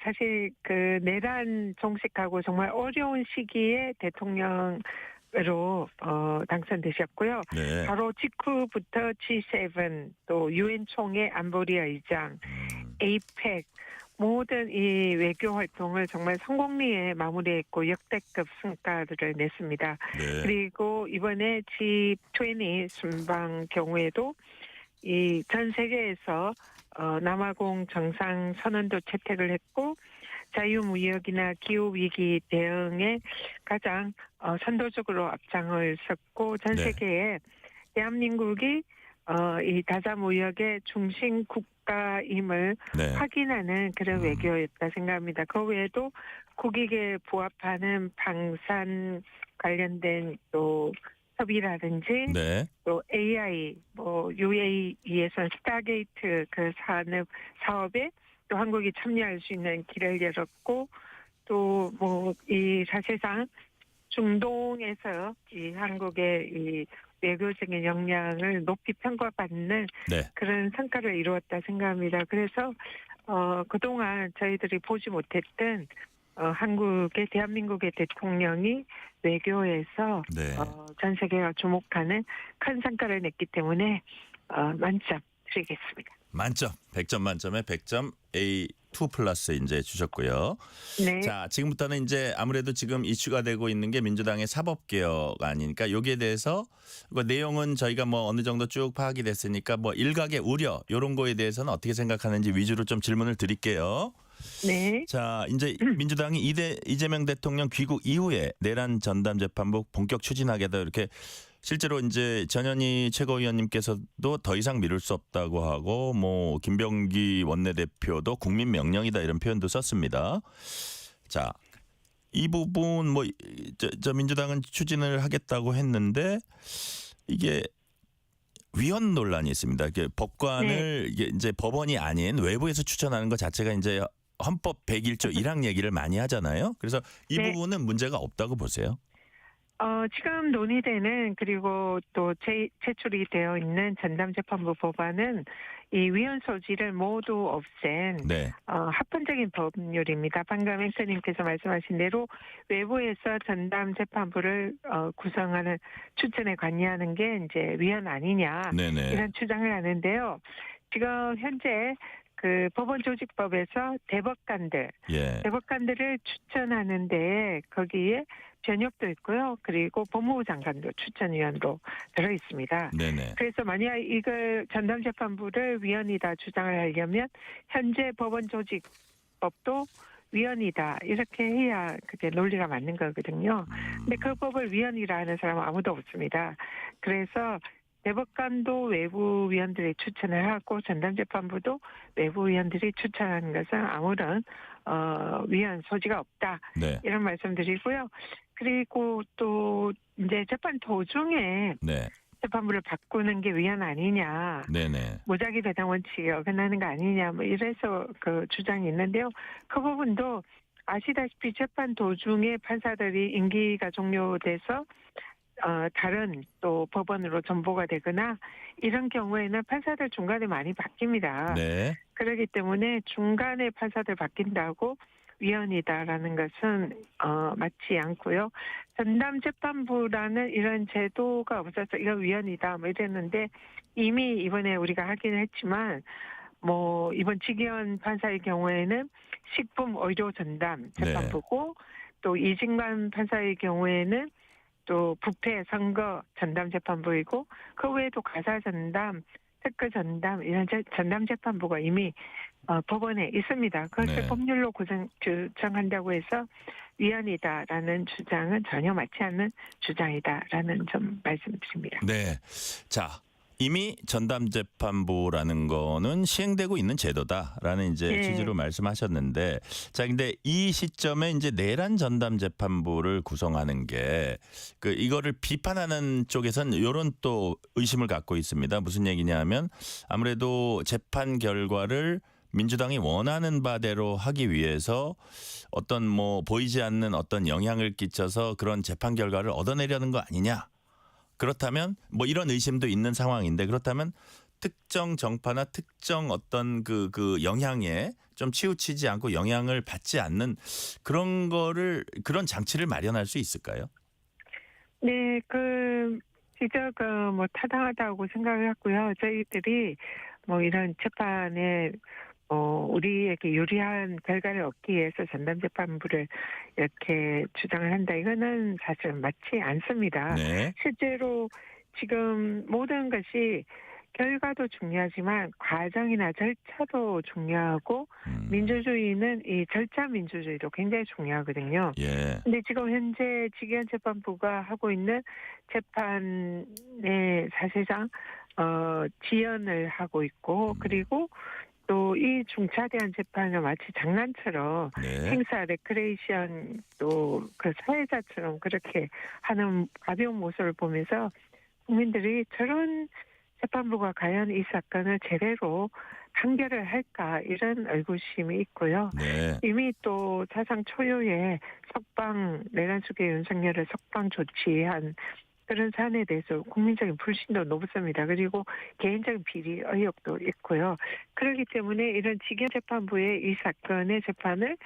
M: 사실 그 내란 종식하고 정말 어려운 시기에 대통령으로 당선되셨고요.
B: 네.
M: 바로 직후부터 G7 또 유엔 총회 안보리 의장, APEC 모든 이 외교 활동을 정말 성공리에 마무리했고 역대급 성과를 냈습니다.
B: 네.
M: 그리고 이번에 G20 순방 경우에도 이 전 세계에서 남아공 정상 선언도 채택을 했고 자유무역이나 기후위기 대응에 가장 선도적으로 앞장을 섰고 전 세계에 대한민국이 이 다자무역의 중심 국가임을 확인하는 그런 외교였다 생각합니다. 그 외에도 국익에 부합하는 방산 관련된 또 협의라든지 또 AI, UAE에서 스타게이트 그 사업에 또 한국이 참여할 수 있는 길을 열었고 또 이 사실상 중동에서 이 한국의 이 외교적인 역량을 높이 평가받는 그런 성과를 이루었다 생각합니다. 그래서 그동안 저희들이 보지 못했던 대한민국의 대통령이 외교에서
B: 네.
M: 전 세계가 주목하는 큰 성과를 냈기 때문에 만점 드리겠습니다.
B: 만점, 100점 만점에 100점 A2 플러스 이제 주셨고요.
M: 네.
B: 자, 지금부터는 이제 아무래도 지금 이슈가 되고 있는 게 민주당의 사법개혁 아니니까 여기에 대해서 그 내용은 저희가 뭐 어느 정도 쭉 파악이 됐으니까 뭐 일각의 우려 이런 거에 대해서는 어떻게 생각하는지 위주로 좀 질문을 드릴게요.
M: 네.
B: 자, 이제 민주당이 이재명 대통령 귀국 이후에 내란 전담 재판부 본격 추진하겠다 이렇게 실제로 이제 전현희 최고위원님께서도 더 이상 미룰 수 없다고 하고 뭐 김병기 원내대표도 국민 명령이다 이런 표현도 썼습니다. 자, 이 부분 뭐 저 민주당은 추진을 하겠다고 했는데 이게 위헌 논란이 있습니다. 이게 법관을 이게 이제 법원이 아닌 외부에서 추천하는 것 자체가 이제 헌법 101조 1항 얘기를 많이 하잖아요. 그래서 이 부분은 문제가 없다고 보세요.
M: 지금 논의되는 그리고 또 제출이 되어 있는 전담재판부 법안은 이 위헌 소지를 모두 없앤 합헌적인 법률입니다. 방금 앵커님께서 말씀하신 대로 외부에서 전담재판부를 구성하는 추천에 관여하는 게 이제 위헌 아니냐 이런 주장을 하는데요. 지금 현재 그 법원조직법에서 대법관들을 추천하는데 거기에 변혁도 있고요. 그리고 법무부 장관도 추천위원으로 들어 있습니다. 그래서 만약 이걸 전담재판부를 위헌이다 주장을 하려면 현재 법원조직법도 위헌이다 이렇게 해야 그게 논리가 맞는 거거든요. 근데 그 법을 위헌이라 하는 사람은 아무도 없습니다. 그래서 대법관도 외부 위원들이 추천을 하고 전담재판부도 외부 위원들이 추천하는 것은 아무런 위헌 소지가 없다 이런 말씀드리고요. 그리고 또 이제 재판 도중에 재판부를 바꾸는 게 위헌 아니냐, 무작위 배당 원칙에 어긋나는 거 아니냐, 뭐 이래서 그 주장이 있는데요. 그 부분도 아시다시피 재판 도중에 판사들이 임기가 종료돼서 다른 또 법원으로 전보가 되거나 이런 경우에는 판사들 중간에 많이 바뀝니다. 그렇기 때문에 중간에 판사들 바뀐다고 위헌이다라는 것은 맞지 않고요. 전담재판부라는 이런 제도가 없어서 이거 위헌이다 뭐 이랬는데 이미 이번에 우리가 하긴 했지만 뭐 이번 지기현 판사의 경우에는 식품의료전담재판부고 또 이진관 판사의 경우에는 또 부패 선거 전담재판부이고 그 외에도 가사전담, 특허전담 이런 전담재판부가 이미 법원에 있습니다. 그것을 법률로 규정한다고 해서 위헌이다라는 주장은 전혀 맞지 않는 주장이다라는 점 말씀드립니다.
B: 네. 자, 이미 전담재판부라는 거는 시행되고 있는 제도다라는 이제 취지로 말씀하셨는데, 자, 근데 이 시점에 이제 내란 전담재판부를 구성하는 게 그 이거를 비판하는 쪽에서는 이런 또 의심을 갖고 있습니다. 무슨 얘기냐면 아무래도 재판 결과를 민주당이 원하는 바대로 하기 위해서 어떤 뭐 보이지 않는 어떤 영향을 끼쳐서 그런 재판 결과를 얻어내려는 거 아니냐. 그렇다면 뭐 이런 의심도 있는 상황인데, 그렇다면 특정 정파나 특정 어떤 그 영향에 좀 치우치지 않고 영향을 받지 않는 그런 장치를 마련할 수 있을까요?
M: 네, 지적은 뭐 타당하다고 생각을 했고요. 저희들이 뭐 이런 재판에 우리에게 유리한 결과를 얻기 위해서 전담재판부를 이렇게 주장을 한다. 이거는 사실 맞지 않습니다. 실제로 지금 모든 것이 결과도 중요하지만 과정이나 절차도 중요하고 민주주의는 이 절차 민주주의도 굉장히 중요하거든요. 근데 지금 현재 지기현 재판부가 하고 있는 재판에 사실상 지연을 하고 있고 그리고 또 이 중차대한 재판을 마치 장난처럼 행사 레크레이션 또 그 사회자처럼 그렇게 하는 가벼운 모습을 보면서 국민들이 저런 재판부가 과연 이 사건을 제대로 판결을 할까 이런 의구심이 있고요. 이미 또 사상 초유의 내란 수계 윤석열을 석방 조치한 그런 사안에 대해서 국민적인 불신도 높습니다. 그리고 개인적인 비리 의혹도 있고요. 그렇기 때문에 이런 직영재판부에 이 사건의 재판을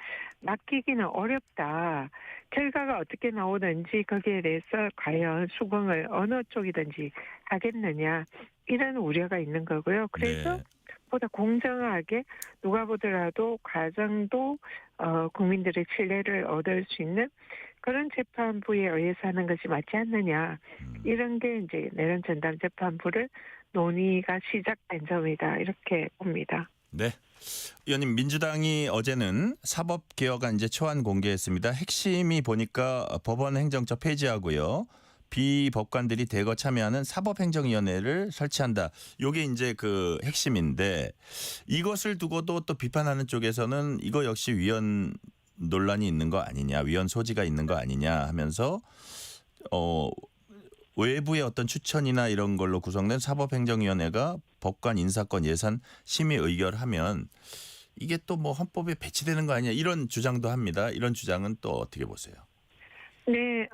M: 맡기기는 어렵다. 결과가 어떻게 나오든지 거기에 대해서 과연 수긍을 어느 쪽이든지 하겠느냐 이런 우려가 있는 거고요. 그래서
B: 네.
M: 보다 공정하게 누가 보더라도 과정도 국민들의 신뢰를 얻을 수 있는 그런 재판부에 의해서 하는 것이 맞지 않느냐. 이런 게 이제 내란 전담 재판부를 논의가 시작된 점이다. 이렇게 봅니다.
B: 네. 의원님, 민주당이 어제는 사법개혁안 이제 초안 공개했습니다. 핵심이 보니까 법원 행정처 폐지하고요. 비법관들이 대거 참여하는 사법행정위원회를 설치한다. 이게 이제 그 핵심인데 이것을 두고도 또 비판하는 쪽에서는 이거 역시 위헌 논란이 있는 거 아니냐, 위헌 소지가 있는 거 아니냐 하면서 외부의 어떤 추천이나 이런 걸로 구성된 사법행정위원회가 법관 인사권 예산 심의 의결하면 이게 또 뭐 헌법에 배치되는 거 아니냐 이런 주장도 합니다. 이런 주장은 또 어떻게 보세요?
M: 네,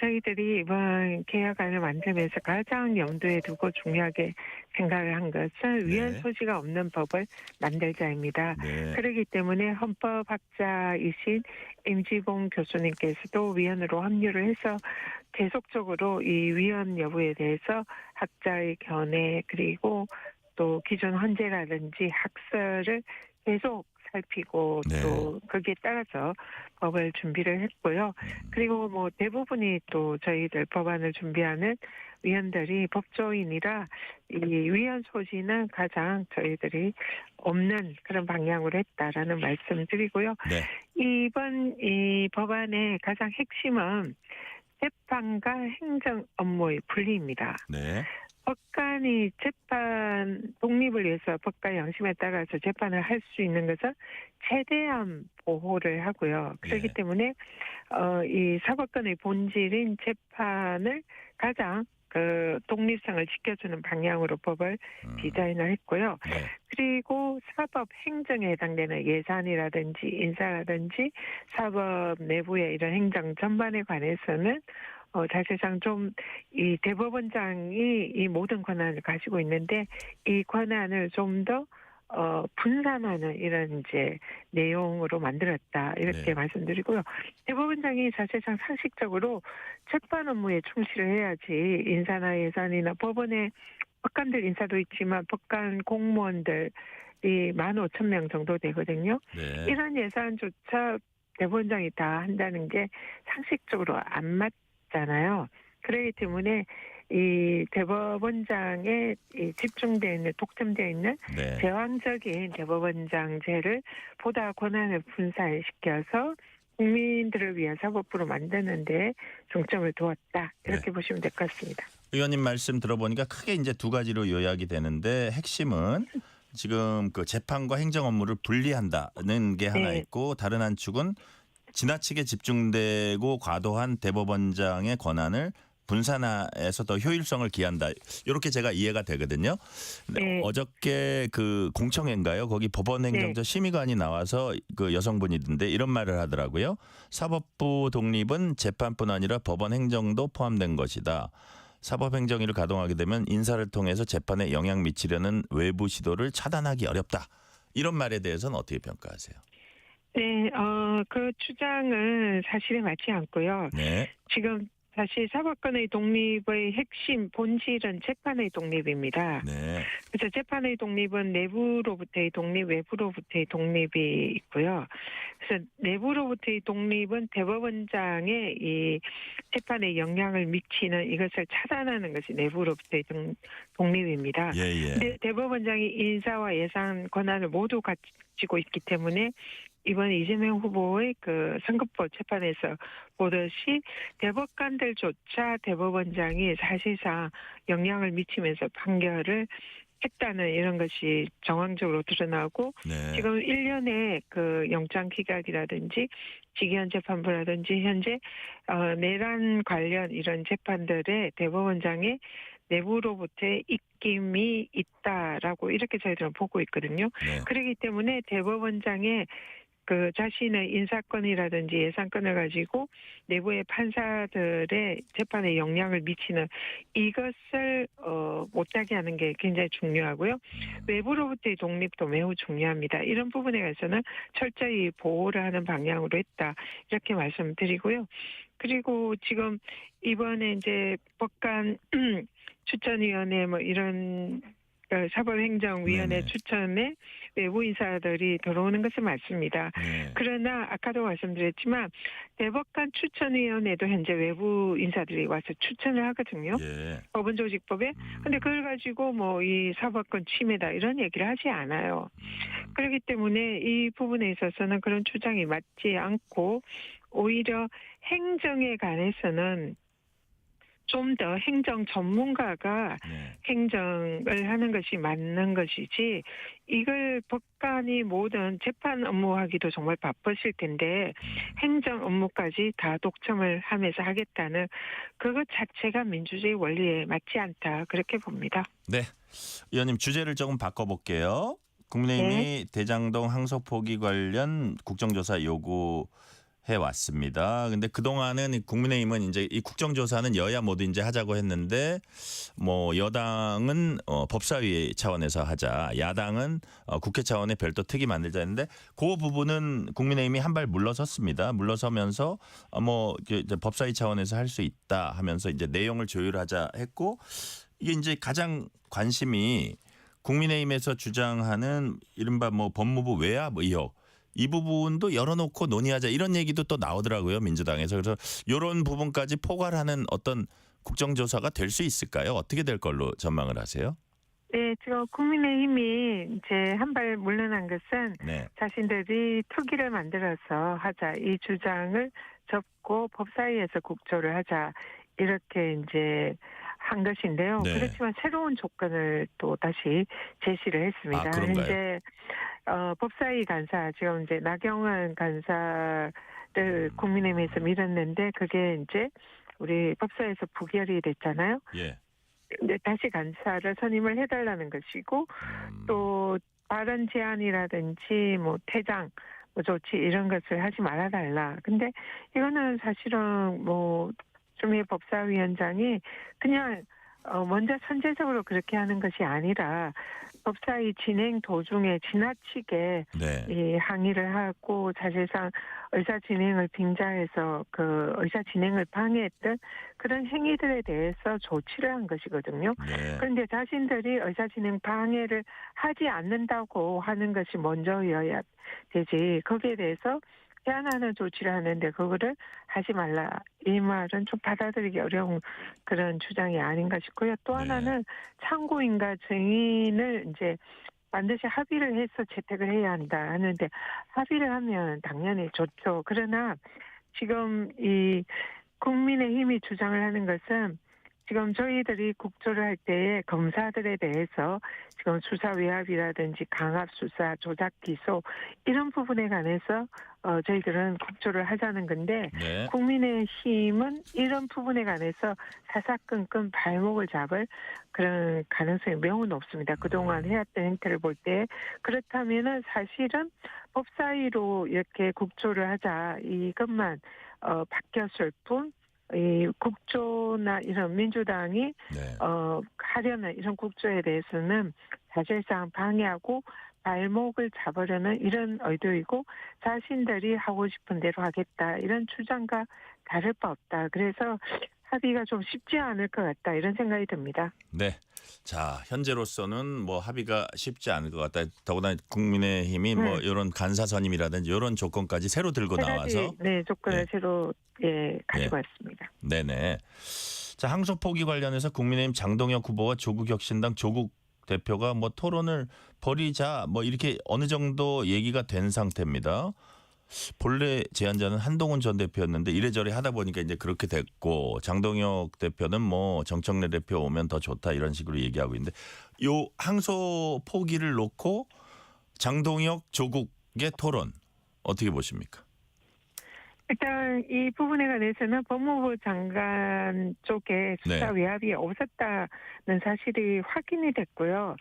M: 저희들이 이번 개혁안을 만들면서 가장 염두에 두고 중요하게 생각을 한 것은 위헌 소지가 없는 법을 만들자입니다.
B: 네.
M: 그렇기 때문에 헌법학자이신 임지봉 교수님께서도 위원으로 합류를 해서 계속적으로 이 위헌 여부에 대해서 학자의 견해 그리고 또 기존 헌재라든지 학설을 계속 살피고
B: 네.
M: 또 거기에 따라서 법을 준비를 했고요. 그리고 뭐 대부분이 또 저희들 법안을 준비하는 위원들이 법조인이라 이 위헌 소지는 가장 저희들이 없는 그런 방향으로 했다라는 말씀드리고요.
B: 네.
M: 이번 이 법안의 가장 핵심은 재판과 행정 업무의 분리입니다.
B: 네.
M: 법관이 재판 독립을 위해서 법관 양심에 따라서 재판을 할 수 있는 것은 최대한 보호를 하고요. 그렇기 때문에 이 사법권의 본질인 재판을 가장 그 독립성을 지켜주는 방향으로 법을 디자인을 했고요.
B: 네.
M: 그리고 사법 행정에 해당되는 예산이라든지 인사라든지 사법 내부의 이런 행정 전반에 관해서는 사실상 좀 이 대법원장이 이 모든 권한을 가지고 있는데 이 권한을 좀 더 분산하는 이런 이제 내용으로 만들었다 이렇게 말씀드리고요. 대법원장이 사실상 상식적으로 재판 업무에 충실을 해야지 인사나 예산이나 법원에 법관들 인사도 있지만 법관 공무원들이 15,000명 정도 되거든요.
B: 네.
M: 이런 예산조차 대법원장이 다 한다는 게 상식적으로 안 맞잖아요. 그렇기 때문에 이 대법원장에 집중되어 있는 독점되어 있는 제왕적인 대법원장제를 보다 권한을 분산시켜서 국민들을 위한 사법부로 만드는 데 중점을 두었다. 이렇게 보시면 될 것 같습니다.
B: 의원님 말씀 들어보니까 크게 이제 두 가지로 요약이 되는데 핵심은 지금 그 재판과 행정 업무를 분리한다는 게 하나 있고 다른 한 축은 지나치게 집중되고 과도한 대법원장의 권한을 분산화해서 더 효율성을 기한다. 이렇게 제가 이해가 되거든요. 어저께 그 공청회인가요? 거기 법원행정처 심의관이 나와서 그 여성분이던데 이런 말을 하더라고요. 사법부 독립은 재판뿐 아니라 법원행정도 포함된 것이다. 사법행정위를 가동하게 되면 인사를 통해서 재판에 영향 미치려는 외부 시도를 차단하기 어렵다. 이런 말에 대해서는 어떻게 평가하세요?
M: 네, 그 주장은 사실에 맞지 않고요.
B: 네.
M: 지금 사실 사법권의 독립의 핵심 본질은 재판의 독립입니다.
B: 네.
M: 그래서 재판의 독립은 내부로부터의 독립, 외부로부터의 독립이 있고요. 그래서 내부로부터의 독립은 대법원장의 이 재판에 영향을 미치는 이것을 차단하는 것이 내부로부터의 독립입니다. 근데 대법원장이 인사와 예산 권한을 모두 가지고 있기 때문에 이번 이재명 후보의 그 선거법 재판에서 보듯이 대법관들조차 대법원장이 사실상 영향을 미치면서 판결을 했다는 이런 것이 정황적으로 드러나고 지금 1년의 그 영장 기각이라든지 직위원 재판부라든지 현재 내란 관련 이런 재판들의 대법원장의 내부로부터의 입김이 있다라고 이렇게 저희들은 보고 있거든요. 그렇기 때문에 대법원장의 그 자신의 인사권이라든지 예산권을 가지고 내부의 판사들의 재판에 영향을 미치는 이것을 못하게 하는 게 굉장히 중요하고요. 외부로부터의 독립도 매우 중요합니다. 이런 부분에 관해서는 철저히 보호를 하는 방향으로 했다. 이렇게 말씀드리고요. 그리고 지금 이번에 이제 법관 추천위원회 뭐 이런 사법행정위원회
B: 네네.
M: 추천에 외부 인사들이 들어오는 것은 맞습니다.
B: 네.
M: 그러나 아까도 말씀드렸지만 대법관 추천위원회도 현재 외부 인사들이 와서 추천을 하거든요.
B: 예.
M: 법원조직법에. 근데 그걸 가지고 뭐 이 사법권 침해다 이런 얘기를 하지 않아요. 그렇기 때문에 이 부분에 있어서는 그런 주장이 맞지 않고 오히려 행정에 관해서는 좀 더 행정 전문가가
B: 네.
M: 행정을 하는 것이 맞는 것이지 이걸 법관이 모든 재판 업무하기도 정말 바쁘실 텐데 행정 업무까지 다 독점을 하면서 하겠다는 그것 자체가 민주주의 원리에 맞지 않다 그렇게 봅니다.
B: 네. 의원님 주제를 조금 바꿔볼게요. 국민의힘이 대장동 항소 포기 관련 국정조사 요구해 왔습니다. 근데 그동안은 국민의힘은 이제 이 국정조사는 여야 모두 이제 하자고 했는데 뭐 여당은 법사위 차원에서 하자, 야당은 국회 차원의 별도 특위 만들자 했는데 그 부분은 국민의힘이 한 발 물러섰습니다. 물러서면서 뭐 이제 법사위 차원에서 할 수 있다 하면서 이제 내용을 조율하자 했고 이게 이제 가장 관심이 국민의힘에서 주장하는 이른바 뭐 법무부 외압 의혹 이 부분도 열어놓고 논의하자 이런 얘기도 또 나오더라고요. 민주당에서. 그래서 이런 부분까지 포괄하는 어떤 국정조사가 될 수 있을까요? 어떻게 될 걸로 전망을 하세요?
M: 네, 지금 국민의힘이 이제 한 발 물러난 것은
B: 네.
M: 자신들이 특위를 만들어서 하자 이 주장을 접고 법사위에서 국조를 하자 이렇게 이제 한 것인데요.
B: 네.
M: 그렇지만 새로운 조건을 또 다시 제시를 했습니다.
B: 아, 그런가요?
M: 이제 법사위 간사 지금 이제 나경원 간사를 국민의힘에서 밀었는데 그게 이제 우리 법사위에서 부결이 됐잖아요.
B: 예.
M: 근데 다시 간사를 선임을 해달라는 것이고 또 발언 제한이라든지 뭐 퇴장 뭐 조치 이런 것을 하지 말아달라. 근데 이거는 사실은 뭐 추미애 법사위원장이 그냥 먼저 선제적으로 그렇게 하는 것이 아니라 법사위 진행 도중에 지나치게
B: 네.
M: 이 항의를 하고 사실상 의사 진행을 빙자해서 그 의사 진행을 방해했던 그런 행위들에 대해서 조치를 한 것이거든요.
B: 네.
M: 그런데 자신들이 의사 진행 방해를 하지 않는다고 하는 것이 먼저여야 되지. 거기에 대해서 제한하는 조치를 하는데 그거를 하지 말라. 이 말은 좀 받아들이기 어려운 그런 주장이 아닌가 싶고요. 또
B: 네.
M: 하나는 참고인과 증인을 이제 반드시 합의를 해서 채택을 해야 한다 하는데 합의를 하면 당연히 좋죠. 그러나 지금 이 국민의힘이 주장을 하는 것은 지금 저희들이 국조를 할 때에 검사들에 대해서 지금 수사 외압이라든지 강압 수사, 조작 기소 이런 부분에 관해서 저희들은 국조를 하자는 건데
B: 네.
M: 국민의힘은 이런 부분에 관해서 사사건건 발목을 잡을 그런 가능성이 매우 높습니다. 그동안 해왔던 행태를 볼 때 그렇다면은 사실은 법사위로 이렇게 국조를 하자 이것만 바뀌었을 뿐 이 국조나 이런 민주당이
B: 네.
M: 하려는 이런 국조에 대해서는 사실상 방해하고 발목을 잡으려는 이런 의도이고 자신들이 하고 싶은 대로 하겠다 이런 주장과 다를 바 없다. 그래서 합의가 좀 쉽지 않을 것 같다 이런 생각이 듭니다.
B: 네. 자, 현재로서는 뭐 합의가 쉽지 않을 것 같다. 더구나 국민의힘이 뭐 이런 간사 선임이라든지 이런 조건까지 새로 들고
M: 세 가지,
B: 나와서
M: 네, 조건을
B: 예.
M: 새로 가지고 왔습니다.
B: 네네. 자, 항소 포기 관련해서 국민의힘 장동혁 후보와 조국혁신당 조국 대표가 뭐 토론을 벌이자 뭐 이렇게 어느 정도 얘기가 된 상태입니다. 본래 제안자는 한동훈 전 대표였는데 이래저래 하다 보니까 이제 그렇게 됐고 장동혁 대표는 뭐 정청래 대표 오면 더 좋다 이런 식으로 얘기하고 있는데 요 항소 포기를 놓고 장동혁 조국의 토론 어떻게 보십니까?
M: 일단 이 부분에 관해서는 법무부 장관 쪽에 수사 외압이 없었다는 사실이 확인이 됐고요.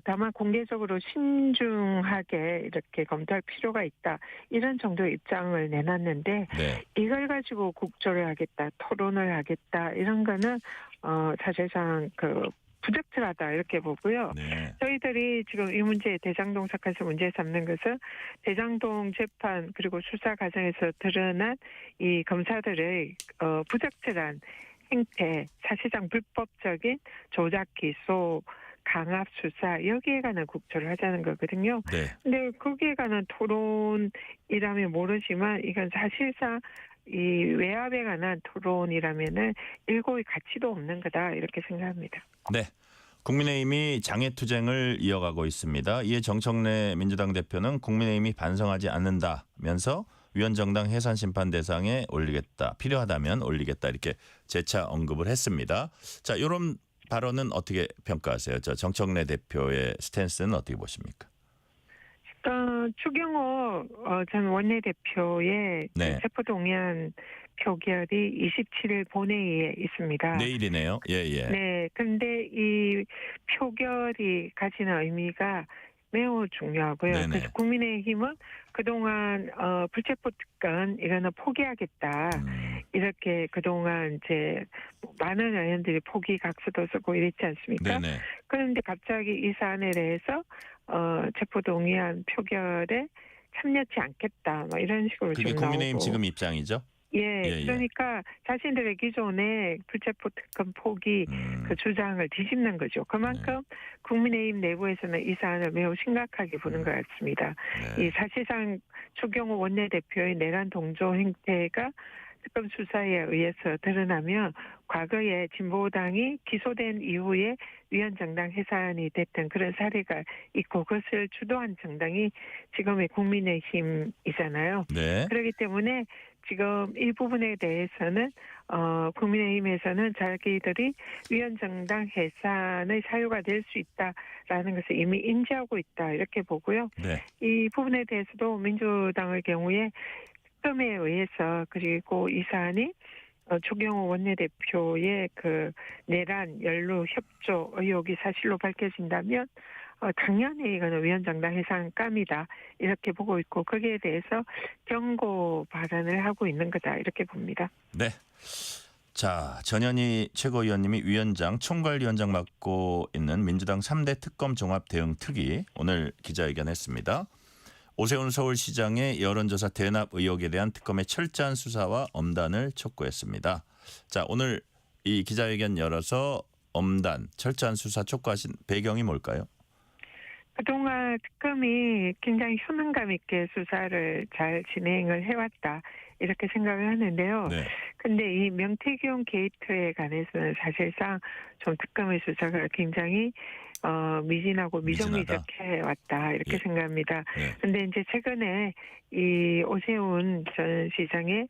M: 다만 공개적으로 신중하게 이렇게 검토할 필요가 있다. 이런 정도의 입장을 내놨는데 이걸 가지고 국조를 하겠다, 토론을 하겠다 이런 거는 사실상 부적절하다 이렇게 보고요. 저희들이 지금 이 문제 대장동 사건에서 문제 삼는 것은 대장동 재판 그리고 수사 과정에서 드러난 이 검사들의 부적절한 행태, 사실상 불법적인 조작 기소, 강압 수사 여기에 관한 국조를 하자는 거거든요. 근데 거기에 관한 토론이라면 모르지만 이건 사실상 이 외압에 관한 토론이라면은 일고의 가치도 없는 거다 이렇게 생각합니다.
B: 네. 국민의힘이 장애투쟁을 이어가고 있습니다. 이에 정청래 민주당 대표는 국민의힘이 반성하지 않는다면서 위원정당 해산심판 대상에 올리겠다. 필요하다면 올리겠다. 이렇게 재차 언급을 했습니다. 자, 이런 발언은 어떻게 평가하세요? 정청래 대표의 스탠스는 어떻게 보십니까?
M: 추경호 전 원내대표의 체포동의안 표결이 27일 본회의에 있습니다.
B: 내일이네요.
M: 네, 근데 이 표결이 가지는 의미가 매우 중요하고요. 그래서 국민의힘은 그동안 불체포 특권 이거는 포기하겠다. 이렇게 그동안 이제 많은 의원들이 포기 각서도 쓰고 이랬지 않습니까? 그런데 갑자기 이 사안에 대해서 체포동의안 표결에 참여치 않겠다. 뭐 이런 식으로
B: 그게
M: 좀
B: 국민의힘
M: 나오고.
B: 지금 입장이죠?
M: 그러니까 자신들의 기존의 불체포 특권 포기 그 주장을 뒤집는 거죠. 그만큼 국민의힘 내부에서는 이 사안을 매우 심각하게 보는 것 같습니다. 이 사실상 추경호 원내대표의 내란 동조 행태가 특검 수사에 의해서 드러나면 과거에 진보당이 기소된 이후에 위원정당 해산이 됐던 그런 사례가 있고 그것을 주도한 정당이 지금의 국민의힘이잖아요. 그렇기 때문에 지금 이 부분에 대해서는 국민의힘에서는 자기들이 위원정당 해산의 사유가 될 수 있다라는 것을 이미 인지하고 있다 이렇게 보고요. 이 부분에 대해서도 민주당의 경우에 특검에 의해서 그리고 이 사안이 추경호 원내대표의 그 내란 연루 협조 의혹이 사실로 밝혀진다면 당연히 이거는 위원정당 해산감이다 이렇게 보고 있고 거기에 대해서 경고 발언을 하고 있는 거다 이렇게 봅니다.
B: 네. 자, 전현희 최고위원님이 위원장, 총괄위원장 맡고 있는 민주당 3대 특검 종합대응특위 오늘 기자회견했습니다. 오세훈 서울시장의 여론조사 대납 의혹에 대한 특검의 철저한 수사와 엄단을 촉구했습니다. 자, 오늘 이 기자회견 열어서 엄단, 철저한 수사 촉구하신 배경이 뭘까요?
M: 그동안 특검이 굉장히 효능감 있게 수사를 잘 진행을 해왔다 이렇게 생각을 하는데요. 근데 이 명태균 게이트에 관해서는 사실상 좀 특검의 수사가 굉장히 미진하고 미적미적해 왔다 이렇게 생각합니다. 근데 이제 최근에 이 오세훈 시장의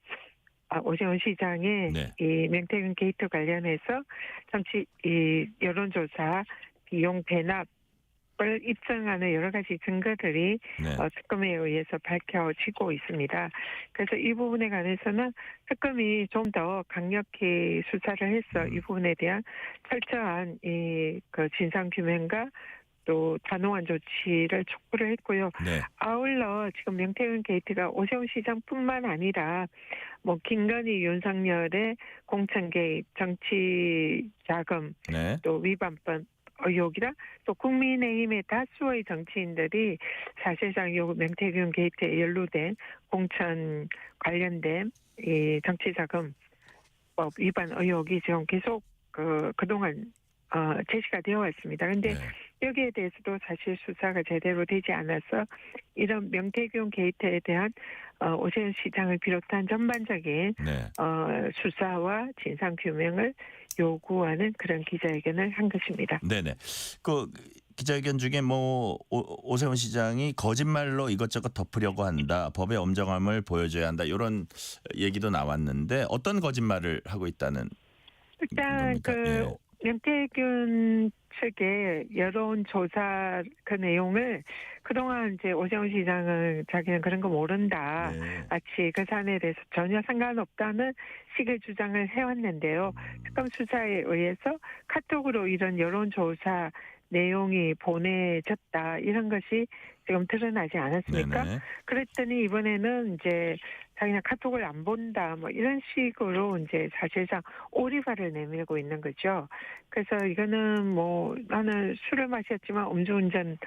M: 이 명태균 게이트 관련해서 정치 이 여론조사 비용 배납 을 입증하는 여러 가지 증거들이 특검에 의해서 밝혀지고 있습니다. 그래서 이 부분에 관해서는 특검이 좀 더 강력히 수사를 해서 이 부분에 대한 철저한 그 진상 규명과 또 단호한 조치를 촉구를 했고요. 아울러 지금 명태균 게이트가 오세훈 시장뿐만 아니라 뭐 김건희, 윤석열의 공천 개입, 정치 자금, 또 위반법 의혹이라 또 국민의힘의 다수의 정치인들이 사실상 요 명태균 게이트에 연루된 공천 관련된 이 정치자금법 위반 의혹이 지금 계속 그동안 제시가 되어 왔습니다. 그런데 여기에 대해서도 사실 수사가 제대로 되지 않아서 이런 명태균 게이트에 대한 오세훈 시장을 비롯한 전반적인 수사와 진상 규명을 요구하는 그런 기자회견을 한 것입니다.
B: 네네. 그 기자회견 중에 뭐 오세훈 시장이 거짓말로 이것저것 덮으려고 한다. 법의 엄정함을 보여줘야 한다. 이런 얘기도 나왔는데 어떤 거짓말을 하고 있다는
M: 일단
B: 겁니까?
M: 윤태균 측의 여론조사 그 내용을 그동안 이제 오세훈 시장은 자기는 그런 거 모른다.
B: 네.
M: 마치 그 사안에 대해서 전혀 상관없다는 식의 주장을 해왔는데요. 특검 수사에 의해서 카톡으로 이런 여론조사 내용이 보내졌다. 이런 것이 지금 드러나지 않았습니까?
B: 네네.
M: 그랬더니 이번에는 이제 자기는 카톡을 안 본다. 뭐 이런 식으로 이제 사실상 오리발을 내밀고 있는 거죠. 그래서 이거는 뭐 나는 술을 마셨지만 음주운전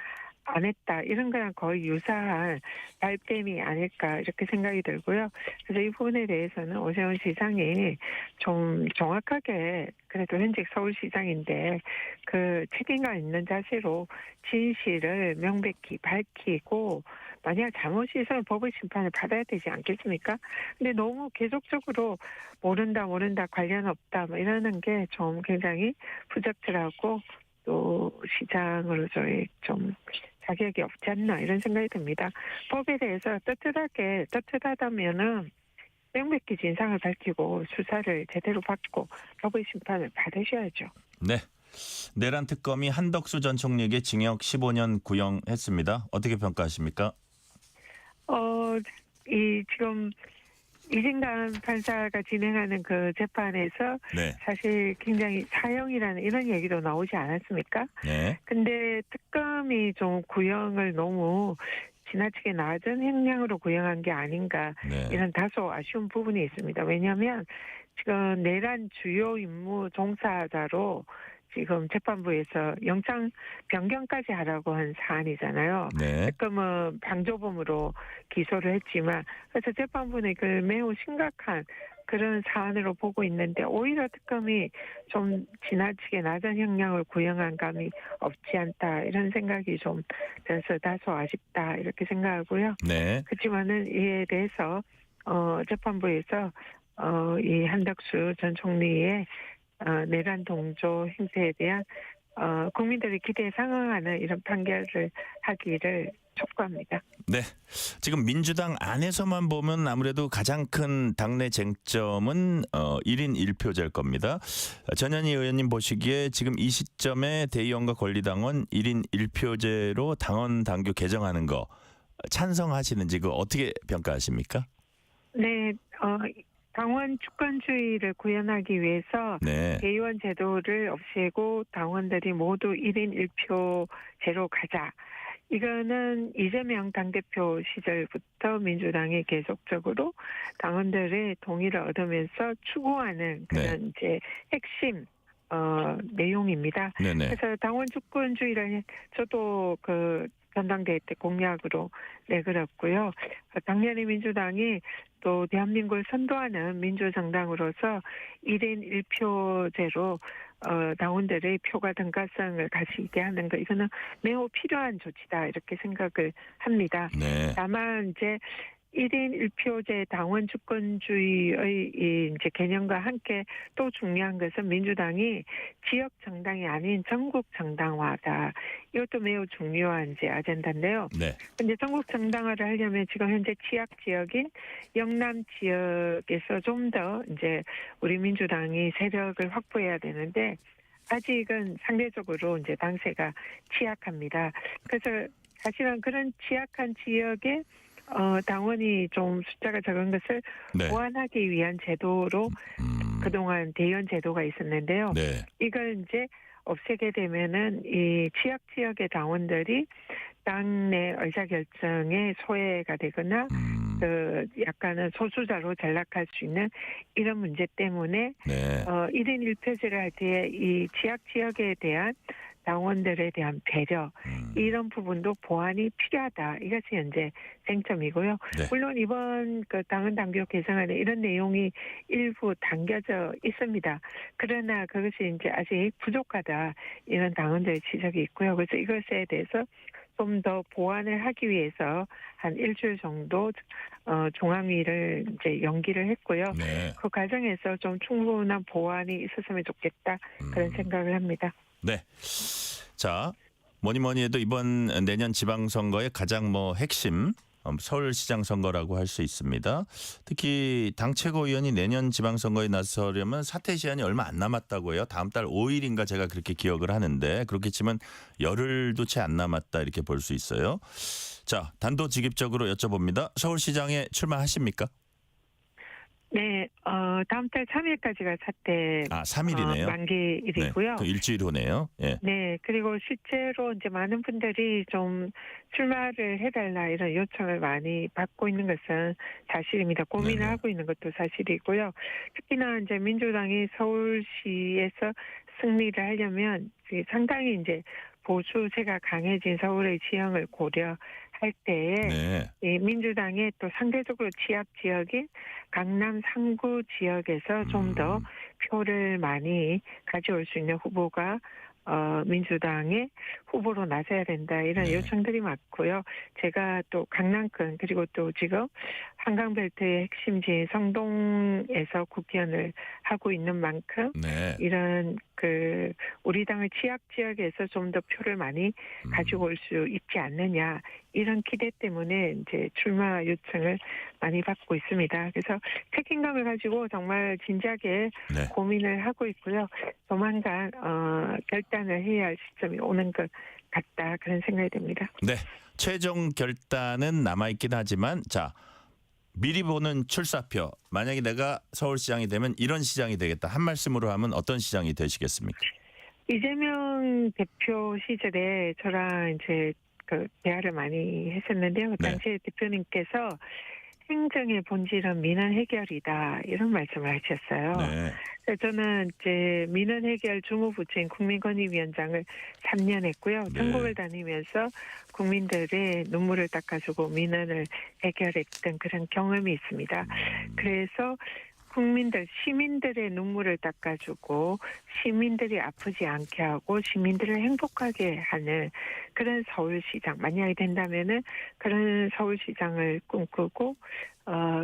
M: 안 했다. 이런 거랑 거의 유사한 발뺌이 아닐까 이렇게 생각이 들고요. 그래서 이 부분에 대해서는 오세훈 시장이 좀 정확하게 그래도 현직 서울시장인데 그 책임감 있는 자세로 진실을 명백히 밝히고 만약 잘못이 있으면 법의 심판을 받아야 되지 않겠습니까? 근데 너무 계속적으로 모른다 관련 없다 뭐 이러는 게 좀 굉장히 부적절하고 또 시장으로서의 좀 자격이 없지 않나 이런 생각이 듭니다. 법에 대해서 떳떳하다면은 명백히 진상을 밝히고 수사를 제대로 받고 법의 심판을 받으셔야죠.
B: 네. 내란 특검이 한덕수 전 총리에게 징역 15년 구형했습니다. 어떻게 평가하십니까?
M: 지금 이진강 판사가 진행하는 그 재판에서
B: 네.
M: 사실 굉장히 사형이라는 이런 얘기도 나오지 않았습니까?
B: 네.
M: 근데 특검이 좀 구형을 너무 지나치게 낮은 형량으로 구형한 게 아닌가
B: 네.
M: 이런 다소 아쉬운 부분이 있습니다. 왜냐하면 지금 내란 주요 임무 종사자로 지금 재판부에서 영장 변경까지 하라고 한 사안이잖아요.
B: 네.
M: 특검은 방조범으로 기소를 했지만 그래서 재판부는 그 매우 심각한 그런 사안으로 보고 있는데 오히려 특검이 좀 지나치게 낮은 형량을 구형한 감이 없지 않다 이런 생각이 좀 들어서 다소 아쉽다 이렇게 생각하고요.
B: 네.
M: 그렇지만은 이에 대해서 재판부에서 이 한덕수 전 총리의 내란 동조 행태에 대한 국민들의 기대에 상응하는 이런 판결을 하기를 촉구합니다.
B: 네. 지금 민주당 안에서만 보면 아무래도 가장 큰 당내 쟁점은 1인 1표제일 겁니다. 전현희 의원님 보시기에 지금 이 시점에 대의원과 권리당원 1인 1표제로 당원 당규 개정하는 거 찬성하시는지 그거 어떻게 평가하십니까?
M: 네. 당원 주권주의를 구현하기 위해서
B: 네.
M: 대의원 제도를 없애고 당원들이 모두 1인 1표제로 가자. 이거는 이재명 당대표 시절부터 민주당이 계속적으로 당원들의 동의를 얻으면서 추구하는 그런 이제 핵심 내용입니다.
B: 네네.
M: 그래서 당원 주권주의를 저도 그 전당대회 때 공약으로 내걸었고요. 당연히 민주당이 또 대한민국을 선도하는 민주정당으로서 1인 1표제로 당원들의 표가 등가성을 가지게 하는 거 이거는 매우 필요한 조치다 이렇게 생각을 합니다.
B: 네.
M: 다만 이제 1인 1표제 당원 주권주의의 이제 개념과 함께 또 중요한 것은 민주당이 지역 정당이 아닌 전국 정당화다. 이것도 매우 중요한 이제 아젠다인데요.
B: 네.
M: 근데 전국 정당화를 하려면 지금 현재 취약 지역인 영남 지역에서 좀 더 이제 우리 민주당이 세력을 확보해야 되는데 아직은 상대적으로 이제 당세가 취약합니다. 그래서 사실은 그런 취약한 지역에 당원이 좀 숫자가 적은 것을
B: 네.
M: 보완하기 위한 제도로 그동안 대의원 제도가 있었는데요.
B: 네.
M: 이걸 이제 없애게 되면은 이 취약 지역의 당원들이 당내 의사결정에 소외가 되거나 그 약간은 소수자로 전락할 수 있는 이런 문제 때문에
B: 네.
M: 1인 1표제를 할 때 이 취약 지역에 대한 당원들에 대한 배려 이런 부분도 보완이 필요하다. 이것이 현재 쟁점이고요.
B: 네.
M: 물론 이번 그 당헌 당규 개정안에 이런 내용이 일부 담겨져 있습니다. 그러나 그것이 이제 아직 부족하다. 이런 당원들의 지적이 있고요. 그래서 이것에 대해서 좀 더 보완을 하기 위해서 한 일주일 정도 중앙위를 이제 연기를 했고요.
B: 네.
M: 그 과정에서 좀 충분한 보완이 있었으면 좋겠다. 그런 생각을 합니다.
B: 네. 자, 뭐니 해도 이번 내년 지방선거의 가장 핵심 서울시장 선거라고 할 수 있습니다. 특히 당 최고위원이 내년 지방선거에 나서려면 사퇴 시한이 얼마 안 남았다고 해요. 다음 달 5일인가 제가 그렇게 기억을 하는데 그렇게 치면 열흘도 채 안 남았다 이렇게 볼 수 있어요. 자, 단도직입적으로 여쭤봅니다. 서울시장에 출마하십니까?
M: 네, 다음 달 3일까지가 사태
B: 3일이네요.
M: 만기일이고요.
B: 네, 일주일 후네요. 예.
M: 네, 그리고 실제로 이제 많은 분들이 좀 출마를 해달라 이런 요청을 많이 받고 있는 것은 사실입니다. 고민을
B: 네네.
M: 하고 있는 것도 사실이고요. 특히나 이제 민주당이 서울시에서 승리를 하려면 상당히 이제 보수세가 강해진 서울의 지형을 고려할 때에
B: 네.
M: 이 민주당의 또 상대적으로 취약 지역인 강남 3구 지역에서 좀 더 표를 많이 가져올 수 있는 후보가 민주당의 후보로 나서야 된다 이런
B: 네.
M: 요청들이 많고요. 제가 또 강남권 그리고 또 지금 한강벨트의 핵심지인 성동에서 국회의원을 하고 있는 만큼
B: 네.
M: 이런 우리 당의 취약 지역에서 좀 더 표를 많이 가지고 올 수 있지 않느냐 이런 기대 때문에 이제 출마 요청을 많이 받고 있습니다. 그래서 책임감을 가지고 정말 진지하게
B: 네.
M: 고민을 하고 있고요. 조만간 결단을 해야 할 시점이 오는 것 같다 그런 생각이 듭니다.
B: 네. 최종 결단은 남아있긴 하지만 자 미리 보는 출사표. 만약에 내가 서울시장이 되면 이런 시장이 되겠다. 한 말씀으로 하면 어떤 시장이 되시겠습니까?
M: 이재명 대표 시절에 저랑 이제 대화를 많이 했었는데요.
B: 네.
M: 당시 대표님께서 행정의 본질은 민원 해결이다 이런 말씀을 하셨어요.
B: 네.
M: 그래서 저는 이제 민원 해결 주무부처인 국민권익위원장을 3년 했고요.
B: 네.
M: 전국을 다니면서 국민들의 눈물을 닦아주고 민원을 해결했던 그런 경험이 있습니다. 그래서 시민들의 눈물을 닦아주고 시민들이 아프지 않게 하고 시민들을 행복하게 하는 그런 서울시장 만약에 된다면은 그런 서울시장을 꿈꾸고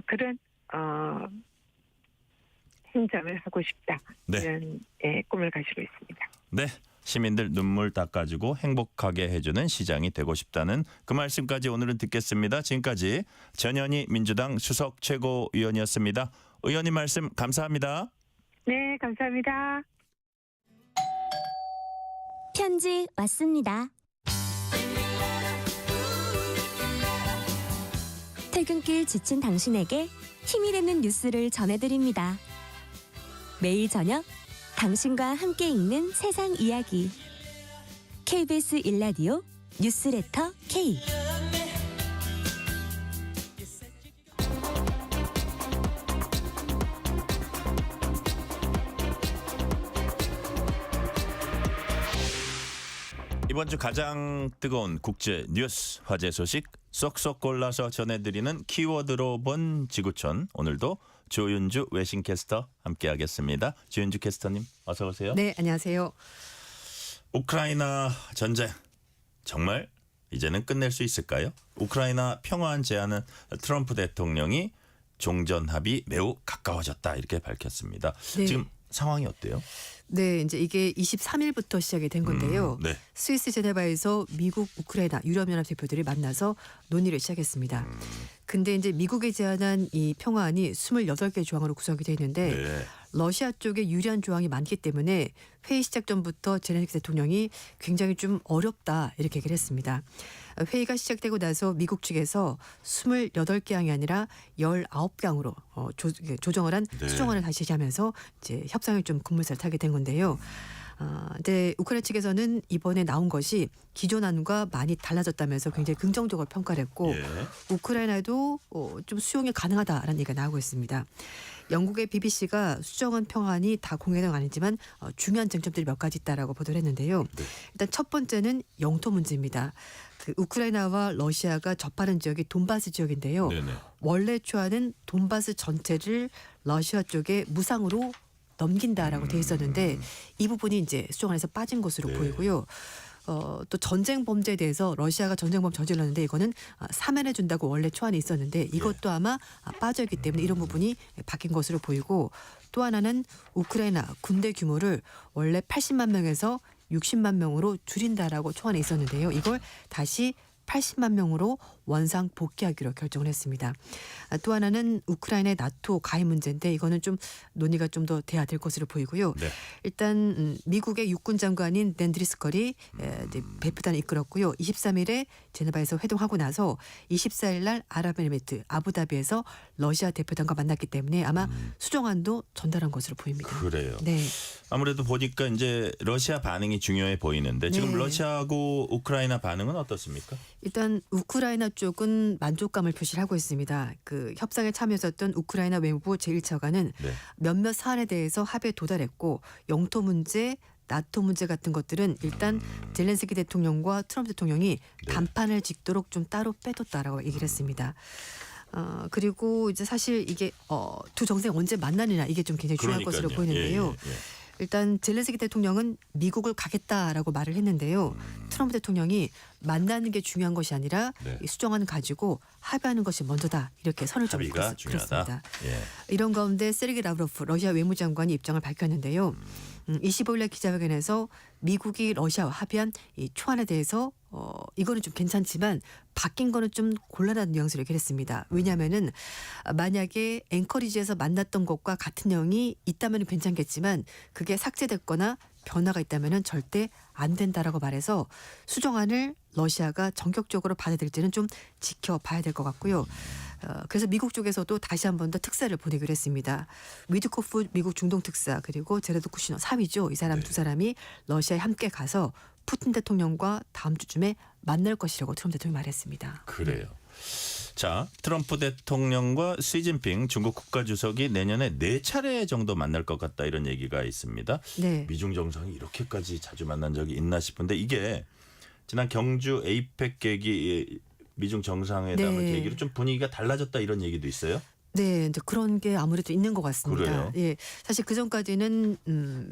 M: 그런 행정을 하고 싶다
B: 네.
M: 이런 꿈을 가지고 있습니다.
B: 네. 시민들 눈물 닦아주고 행복하게 해주는 시장이 되고 싶다는 그 말씀까지 오늘은 듣겠습니다. 지금까지 전현희 민주당 수석 최고위원이었습니다. 의원님 말씀 감사합니다.
M: 네, 감사합니다.
I: 편지 왔습니다. 퇴근길 지친 당신에게 힘이 되는 뉴스를 전해드립니다. 매일 저녁 당신과 함께 읽는 세상 이야기. KBS 1라디오 뉴스레터 K.
B: 이번 주 가장 뜨거운 국제 뉴스 화제 소식 쏙쏙 골라서 전해드리는 키워드로 본 지구촌. 오늘도 조윤주 외신캐스터 함께하겠습니다. 조윤주 캐스터님 어서 오세요.
N: 네, 안녕하세요.
B: 우크라이나 전쟁 정말 이제는 끝낼 수 있을까요? 우크라이나 평화안 제안은 트럼프 대통령이 종전 합의 매우 가까워졌다 이렇게 밝혔습니다.
N: 네.
B: 지금 상황이 어때요?
N: 네, 이제 이게 23일부터 시작이 된 건데요.
B: 네.
N: 스위스 제네바에서 미국, 우크라이나, 유럽연합 대표들이 만나서 논의를 시작했습니다. 근데 이제 미국이 제안한 이 평화안이 28개 조항으로 구성이 되어 있는데
B: 네.
N: 러시아 쪽에 유리한 조항이 많기 때문에 회의 시작 전부터 제렌스키 대통령이 굉장히 좀 어렵다 이렇게 얘기를 했습니다. 회의가 시작되고 나서 미국 측에서 28개 항이 아니라 19강으로 조정을 한
B: 네.
N: 수정안을 다시 제시하면서 이제 협상을 좀 급물살을 타게 된 건데요. 근데 우크라이나 측에서는 이번에 나온 것이 기존 안과 많이 달라졌다면서 굉장히 긍정적으로 평가를 했고
B: 예.
N: 우크라이나도 좀 수용이 가능하다라는 얘기가 나오고 있습니다. 영국의 BBC가 수정안 평안이 다 공개된 건 아니지만 중요한 쟁점들이 몇 가지 있다라고 보도를 했는데요.
B: 네.
N: 일단 첫 번째는 영토 문제입니다. 우크라이나와 러시아가 접하는 지역이 돈바스 지역인데요.
B: 네네.
N: 원래 초안은 돈바스 전체를 러시아 쪽에 무상으로 넘긴다라고 돼 있었는데 이 부분이 이제 수정안에서 빠진 것으로
B: 네.
N: 보이고요. 또 전쟁 범죄에 대해서 러시아가 전쟁범 저질렀는데 이거는 사면해 준다고 원래 초안이 있었는데 이것도 아마 빠져있기 때문에 이런 부분이 바뀐 것으로 보이고 또 하나는 우크라이나 군대 규모를 원래 80만 명에서 60만 명으로 줄인다라고 초안에 있었는데요. 이걸 다시 80만 명으로 원상 복귀하기로 결정을 했습니다. 또 하나는 우크라이나의 나토 가입 문제인데 이거는 좀 논의가 좀 더 돼야 될 것으로 보이고요.
B: 네.
N: 일단 미국의 육군 장관인 댄 드리스컬이 배표단을 이끌었고요. 23일에 제네바에서 회동하고 나서 24일 날 아랍에미리트 아부다비에서 러시아 대표단과 만났기 때문에 아마 수정안도 전달한 것으로 보입니다.
B: 그래요.
N: 네.
B: 아무래도 보니까 이제 러시아 반응이 중요해 보이는데 지금
N: 네.
B: 러시아하고 우크라이나 반응은 어떻습니까?
N: 일단 우크라이나 쪽은 만족감을 표시를 하고 있습니다. 그 협상에 참여했었던 우크라이나 외무부 제1차관은
B: 네.
N: 몇몇 사안에 대해서 합의에 도달했고 영토 문제, 나토 문제 같은 것들은 일단 젤렌스키 대통령과 트럼프 대통령이
B: 네.
N: 단판을 짓도록 좀 따로 빼뒀다라고 얘기를 했습니다. 그리고 이제 사실 이게 두 정상이 언제 만나느냐 이게 좀 굉장히 중요할 것으로 보이는데요. 일단 젤렌스키 대통령은 미국을 가겠다라고 말을 했는데요. 트럼프 대통령이 만나는 게 중요한 것이 아니라
B: 네.
N: 이 수정안을 가지고 합의하는 것이 먼저다 이렇게 선을 좀
B: 합의가 중요하다.
N: 그렇습니다.
B: 예.
N: 이런 가운데 세르게이 라브로프 러시아 외무장관이 입장을 밝혔는데요. 25일날 기자회견에서 미국이 러시아와 합의한 이 초안에 대해서 이거는 좀 괜찮지만 바뀐 거는 좀 곤란한 뉘앙스를 얘기를 했습니다. 왜냐하면은 만약에 앵커리지에서 만났던 것과 같은 내용이 있다면 괜찮겠지만 그게 삭제됐거나 변화가 있다면 절대 안 된다라고 말해서 수정안을 러시아가 전격적으로 받아들일지는 좀 지켜봐야 될 것 같고요. 그래서 미국 쪽에서도 다시 한 번 더 특사를 보내기로 했습니다. 위드코프 미국 중동 특사 그리고 제레드 쿠시너 3위죠. 이 사람 두 사람이 러시아에 함께 가서 푸틴 대통령과 다음 주쯤에 만날 것이라고 트럼프 대통령이 말했습니다.
B: 그래요. 자, 트럼프 대통령과 시진핑 중국 국가주석이 내년에 4차례 정도 만날 것 같다 이런 얘기가 있습니다.
N: 네.
B: 미중 정상이 이렇게까지 자주 만난 적이 있나 싶은데 이게 지난 경주 에이펙 계기 미중 정상회담을
N: 네.
B: 계기로 좀 분위기가 달라졌다 이런 얘기도 있어요.
N: 네, 이제 그런 게 아무래도 있는 것 같습니다.
B: 그래요?
N: 예, 사실 그 전까지는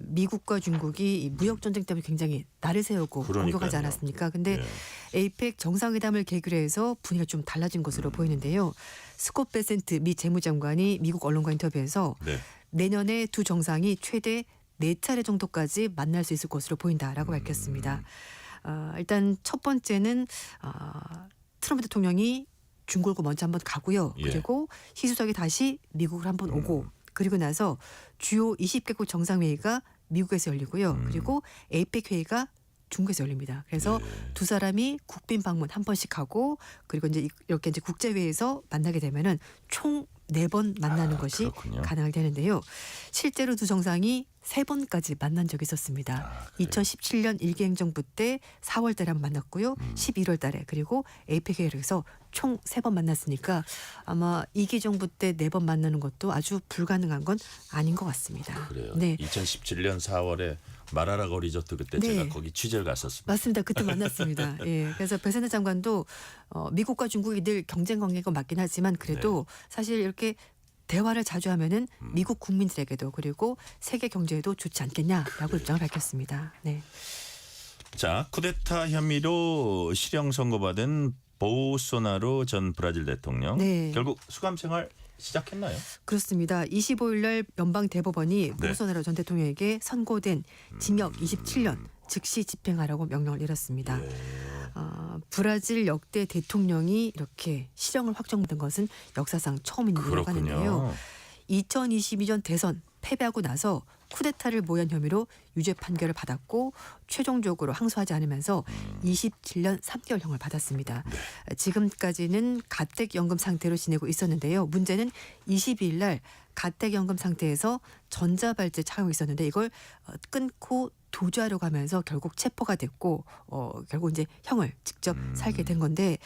N: 미국과 중국이 이 무역 전쟁 때문에 굉장히 날을 세우고
B: 그러니까요.
N: 공격하지 않았습니까? 근데
B: 예.
N: 에이펙 정상회담을 계기로 해서 분위기가 좀 달라진 것으로 보이는데요. 스콧 베센트 미 재무장관이 미국 언론과 인터뷰에서
B: 네.
N: 내년에 두 정상이 최대 4차례 정도까지 만날 수 있을 것으로 보인다라고 밝혔습니다. 일단 첫 번째는 트럼프 대통령이 중국을 먼저 한번 가고요.
B: 예.
N: 그리고 시 수석이 다시 미국을 한번 오고 그리고 나서 주요 20개국 정상회의가 미국에서 열리고요. 그리고 에이펙 회의가 중국에서 열립니다. 그래서 두 사람이 국빈 방문 한 번씩 하고 그리고 이제 이렇게 이제 국제회의에서 만나게 되면은 총 4번 만나는 것이
B: 그렇군요.
N: 가능하게 되는데요. 실제로 두 정상이 3번까지 만난 적이 있었습니다. 2017년 일기 행정부 때 4월 달에 한번 만났고요. 11월 달에 그리고 에이펙 회의에서 총 3번 만났으니까 아마 이기 정부 때 4번 만나는 것도 아주 불가능한 건 아닌 것 같습니다.
B: 그래요.
N: 네.
B: 2017년 4월에 마라라거 리조트 그때
N: 네.
B: 제가 거기 취재를 갔었습니다.
N: 맞습니다. 그때 만났습니다. 예. 그래서 베센트 장관도 미국과 중국이 늘 경쟁 관계가 맞긴 하지만 그래도 사실 이렇게 대화를 자주 하면은 미국 국민들에게도 그리고 세계 경제에도 좋지 않겠냐라고 입장을 밝혔습니다. 네.
B: 자, 쿠데타 혐의로 실형 선고받은 보우소나로 전 브라질 대통령
N: 네.
B: 결국 수감 생활 시작했나요?
N: 그렇습니다. 25일 날 연방 대법원이
B: 네.
N: 보우소나로 전 대통령에게 선고된 징역 27년 즉시 집행하라고 명령을 내렸습니다. 브라질 역대 대통령이 이렇게 실형을 확정받은 것은 역사상 처음인 일이라고 하는데요. 2022년 대선 패배하고 나서 쿠데타를 모한 혐의로 유죄 판결을 받았고 최종적으로 항소하지 않으면서 27년 3개월형을 받았습니다. 지금까지는 가택연금 상태로 지내고 있었는데요. 문제는 22일 날 가택연금 상태에서 전자발찌 착용이 있었는데 이걸 끊고 도주하려고 하면서 결국 체포가 됐고 결국 이제 형을 직접 살게 된 건데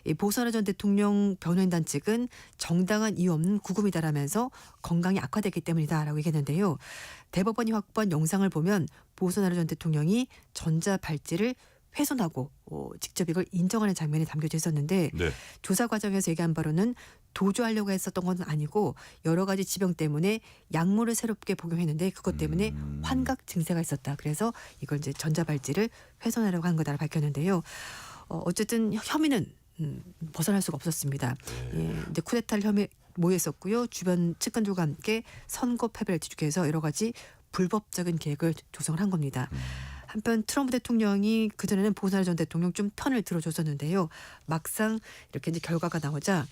N: 이 보우소나로 전 대통령 변호인단 측은 정당한 이유 없는 구금이다라면서 건강이 악화됐기 때문이다라고 얘기했는데요. 대법원이 확보한 영상을 보면 보우소나로 전 대통령이 전자발찌를 훼손하고 직접 이걸 인정하는 장면이 담겨져 있었는데
B: 네.
N: 조사 과정에서 얘기한 바로는 도주하려고 했었던 건 아니고 여러 가지 지병 때문에 약물을 새롭게 복용했는데 그것 때문에 환각 증세가 있었다. 그래서 이걸 이제 전자발찌를 훼손하려고 한 거다라고 밝혔는데요. 어쨌든 혐의는 벗어날 수가 없었습니다. 예, 이제 쿠데타를 혐의 모였었고요. 주변 측근들과 함께 선거 패배를 뒤죽여서 여러 가지 불법적인 계획을 조성을 한 겁니다. 한편 트럼프 대통령이 그전에는 보살의 전 대통령 좀 편을 들어줬었는데요. 막상 이렇게 이제 결과가 나오자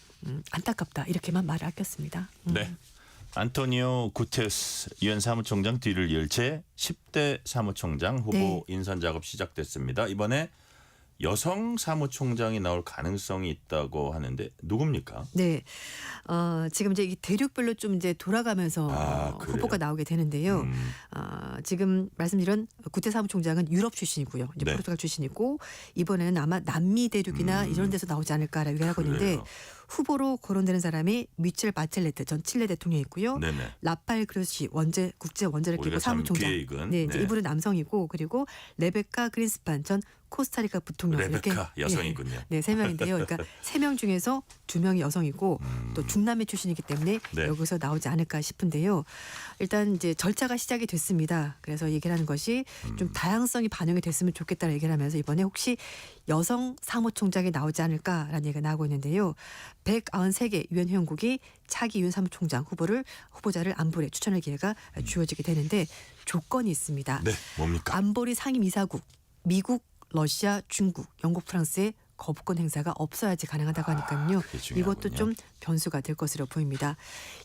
N: 안타깝다 이렇게만 말을 아꼈습니다.
B: 네. 안토니오 구테스 유엔 사무총장 뒤를 이을 채 10대 사무총장 후보
N: 네.
B: 인선 작업 시작됐습니다. 이번에 여성 사무총장이 나올 가능성이 있다고 하는데 누굽니까?
N: 네, 지금 이제 이 대륙별로 좀 이제 돌아가면서
B: 그래요?
N: 후보가 나오게 되는데요. 지금 말씀드린 구테 사무총장은 유럽 출신이고요. 이제
B: 네.
N: 포르투갈 출신이고 이번에는 아마 남미 대륙이나 이런 데서 나오지 않을까라고 얘기하고 있는데
B: 그래요?
N: 후보로 거론되는 사람이 미첼 바첼레트 전 칠레 대통령이 있고요.
B: 네네.
N: 라파엘 그로시 국제 원자력기구
B: 우리가 참
N: 사무총장.
B: 귀에 익은.
N: 네, 이제
B: 네.
N: 이분은 남성이고 그리고 레베카 그린스판 전 코스타리카 부통령
B: 레베카
N: 이렇게
B: 여성이군요.
N: 네, 3명인데요. 그러니까 3명 중에서 2명이 여성이고 또 중남미 출신이기 때문에
B: 네.
N: 여기서 나오지 않을까 싶은데요. 일단 이제 절차가 시작이 됐습니다. 그래서 얘기를 하는 것이 좀 다양성이 반영이 됐으면 좋겠다는 얘기를 하면서 이번에 혹시 여성 사무총장이 나오지 않을까라는 얘기가 나오고 있는데요. 193개 유엔 회원국이 차기 유엔 사무총장 후보자를 안보리에 추천할 기회가 주어지게 되는데 조건이 있습니다.
B: 네, 뭡니까?
N: 안보리 상임이사국 미국, 러시아, 중국, 영국, 프랑스의 거부권 행사가 없어야지 가능하다고 하니까요.
B: 그게 중요하군요.
N: 이것도 좀 변수가 될 것으로 보입니다.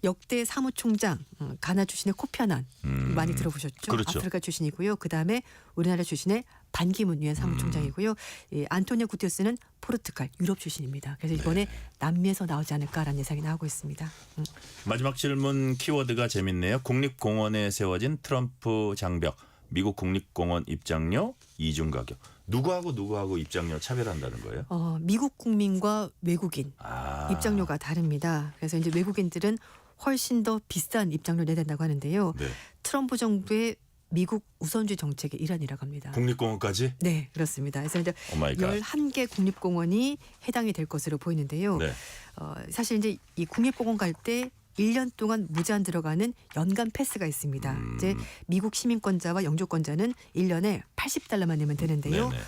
N: 역대 사무총장 가나 출신의 코피 아난 많이 들어보셨죠?
B: 그렇죠.
N: 아프리카 출신이고요. 그다음에 우리나라 출신의 반기문 유엔 사무총장이고요. 안토니오 구테스는 포르투갈 유럽 출신입니다. 그래서 이번에 남미에서 나오지 않을까라는 예상이 나오고 있습니다.
B: 마지막 질문 키워드가 재밌네요. 국립공원에 세워진 트럼프 장벽. 미국 국립공원 입장료 이중 가격. 누구하고 입장료 차별한다는 거예요?
N: 미국 국민과 외국인 입장료가 다릅니다. 그래서 이제 외국인들은 훨씬 더 비싼 입장료 내야 된다고 하는데요.
B: 네.
N: 트럼프 정부의 미국 우선주의 정책의 일환이라고 합니다.
B: 국립공원까지?
N: 네, 그렇습니다. 그래서 이제
B: 오 마이 갓.
N: 11개 국립공원이 해당이 될 것으로 보이는데요.
B: 네.
N: 사실 이제 이 국립공원 갈 때 1년 동안 무제한 들어가는 연간 패스가 있습니다. 이제 미국 시민권자와 영주권자는 1년에 $80만 내면 되는데요.
B: 네네.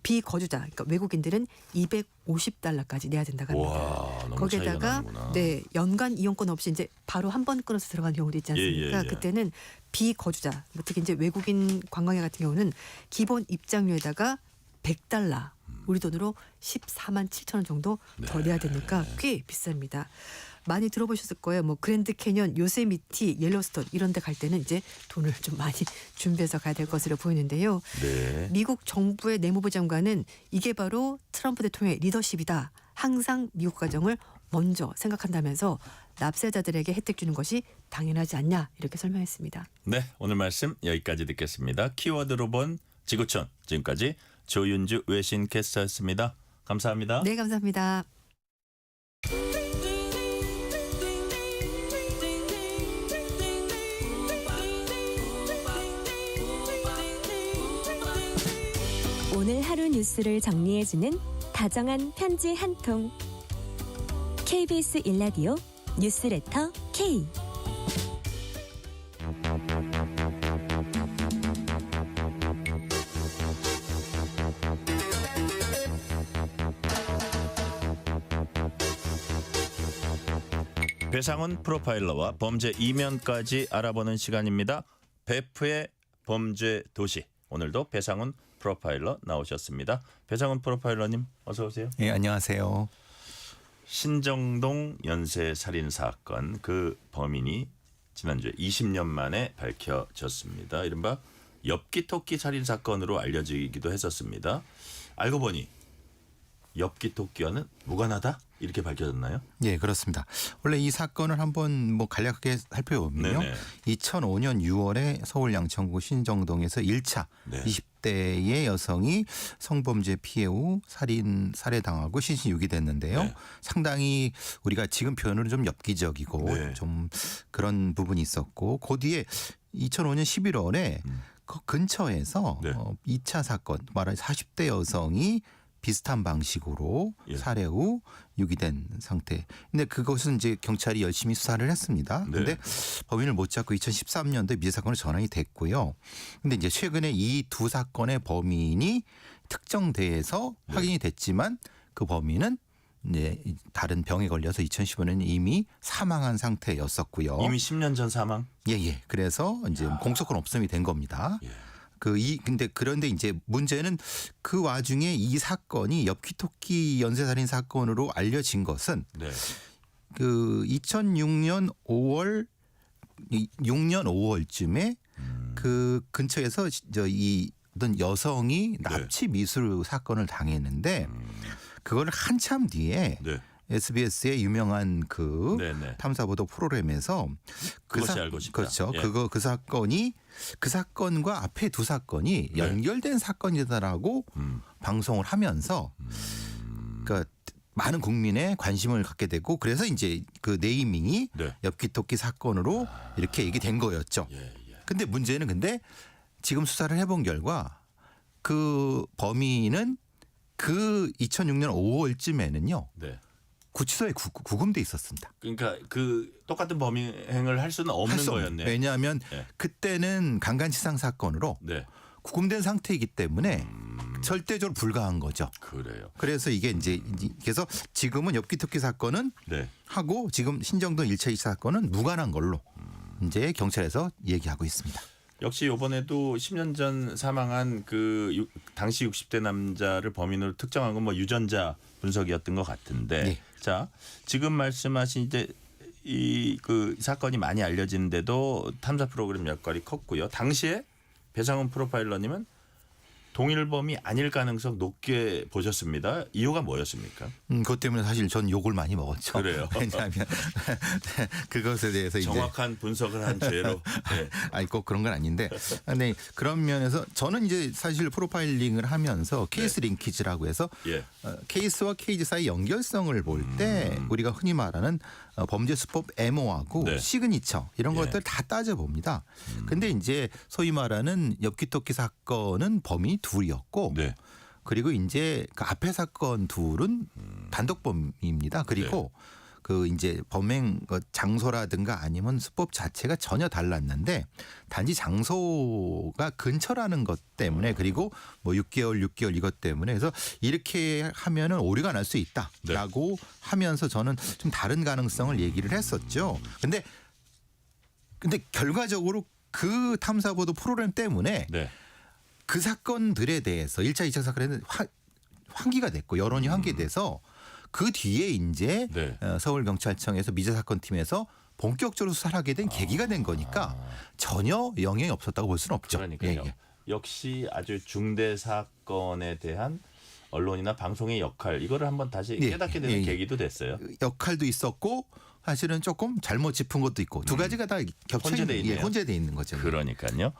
N: 비거주자, 그러니까 외국인들은 $250까지 내야 된다고 합니다.
B: 와, 너무
N: 거기에다가
B: 차이가 나는구나.
N: 네, 연간 이용권 없이 이제 바로 한 번 끊어서 들어가는 경우도 있지 않습니까?
B: 예.
N: 그때는 비거주자, 특히 이제 외국인 관광객 같은 경우는 기본 입장료에다가 $100, 우리 돈으로 14만 7천 원 정도 더 내야 되니까 꽤 비쌉니다. 많이 들어보셨을 거예요. 뭐 그랜드 캐년, 요세미티, 옐로스톤 이런 데 갈 때는 이제 돈을 좀 많이 준비해서 가야 될 것으로 보이는데요.
B: 네.
N: 미국 정부의 내무부 장관은 이게 바로 트럼프 대통령의 리더십이다. 항상 미국 가정을 먼저 생각한다면서 납세자들에게 혜택 주는 것이 당연하지 않냐 이렇게 설명했습니다.
B: 네, 오늘 말씀 여기까지 듣겠습니다. 키워드로 본 지구촌. 지금까지 조윤주 외신 캐스터였습니다. 감사합니다.
N: 네, 감사합니다.
I: 오늘 하루 뉴스를 정리해주는 다정한 편지 한 통. KBS 일라디오 뉴스레터 K.
B: 배상훈 프로파일러와 범죄 이면까지 알아보는 시간입니다. 베프의 범죄 도시. 오늘도 배상훈 프로파일러 나오셨습니다. 배상훈 프로파일러님 어서 오세요.
O: 예, 안녕하세요.
B: 신정동 연쇄 살인 사건 그 범인이 지난주에 20년 만에 밝혀졌습니다. 이른바 엽기토끼 살인 사건으로 알려지기도 했었습니다. 알고 보니 엽기토끼와는 무관하다 이렇게 밝혀졌나요?
O: 예, 그렇습니다. 원래 이 사건을 한번 뭐 간략하게 살펴보면요.
B: 네네.
O: 2005년 6월에 서울 양천구 신정동에서 1차
B: 네.
O: 20대의 여성이 성범죄 피해 후 살해당하고 시신 유기됐는데요.
B: 네.
O: 상당히 우리가 지금 표현으로 좀 엽기적이고
B: 네.
O: 좀 그런 부분이 있었고 그 뒤에 2005년 11월에 그 근처에서
B: 네.
O: 2차 사건 말하자면 40대 여성이 비슷한 방식으로
B: 예.
O: 살해 후 유기된 상태. 근데 그것은 이제 경찰이 열심히 수사를 했습니다.
B: 네.
O: 근데 범인을 못 잡고 2013년도에 미제 사건으로 전환이 됐고요. 근데 이제 최근에 이 두 사건의 범인이 특정돼서 확인이 됐지만 그 범인은 이제 다른 병에 걸려서 2015년에 이미 사망한 상태였었고요.
B: 이미 10년 전 사망?
O: 예. 그래서 이제 공소권 없음이 된 겁니다.
B: 예.
O: 근데 그런데 이제 문제는 그 와중에 이 사건이 엽기토끼 연쇄살인 사건으로 알려진 것은
B: 네.
O: 그 2006년 5월쯤에 그 근처에서 이 어떤 여성이 납치 미수 사건을 당했는데 그걸 한참 뒤에
B: 네.
O: SBS의 유명한 그 탐사보도 프로그램에서
B: 그것이 알고 싶다.
O: 그렇죠.
B: 예.
O: 그 사건이 그 사건과 앞에 두 사건이 연결된 사건이다라고 방송을 하면서 그러니까 많은 국민의 관심을 갖게 되고 그래서 이제 그 네이밍이 엽기토끼 사건으로 이렇게 얘기된 거였죠. 근데 문제는 지금 수사를 해본 결과 그 범인은 그 2006년 5월쯤에는요. 구치소에 구금돼 있었습니다.
B: 그러니까 그 똑같은 범행을 할 수는 없는 거였네요.
O: 왜냐하면 그때는 강간치상 사건으로 구금된 상태이기 때문에 절대적으로 불가한 거죠.
B: 그래요.
O: 그래서 이게 이제 그래서 지금은 엽기토끼 사건은 하고 지금 신정동 1차 2차 사건은 무관한 걸로 이제 경찰에서 얘기하고 있습니다.
B: 역시 이번에도 10년 전 사망한 그 당시 60대 남자를 범인으로 특정한 건 뭐 유전자 분석이었던 것 같은데 자 지금 말씀하신 이제 이 그 사건이 많이 알려지는데도 탐사 프로그램 역할이 컸고요. 당시에 배상훈 프로파일러님은 동일범이 아닐 가능성 높게 보셨습니다. 이유가 뭐였습니까?
O: 그것 때문에 사실 전 욕을 많이 먹었죠.
B: 그래요.
O: 왜냐하면 그것에 대해서
B: 정확한
O: 이제
B: 분석을 한 죄로.
O: 아니 꼭 그런 건 아닌데, 근데 그런 면에서 저는 이제 사실 프로파일링을 하면서 케이스 링키지라고 해서 케이스와 케이지 사이 연결성을 볼 때 우리가 흔히 말하는 범죄 수법 MO하고 시그니처 이런 것들 다 따져봅니다. 근데 이제 소위 말하는 엽기토끼 사건은 범인이 둘이었고 그리고 이제 그 앞에 사건 둘은 단독범입니다. 그리고 그 이제 범행 장소라든가 아니면 수법 자체가 전혀 달랐는데 단지 장소가 근처라는 것 때문에 그리고 뭐 6개월 이것 때문에 그래서 이렇게 하면은 오류가 날 수 있다라고 하면서 저는 좀 다른 가능성을 얘기를 했었죠. 근데 결과적으로 그 탐사보도 프로그램 때문에 그 사건들에 대해서 1차, 2차 사건에는 환기가 됐고 여론이 환기돼서 그 뒤에 이제 서울경찰청에서 미제사건팀에서 본격적으로 수사를 하게 된 계기가 된 거니까 전혀 영향이 없었다고 볼 수는 없죠.
B: 그러니까요. 역시 아주 중대 사건에 대한 언론이나 방송의 역할 이거를 한번 다시 깨닫게 되는 계기도 됐어요.
O: 역할도 있었고 사실은 조금 잘못 짚은 것도 있고 두 가지가 다 혼재돼 있는 거죠.
B: 그러니까요.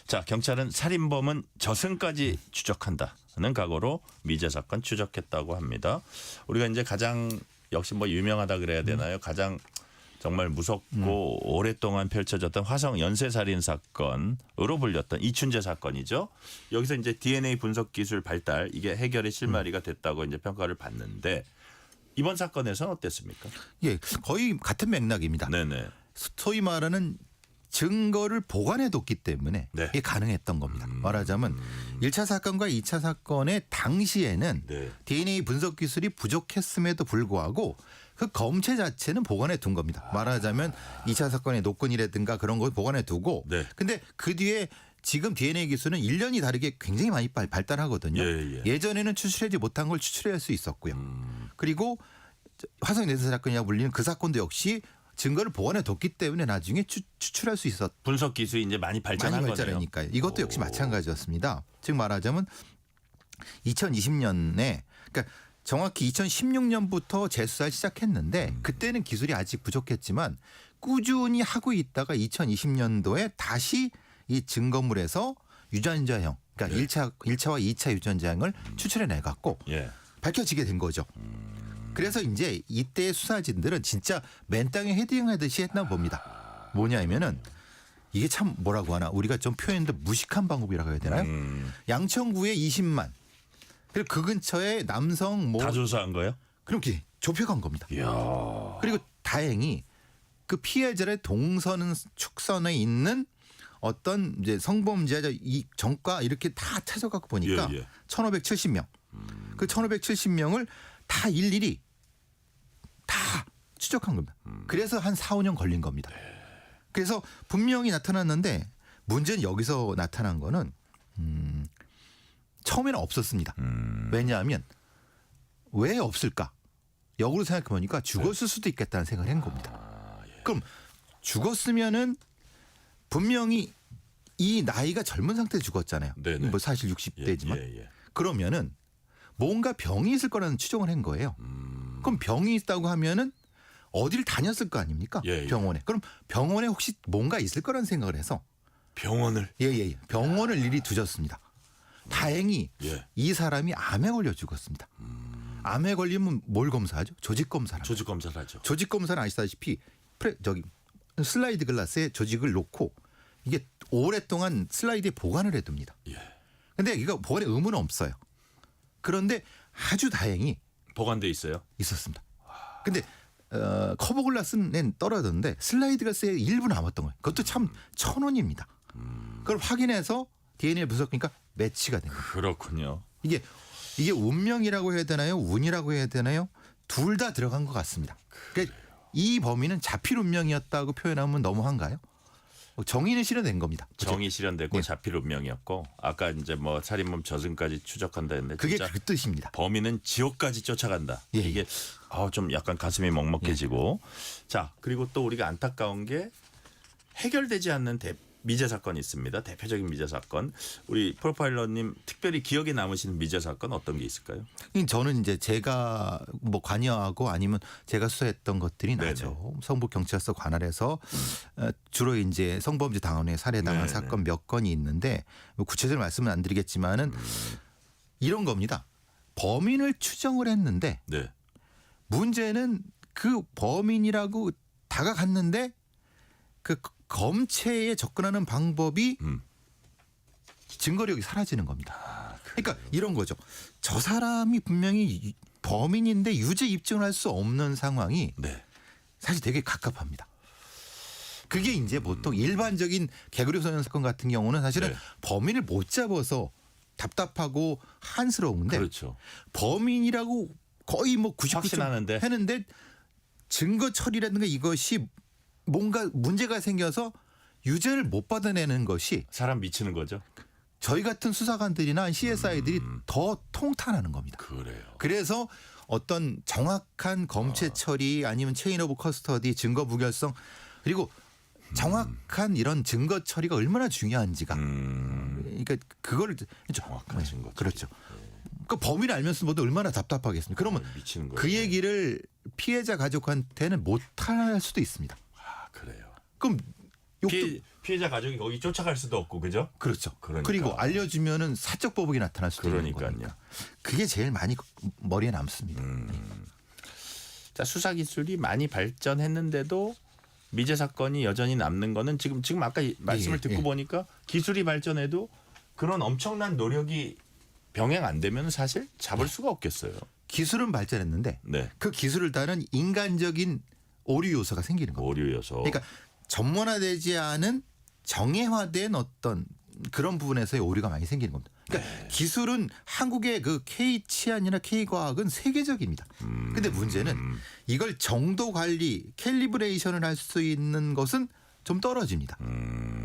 B: 자, 경찰은 살인범은 저승까지 추적한다는 각오로 미제 사건 추적했다고 합니다. 우리가 이제 가장 역시 뭐 유명하다 그래야 되나요? 가장 정말 무섭고 오랫동안 펼쳐졌던 화성 연쇄살인 사건으로 불렸던 이춘재 사건이죠. 여기서 이제 DNA 분석 기술 발달 이게 해결의 실마리가 됐다고 이제 평가를 받는데 이번 사건에서는 어땠습니까?
O: 예, 거의 같은 맥락입니다.
B: 네네.
O: 소위 말하는 증거를 보관해뒀기 때문에 이게 가능했던 겁니다. 말하자면 1차 사건과 2차 사건의 당시에는 DNA 분석 기술이 부족했음에도 불구하고 그 검체 자체는 보관해둔 겁니다. 말하자면 2차 사건의 노건이라든가 그런 걸 보관해두고 근데 그 뒤에 지금 DNA 기술은 1년이 다르게 굉장히 많이 발달하거든요. 예전에는 추출하지 못한 걸 추출할 수 있었고요. 그리고 화성 연쇄 사건이라고 불리는 그 사건도 역시 증거를 보관해뒀기 때문에 나중에 추출할 수 있었.
B: 분석 기술이 이제 많이
O: 발전하니까요. 이것도 역시 마찬가지였습니다. 즉 말하자면 2020년에 그러니까 정확히 2016년부터 재수사를 시작했는데 그때는 기술이 아직 부족했지만 꾸준히 하고 있다가 2020년도에 다시 이 증거물에서 유전자형 그러니까 1차와 2차 유전자형을 추출해내 갖고 밝혀지게 된 거죠. 그래서 이제 이때 수사진들은 진짜 맨 땅에 헤딩하듯이 했나 봅니다. 뭐냐면은 이게 참 뭐라고 하나 우리가 좀 표현도 무식한 방법이라고 해야 되나요? 양천구에 20만 그리고 그 근처에 남성
B: 다 조사한 거예요?
O: 그렇게 좁혀간 겁니다. 그리고 다행히 그 피해자의 동선 축선에 있는 어떤 이제 성범죄자 이 전과 이렇게 다 찾아가고 보니까 1,570명. 그 1,570명을 다 일일이 다 추적한 겁니다. 그래서 한 4, 5년 걸린 겁니다. 그래서 분명히 나타났는데 문제는 여기서 나타난 거는 처음에는 없었습니다. 왜냐하면 왜 없을까? 역으로 생각해 보니까 죽었을 수도 있겠다는 생각을 한 겁니다. 그럼 죽었으면은 분명히 이 나이가 젊은 상태에 죽었잖아요.
B: 네네.
O: 뭐 사실 60대지만
B: 예.
O: 그러면은 뭔가 병이 있을 거라는 추정을 한 거예요. 그럼 병이 있다고 하면은 어디를 다녔을 거 아닙니까?
B: 예.
O: 병원에. 그럼 병원에 혹시 뭔가 있을 거라는 생각을 해서
B: 병원을
O: 예. 병원을 일이 두셨습니다. 다행히
B: 예.
O: 이 사람이 암에 걸려 죽었습니다. 암에 걸리면 뭘 검사하죠? 조직 검사를.
B: 조직 검사를 하죠.
O: 조직 검사는 아시다시피 슬라이드 글라스에 조직을 놓고 이게 오랫동안 슬라이드에 보관을 해둡니다.
B: 예.
O: 근데 이거 보관에 의무는 없어요. 그런데 아주 다행히
B: 보관돼 있어요.
O: 있었습니다. 근데 커버 글라스는 떨어졌는데 슬라이드 글라스에 일부 남았던 거예요. 그것도 참 1,000원입니다. 그걸 확인해서 DNA 분석하니까 매치가 됩니다.
B: 그렇군요.
O: 이게 운명이라고 해야 되나요? 운이라고 해야 되나요? 둘 다 들어간 것 같습니다. 그러니까 이 범인은 잡힐 운명이었다고 표현하면 너무한가요? 정의는 실현된 겁니다.
B: 정의 실현됐고
O: 네.
B: 잡힐 운명이었고 아까 이제 뭐 살인범 저승까지 추적한다 했는데
O: 그게
B: 진짜
O: 그 뜻입니다.
B: 범인은 지옥까지 쫓아간다.
O: 예.
B: 이게 좀 약간 가슴이 먹먹해지고 자 그리고 또 우리가 안타까운 게 해결되지 않는 미제 사건이 있습니다. 대표적인 미제 사건. 우리 프로파일러님 특별히 기억에 남으시는 미제 사건 어떤 게 있을까요?
O: 저는 이제 제가 뭐 관여하고 아니면 제가 수사했던 것들이
B: 네네.
O: 나죠. 성북 경찰서 관할에서 주로 이제 성범죄 당원에 살해당한
B: 네네.
O: 사건 몇 건이 있는데 뭐 구체적인 말씀은 안 드리겠지만은 이런 겁니다. 범인을 추정을 했는데
B: 네.
O: 문제는 그 범인이라고 다가갔는데 그 검체에 접근하는 방법이 증거력이 사라지는 겁니다. 그러니까 이런 거죠. 저 사람이 분명히 범인인데 유죄 입증을 할 수 없는 상황이
B: 네.
O: 사실 되게 갑갑합니다. 그게 이제 보통 일반적인 개구리 소년 사건 같은 경우는 사실은
B: 네.
O: 범인을 못 잡아서 답답하고 한스러운데
B: 그렇죠.
O: 범인이라고 거의 뭐 99%
B: 확신하는데.
O: 했는데 증거 처리라든가 이것이 뭔가 문제가 생겨서 유죄를 못 받아내는 것이
B: 사람 미치는 거죠.
O: 저희 같은 수사관들이나 CSI들이 더 통탄하는 겁니다.
B: 그래요.
O: 그래서 어떤 정확한 검체 처리 아니면 체인 오브 커스터디 증거 무결성 그리고 정확한 이런 증거 처리가 얼마나 중요한지가 그러니까 그걸
B: 정확한 증거 처리.
O: 그렇죠. 그 범인을 알면서 모두 얼마나 답답하겠습니까? 그러면
B: 미치는 거예요.
O: 그 얘기를 피해자 가족한테는 못할 수도 있습니다.
B: 그래요.
O: 그럼 욕도
B: 피해자 가족이 거기 쫓아갈 수도 없고 그죠?
O: 그렇죠.
B: 그러니까.
O: 그리고 알려주면은 사적 보복이 나타날 수도 있는
B: 그러니까요.
O: 거니까. 그게 제일 많이 머리에 남습니다.
B: 자 수사 기술이 많이 발전했는데도 미제 사건이 여전히 남는 거는 지금 아까 말씀을 듣고 보니까 기술이 발전해도 그런 엄청난 노력이 병행 안 되면 사실 잡을 수가 없겠어요.
O: 기술은 발전했는데
B: 네.
O: 그 기술을 따른 인간적인 오류 요소가 생기는 겁니다.
B: 오류 요소.
O: 그러니까 전문화되지 않은 정예화된 어떤 그런 부분에서의 오류가 많이 생기는 겁니다. 그러니까 기술은 한국의 그 K치안이나 K과학은 세계적입니다. 근데 문제는 이걸 정도 관리, 캘리브레이션을 할 수 있는 것은 좀 떨어집니다.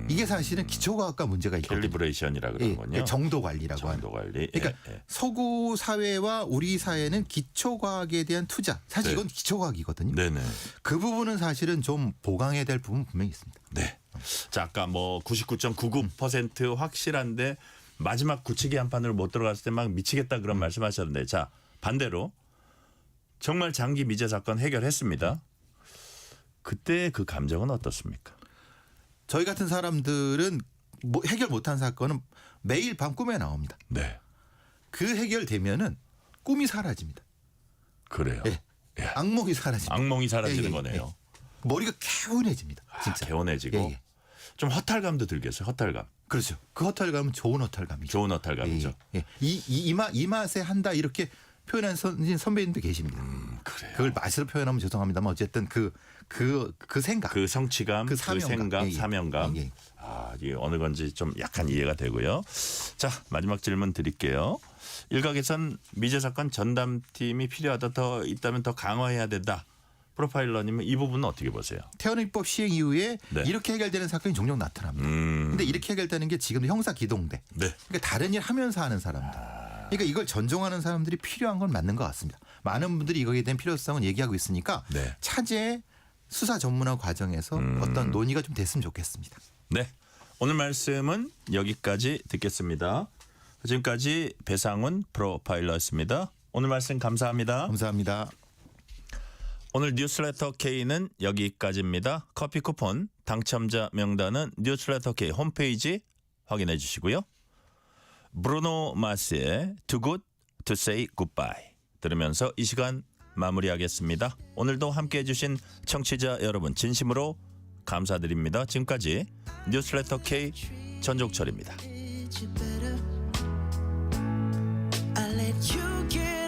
O: 이게 사실은 기초과학과 문제가 있거든요.
B: 캘리브레이션이라 그러는군요.
O: 정도 관리라고 하는.
B: 정도 관리.
O: 그러니까 서구 사회와 우리 사회는 기초과학에 대한 투자. 사실 이건 기초과학이거든요.
B: 네네.
O: 그 부분은 사실은 좀 보강해야 될 부분 분명히 있습니다.
B: 네. 자 아까 뭐 99.99% 확실한데 마지막 굳히기 한 판으로 못 들어갔을 때 막 미치겠다 그런 말씀하셨는데 자 반대로 정말 장기 미제 사건 해결했습니다. 그때 그 감정은 어떻습니까?
O: 저희 같은 사람들은 뭐 해결 못한 사건은 매일 밤 꿈에 나옵니다.
B: 네.
O: 그 해결되면은 꿈이 사라집니다.
B: 그래요.
O: 예. 악몽이 사라집니다.
B: 악몽이 사라지는
O: 예, 예,
B: 거네요.
O: 예. 머리가 개운해집니다. 진짜.
B: 개운해지고
O: 예, 예.
B: 좀 허탈감도 들겠어요. 허탈감.
O: 그렇죠. 그 허탈감은 좋은 허탈감이죠.
B: 좋은 허탈감이죠.
O: 예, 예. 이 맛에 한다 이렇게 표현한 선배님도 계십니다.
B: 그래요.
O: 그걸 맛으로 표현하면 죄송합니다만 어쨌든 그 생각,
B: 그 성취감, 그 생각,
O: 예, 예.
B: 사명감.
O: 예, 예.
B: 이게 어느 건지 좀 약간 이해가 되고요. 자 마지막 질문 드릴게요. 일각에선 미제 사건 전담팀이 필요하다 더 있다면 더 강화해야 된다. 프로파일러님은 이 부분은 어떻게 보세요?
O: 태어나기법 시행 이후에
B: 네.
O: 이렇게 해결되는 사건이 종종 나타납니다. 근데 이렇게 해결되는 게 지금도 형사 기동대.
B: 네.
O: 그러니까 다른 일 하면서 하는 사람들. 그러니까 이걸 전종하는 사람들이 필요한 건 맞는 것 같습니다. 많은 분들이 이거에 대한 필요성은 얘기하고 있으니까
B: 네.
O: 차제 수사 전문화 과정에서 어떤 논의가 좀 됐으면 좋겠습니다.
B: 네. 오늘 말씀은 여기까지 듣겠습니다. 지금까지 배상훈 프로파일러였습니다. 오늘 말씀 감사합니다.
O: 감사합니다.
B: 오늘 뉴스레터 K는 여기까지입니다. 커피 쿠폰 당첨자 명단은 뉴스레터 K 홈페이지 확인해 주시고요. 브루노 마스의 Too Good to Say Goodbye 들으면서 이 시간 마무리하겠습니다. 오늘도 함께해 주신 청취자 여러분 진심으로 감사드립니다. 지금까지 뉴스레터 K 전종철입니다.
P: I let you get